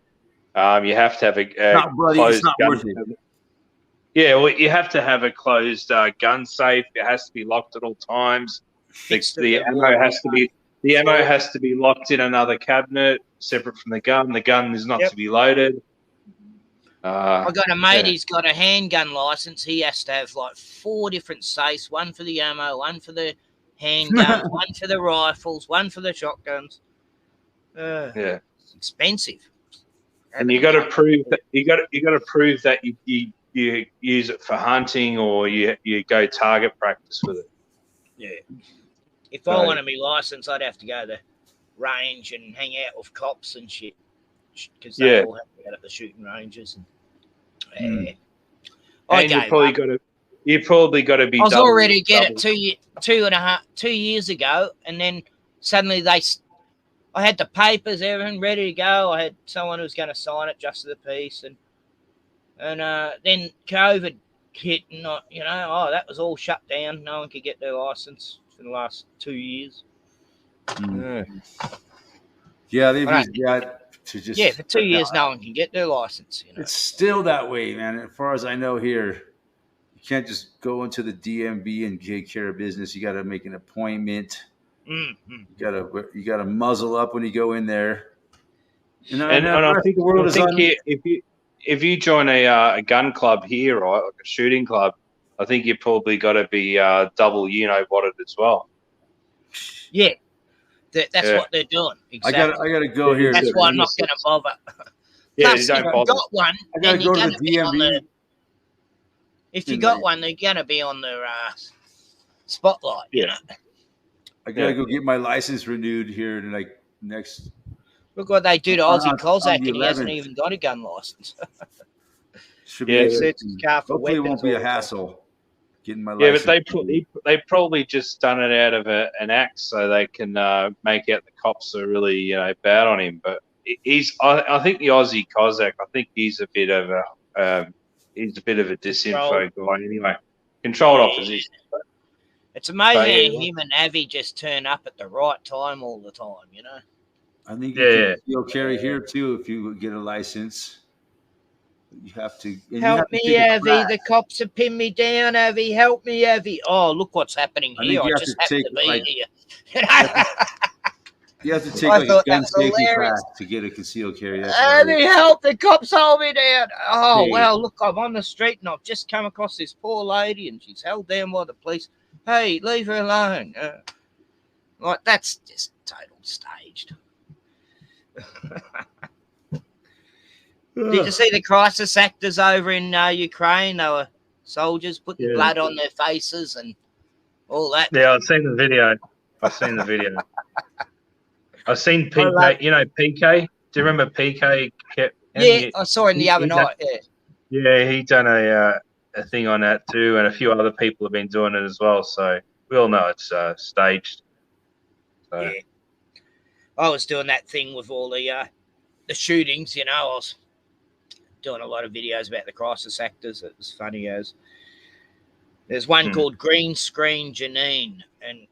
You have to have a closed gun. Yeah, well, you have to have a closed gun safe. It has to be locked at all times. The ammo has to be locked in another cabinet, separate from the gun. The gun is not to be loaded. I got a mate. He's got a handgun license. He has to have like 4 different safes: one for the ammo, one for the handguns, one for the rifles, one for the shotguns. It's expensive. And you got to prove that you got to prove that you use it for hunting or you go target practice with it. Yeah. If I wanted my license, I'd have to go to the range and hang out with cops and shit, because they all have to go to the shooting ranges. And you probably got to be. I was all ready to get it 2 years ago, and then suddenly I had the papers, everything ready to go. I had someone who was going to sign it just to the piece, and then COVID hit, and that was all shut down. No one could get their license for the last 2 years. Yeah, they've used that to just for 2 years, no one can get their license. It's still that way, man. As far as I know, here you can't just go into the DMV and take care of business. You got to make an appointment. Mm-hmm. You gotta muzzle up when you go in there. And I think if you join a gun club here, right, like a shooting club, I think you probably got to be double botted as well. Yeah, that's what they're doing. Exactly. I gotta go here. That's why I'm not going to bother. Yeah, Plus, don't bother. If you got one, I gotta go to the DMV. If you got one, they're going to be on the spotlight. You know. I gotta go get my license renewed here in like next. Look what they do to Ozzy Kozak, and he 11th. hasn't even got a gun license. Should be hopefully it won't be a hassle getting my license. Yeah, but they probably just done it out of an act so they can make out the cops are really bad on him. But I think the Aussie Kozak, I think he's a bit of a disinfo guy anyway. Controlled opposition. It's amazing how him and Avi just turn up at the right time all the time, you know. I think you'll carry here too if you get a license. You have to help me, Avi. The cops have pinned me down, Avi. Help me, Avi. Oh, look what's happening here. I just have to be here. You have to take like a gun safety class to get a concealed carry. Avi, help! The cops hold me down. Oh, well, look, I'm on the street and I've just come across this poor lady and she's held down by the police. Hey, leave her alone. Like, that's just total staged. Did you see the crisis actors over in Ukraine? They were soldiers putting blood on their faces and all that. Yeah, I've seen the video. I've seen PK. PK? Do you remember PK? I saw him the other night. Yeah, he done a thing on that too, and a few other people have been doing it as well. So we all know it's staged. So. Yeah, I was doing that thing with all the shootings. You know, I was doing a lot of videos about the crisis actors. It was funny as there's one called Green Screen Janine, and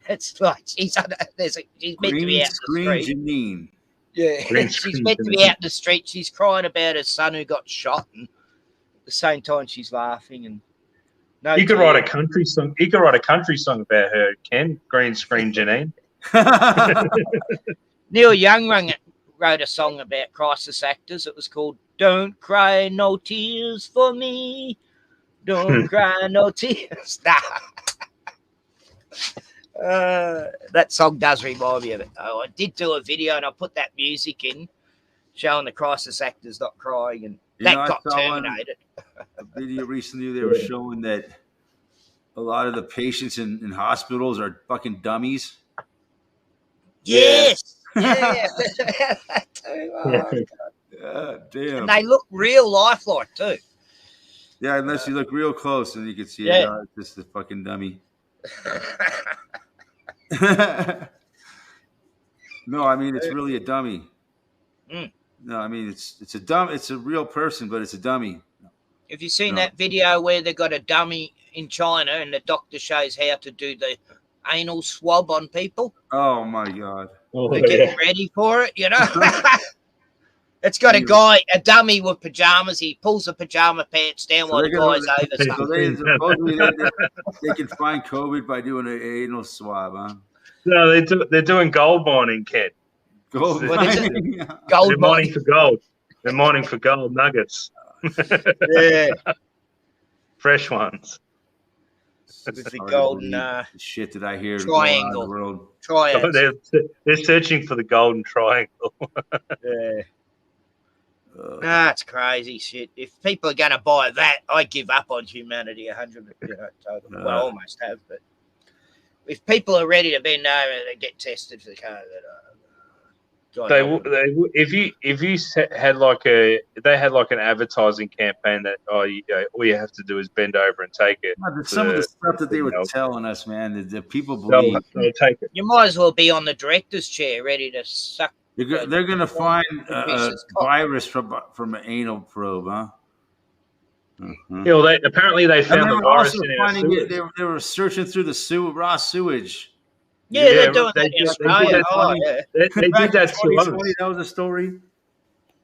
it's like she's meant to be out in the street. Janine. Yeah, she's meant to be out in the street. She's crying about her son who got shot, and at the same time she's laughing. And you could write a country song. You could write a country song about her, Ken. Green Screen Janine. Neil Young wrote a song about crisis actors. It was called "Don't Cry No Tears for Me." Don't cry no tears. Nah. That song does remind me of it. Oh, I did do a video and I put that music in showing the crisis actors not crying, and that got terminated. A video recently they were showing that a lot of the patients in hospitals are fucking dummies. Yes. Yeah. That too. Oh, yeah, damn. And they look real lifelike too. Yeah, unless you look real close and you can see it. It's just a fucking dummy. No, I mean it's really a dummy. No, I mean it's a real person, but it's a dummy. Have you seen that video where they got a dummy in China and the doctor shows how to do the anal swab on people? Oh my god! They're getting ready for it, you know. It's got a dummy with pajamas. He pulls the pajama pants down while the guy's over. So they can find COVID by doing an anal swab, huh? No, they're doing gold mining, Ken. Gold mining. They're mining for gold. They're mining for gold nuggets. Yeah, fresh ones. With the golden shit that I hear triangle. The world. Oh, they're searching for the golden triangle. Yeah. That's crazy shit. If people are going to buy that, I give up on humanity 100%. Total. Well, I almost have, but if people are ready to bend over and get tested for the COVID, if you had like an advertising campaign that all you have to do is bend over and take it. Some of the stuff that they were telling us, man, the people believe. They'll take it. You might as well be on the director's chair, ready to suck. They're going to find a virus from an anal probe, huh? Mm-hmm. Yeah, well, apparently they found the virus in our sewage. They were searching through the raw sewage. Yeah, they're doing that in Australia. They did that. That was a story.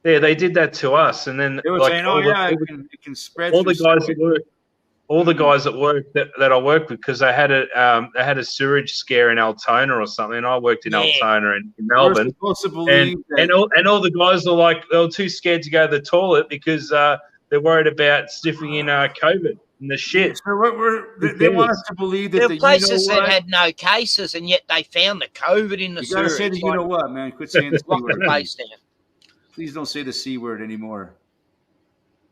Yeah, they did that to us, and then They were saying, "Oh yeah, it can spread." All the guys that work, that I worked with, because they had a sewage scare in Altona or something. And I worked in Altona in Melbourne. We're supposed to believe and all the guys are like, they were too scared to go to the toilet because they're worried about sniffing in COVID and the shit. So they want us to believe that there were places that had no cases, and yet they found the COVID in the You gotta say the you know what, man. Quit saying the C word. Please don't say the C word anymore.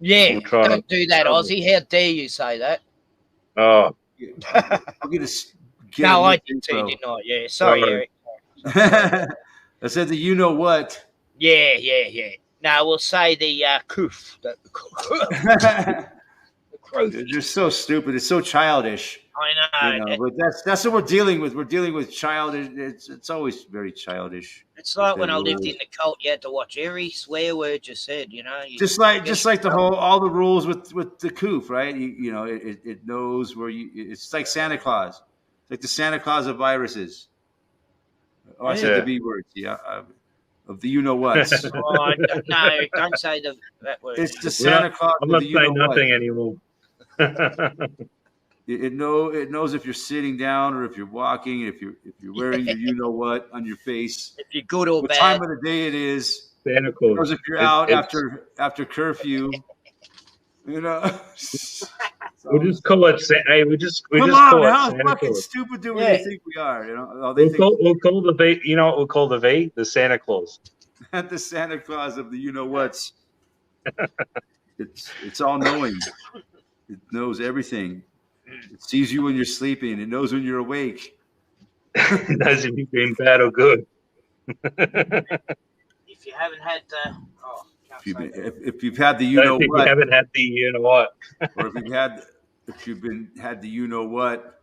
Yeah, don't do that, Aussie. How dare you say that? Oh. I'll get no, I did too, didn't I? Yeah, sorry, Eric. I said the you know what. Yeah. No, we'll say the coof. They're so stupid. It's so childish. I know. But that's what we're dealing with. We're dealing with childish. It's always very childish. It's like when I lived in the cult, you had to watch every swear word you said. Just like the all the rules with the coof, right? It knows where you. It's like Santa Claus. It's like the Santa Claus of viruses. Oh, I said the B words. Yeah. Of the you know what. No, don't say that word. It's the Santa Claus. I'm not saying nothing anymore. It knows if you're sitting down or if you're walking, if you're wearing your you know what on your face, if you're good or what bad, time of the day it is. Santa Claus. It knows if you're out after curfew. We'll just call it. Hey, we just call it how fucking stupid do we think we are? We'll call the V. You know what we'll call the V? The Santa Claus. The Santa Claus of the you know what's. It's all knowing. It knows everything. It sees you when you're sleeping. It knows when you're awake. It knows if you've been bad or good. If you haven't had if you've had the you know what, you haven't had the you know what, or if you've had the you know what,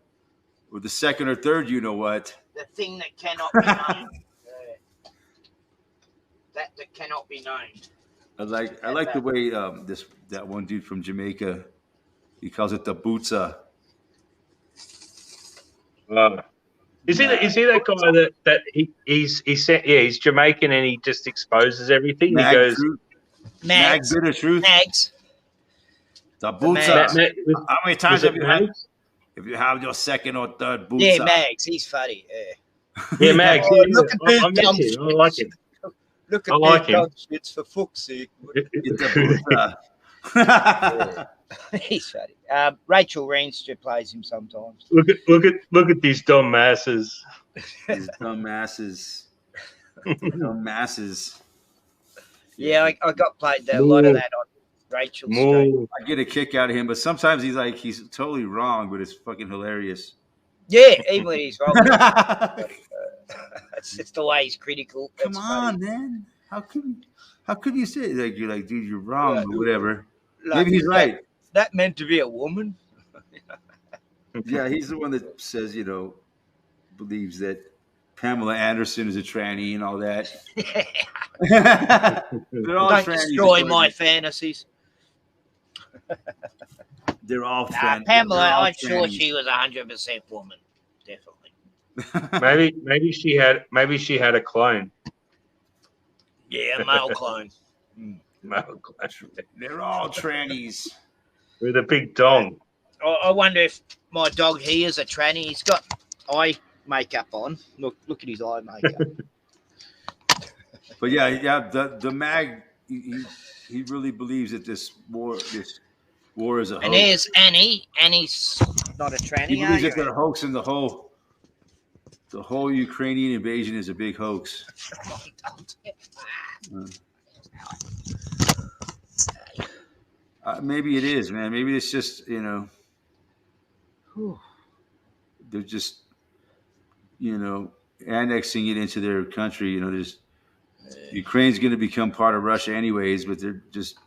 or the second or third you know what, the thing that cannot be known, that cannot be known. I like the way that one dude from Jamaica, he calls it the bootsa. Is he that guy that he's Jamaican and he just exposes everything? He goes Mags. Bitter truth. Mags. The bootsa. How many times have you had? If you have your second or third bootsa. Yeah, Mags. He's funny. Yeah, Mags. Look at these dumb shits. I like him. Look at these dumb shits, for fuck's sake. He's funny. Rachel Reinster plays him sometimes. Look at these dumb masses. These dumb masses. Dumb masses. Yeah, I got played a lot of that on Rachel's stream. I get a kick out of him, but sometimes he's totally wrong, but it's fucking hilarious. Yeah, even when he's wrong. It's just the way he's critical. Come on, man. How could you say it? Like you're like, dude, you're wrong or whatever. Maybe he's right. That meant to be a woman. Yeah, he's the one that says, believes that Pamela Anderson is a tranny and all that. They're all Don't trannies. Destroy my fantasies. They're all trannies. Pamela, I'm sure she was 100% woman. Maybe Definitely. she had a clone. Yeah, a male clone. Male clone. They're all trannies. With a big dong. I wonder if my dog, he is a tranny. He's got eye makeup on. Look at his eye makeup. But yeah, the mag, he really believes that this war is a hoax. And there's Annie. Annie's not a tranny. He believes that they're hoaxing the whole Ukrainian invasion is a big hoax. Maybe it is, man. Maybe it's just, they're just, annexing it into their country. Ukraine's going to become part of Russia anyways, but they're just,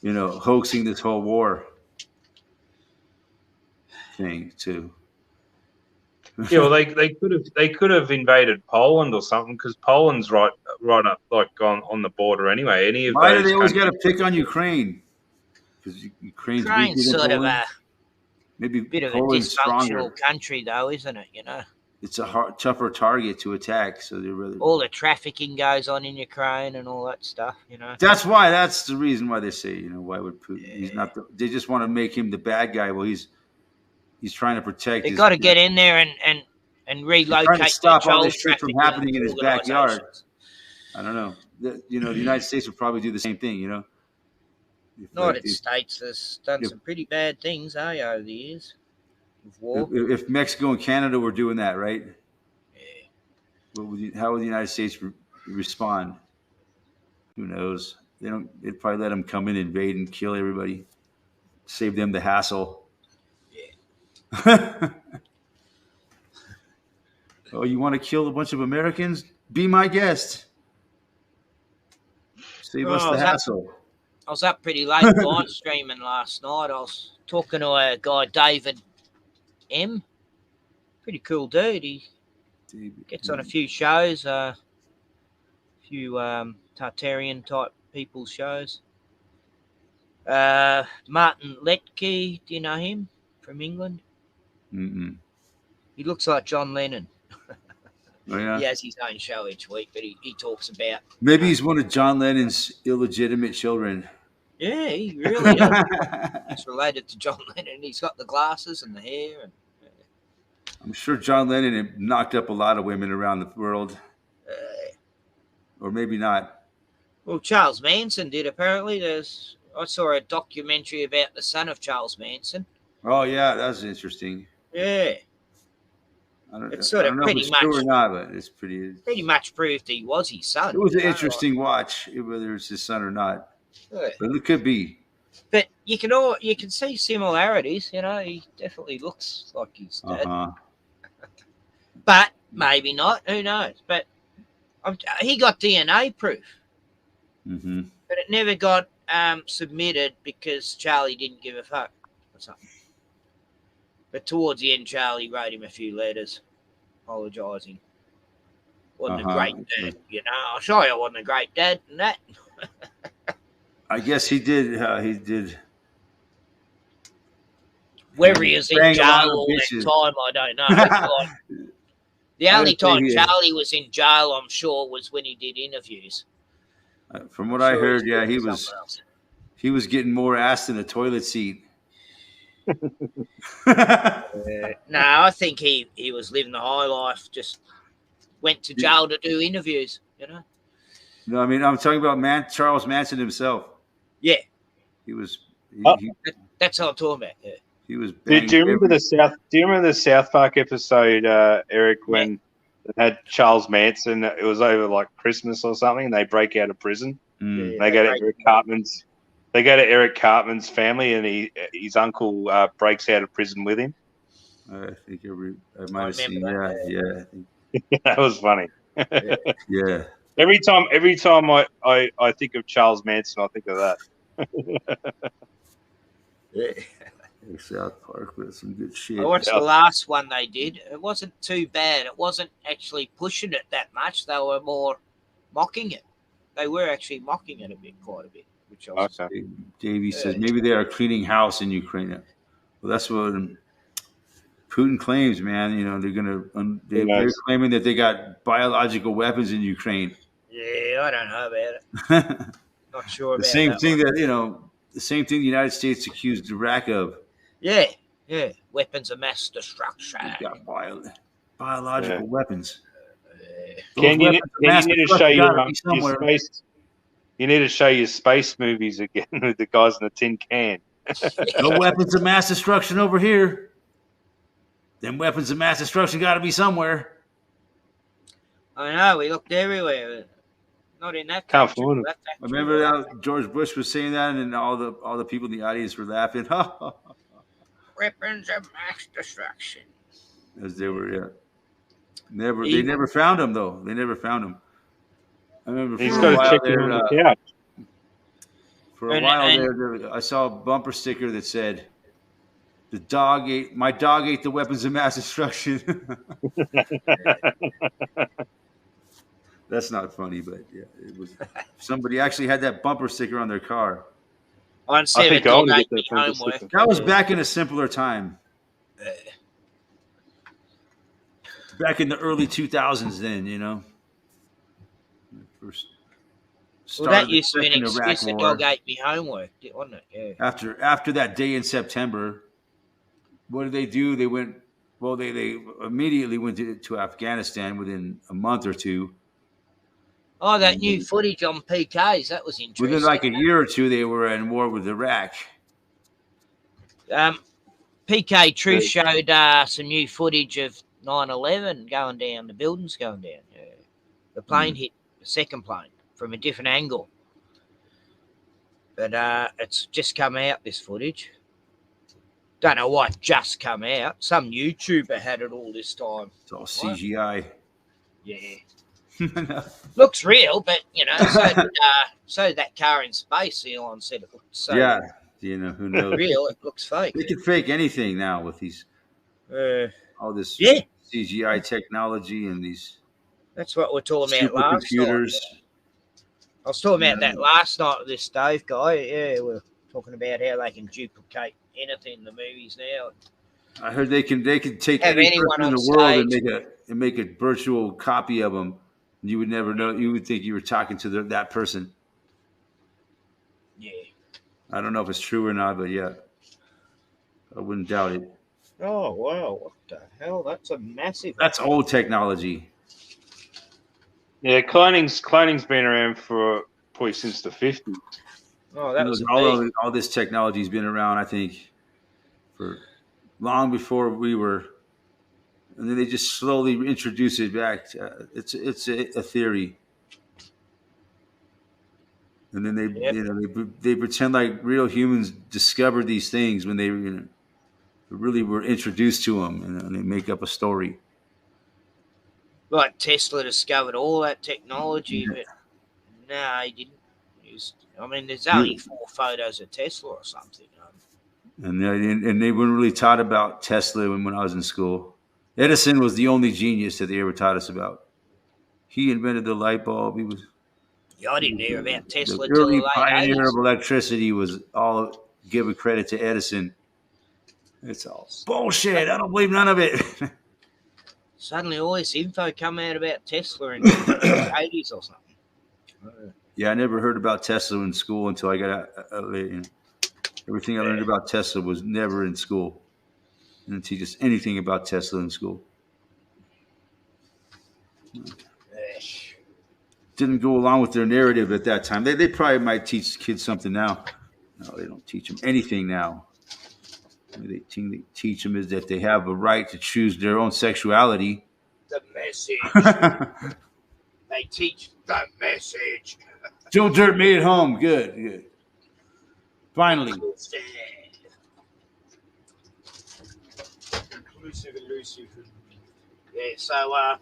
hoaxing this whole war thing too. Yeah, well, they could have invaded Poland or something, because Poland's right up like on the border anyway. Why do they always got to pick on Ukraine? Because Ukraine's sort of maybe bit of Poland's a dysfunctional stronger. country, though, isn't it? it's a tougher target to attack. So they're really all the trafficking goes on in Ukraine and all that stuff. That's the reason why they say why would Putin? He's not. They just want to make him the bad guy. Well, he's trying to protect. They've got to get in there and relocate. Trying to stop all this shit from trafficking happening in his backyard. I don't know. The United States would probably do the same thing. United States has done some pretty bad things, over the years of war. If Mexico and Canada were doing that, right? Yeah. How would the United States respond? Who knows? They'd probably let them come in, invade, and kill everybody. Save them the hassle. Yeah. Oh, you want to kill a bunch of Americans? Be my guest. Save us the hassle. I was up pretty late live streaming last night. I was talking to a guy, David M. Pretty cool dude. He gets on a few shows, a few Tartarian type people's shows. Martin Letke, do you know him from England? Mm-mm. He looks like John Lennon. Oh, yeah? He has his own show each week, but he talks about... Maybe he's one of John Lennon's illegitimate children. Yeah, he really is. He's related to John Lennon. He's got the glasses and the hair. And I'm sure John Lennon had knocked up a lot of women around the world. Or maybe not. Well, Charles Manson did, apparently. I saw a documentary about the son of Charles Manson. Oh, yeah, that's interesting. Yeah. It's sort of pretty much true or not, but it's pretty much proved he was his son. It was an interesting watch, whether it's his son or not. Yeah. But it could be. But you can see similarities. He definitely looks like his dad. But maybe not. Who knows? But he got DNA proof. Mm-hmm. But it never got submitted because Charlie didn't give a fuck or something. But towards the end, Charlie wrote him a few letters apologising. Wasn't a great dad, I'm sorry I wasn't a great dad and that. I guess he did. He did. Whether he was in jail all that time, I don't know. The only time Charlie was in jail, I'm sure, was when he did interviews. From what I heard, yeah, he was getting more ass than a toilet seat. No, I think he was living the high life. Just went to jail to do interviews. No, I mean I'm talking about Charles Manson himself. Yeah, he was. That's what I'm talking about. Yeah. He was. Do you remember the South Park episode, Eric, when they had Charles Manson? It was over like Christmas or something, and they break out of prison. Mm. They go to Eric Cartman's. They go to Eric Cartman's family, and his uncle breaks out of prison with him. I think I might have seen that. Yeah. That was funny. Yeah. Every time I think of Charles Manson, I think of that. Yeah. South Park with some good shit. I watched the last one they did. It wasn't too bad. It wasn't actually pushing it that much. They were more mocking it. They were actually mocking it quite a bit. Which Davey says maybe they are cleaning house in Ukraine. Well, that's what Putin claims, man. They're claiming that they got biological weapons in Ukraine. Yeah, I don't know about it. Not sure about the same that thing one. that the same thing the United States accused Iraq of. Yeah, weapons of mass destruction. They got biological weapons. You need to show your space. You need to show your space movies again with the guys in the tin can. No weapons of mass destruction over here. Them weapons of mass destruction got to be somewhere. I know. We looked everywhere. Not in that country. I remember that George Bush was saying that, and all the people in the audience were laughing. Weapons of mass destruction. As they were, they never found him though. They never found him. I remember he's got a chicken on the couch. For a while there, I saw a bumper sticker that said, my dog ate the weapons of mass destruction." That's not funny, but yeah, it was. Somebody actually had that bumper sticker on their car. I think I want to get that bumper sticker. That was back in a simpler time. back in the early 2000s. Then first Well, that started used to be an the Iraq excuse. The War. dog ate me homework, wasn't it? Yeah. After that day in September, what did they do? They went. Well, they immediately went to Afghanistan within a month or two. Oh, that new footage on PKs, that was interesting. Within like a year or two, they were in war with Iraq. PK Truth showed some new footage of 9/11 going down, the buildings going down. Yeah. The plane hit the second plane from a different angle. But it's just come out, this footage. Don't know what just come out. Some YouTuber had it all this time. It's all CGI. Yeah. Looks real, but so did that car in space. Elon said it looked so. Yeah, who knows? Real, it looks fake. They can fake anything now with these all this CGI technology and these. That's what we're talking about last computers. night. I was talking about that last night with this Dave guy. Yeah, we're talking about how they can duplicate anything in the movies now. I heard they can take any person in the world and make a virtual copy of them. You would never know. You would think you were talking to that person. Yeah. I don't know if it's true or not, but yeah, I wouldn't doubt it. Oh wow! What the hell? That's a massive. That's old technology. Yeah, cloning's been around for probably since the 50s. Oh, that was all this technology's been around, I think, for long before we were, and then they just slowly introduce it back. It's a theory, and then they pretend like real humans discovered these things when they really were introduced to them, and they make up a story. Like Tesla discovered all that technology, but no, he didn't. There's only 4 photos of Tesla or something. And they weren't really taught about Tesla when I was in school. Edison was the only genius that they ever taught us about. He invented the light bulb. I didn't hear about Tesla the till early the late pioneer 80s. of electricity was all given credit to Edison. It's all bullshit. I don't believe none of it. Suddenly all this info come out about Tesla in the 80s or something. Yeah, I never heard about Tesla in school until I got out. Everything I learned about Tesla was never in school. They didn't teach us anything about Tesla in school. Didn't go along with their narrative at that time. They probably might teach kids something now. No, they don't teach them anything now. They teach them is that they have a right to choose their own sexuality. The message. They teach the message. Joe Dirt made it home. Good. Finally. Elusive. Yeah, so,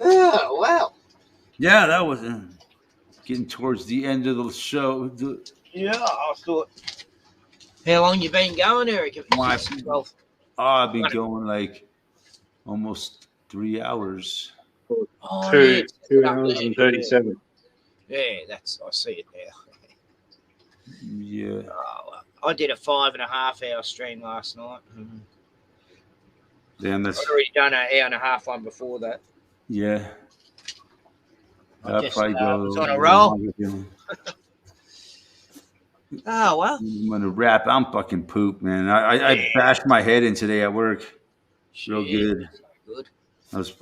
oh, wow. Yeah, that was getting towards the end of the show. Yeah, I thought. How long you been going, Eric? I've been going like almost 3 hours. Oh, 2 hours and 37. Yeah, I see it now. Yeah. Oh, I did a 5.5 hour stream last night. Damn, I'd already done an 1.5 hour one before that. Yeah. I just was on a roll. Oh, well. I'm going to wrap. I'm fucking pooped, man. I bashed my head in today at work. Real good. I was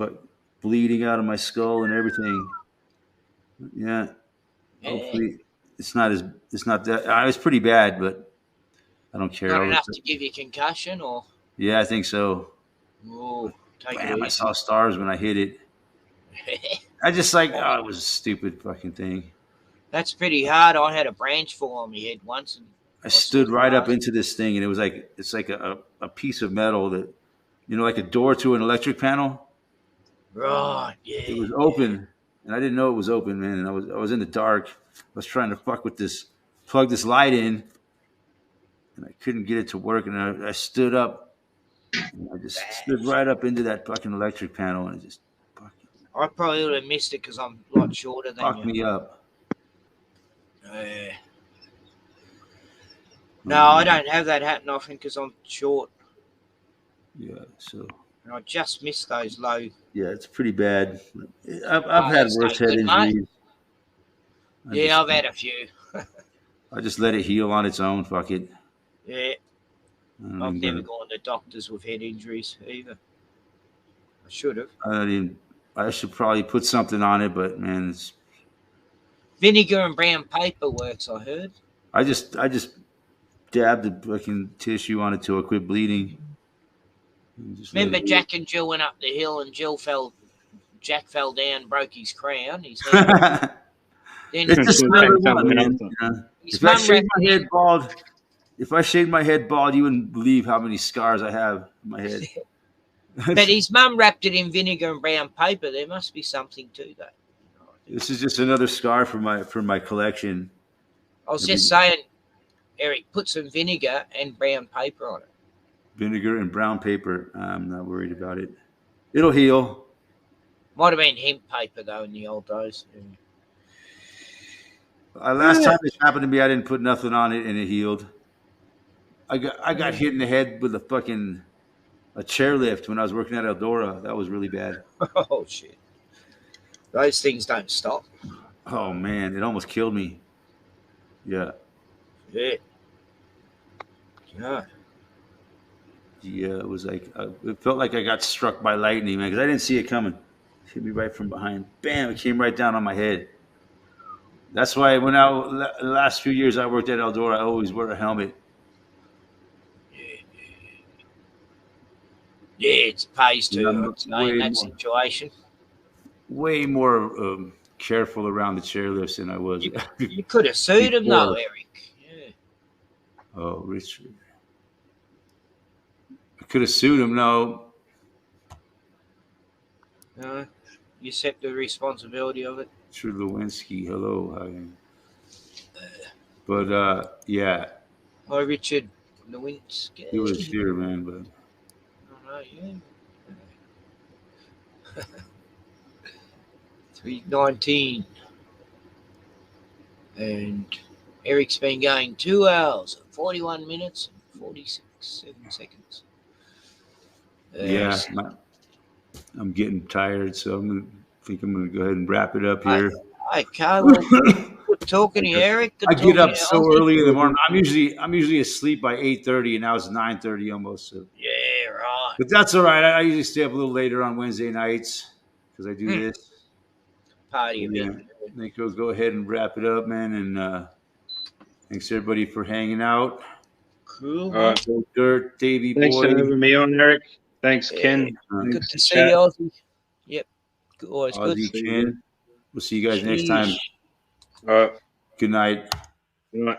bleeding out of my skull and everything. Yeah. Hopefully it's not that. It's pretty bad, but I don't care. Not enough to give you concussion, or? Yeah, I think so. Oh, Bam, I saw stars when I hit it. I just it was a stupid fucking thing. That's pretty hard. I had a branch fall on my head once. And I stood right up into this thing, and it was it's like a piece of metal that, like a door to an electric panel. Right, yeah. It was open, and I didn't know it was open, man. And I was in the dark. I was trying to plug this light in, and I couldn't get it to work. And I stood up, and I just stood right up into that fucking electric panel, and it just I probably would have missed it because I'm a lot shorter than you. Fucked me up. No, I don't have that happen often because I'm short. Yeah, so And I just missed those low. Yeah, it's pretty bad. I've had worse head injuries. I've had a few. I just let it heal on its own. Fuck it. Yeah. I've never gone to doctors with head injuries either. I should have. I should probably put something on it, but man, it's... Vinegar and brown paper works, I heard. I just dabbed the fucking tissue on it till it quit bleeding. Remember Jack and Jill went up the hill and Jack fell down, broke his crown. His head. It's just another one, man. If I shaved my head bald, you wouldn't believe how many scars I have in my head. But his mum wrapped it in vinegar and brown paper. There must be something to that. This is just another scar for my collection. I was just saying, Eric, put some vinegar and brown paper on it. Vinegar and brown paper. I'm not worried about it. It'll heal. Might have been hemp paper though in the old days. Last time this happened to me, I didn't put nothing on it and it healed. I got hit in the head with a chairlift when I was working at Eldora. That was really bad. Oh shit! Those things don't stop. Oh man, it almost killed me. Yeah. Yeah. Yeah. Yeah, it was like it felt like I got struck by lightning, man, because I didn't see it coming. It hit me right from behind. Bam! It came right down on my head. That's why when the last few years I worked at Eldora, I always wear a helmet. Yeah, it pays to in that situation. Way more careful around the chairlifts than I was. You could have sued him though, Eric. Yeah. Oh, Richard. I could have sued him, no. You accept the responsibility of it? Richard Lewinsky, hello. But, yeah. Hi, Richard Lewinsky. He was here, man, but... Yeah. 3:19, and Eric's been going 2 hours, 41 minutes, and 47 seconds. Yeah, I'm getting tired, so I think I'm going to go ahead and wrap it up here. Okay, well, good talking to you, Eric. I get up so early in the morning. I'm usually asleep by 8:30, and now it's 9:30 almost. So. Yeah, right. But that's all right. I usually stay up a little later on Wednesday nights because I do this. Party a bit. I think we'll go ahead and wrap it up, man. And thanks everybody for hanging out. Cool. Dirt, Davey boy. Thanks for having me on, Eric. Thanks, Ken. Good to see you, Ozzy. Yep. Always good. Ozzy, Ken. We'll see you guys next time. All right. Good night. Good night.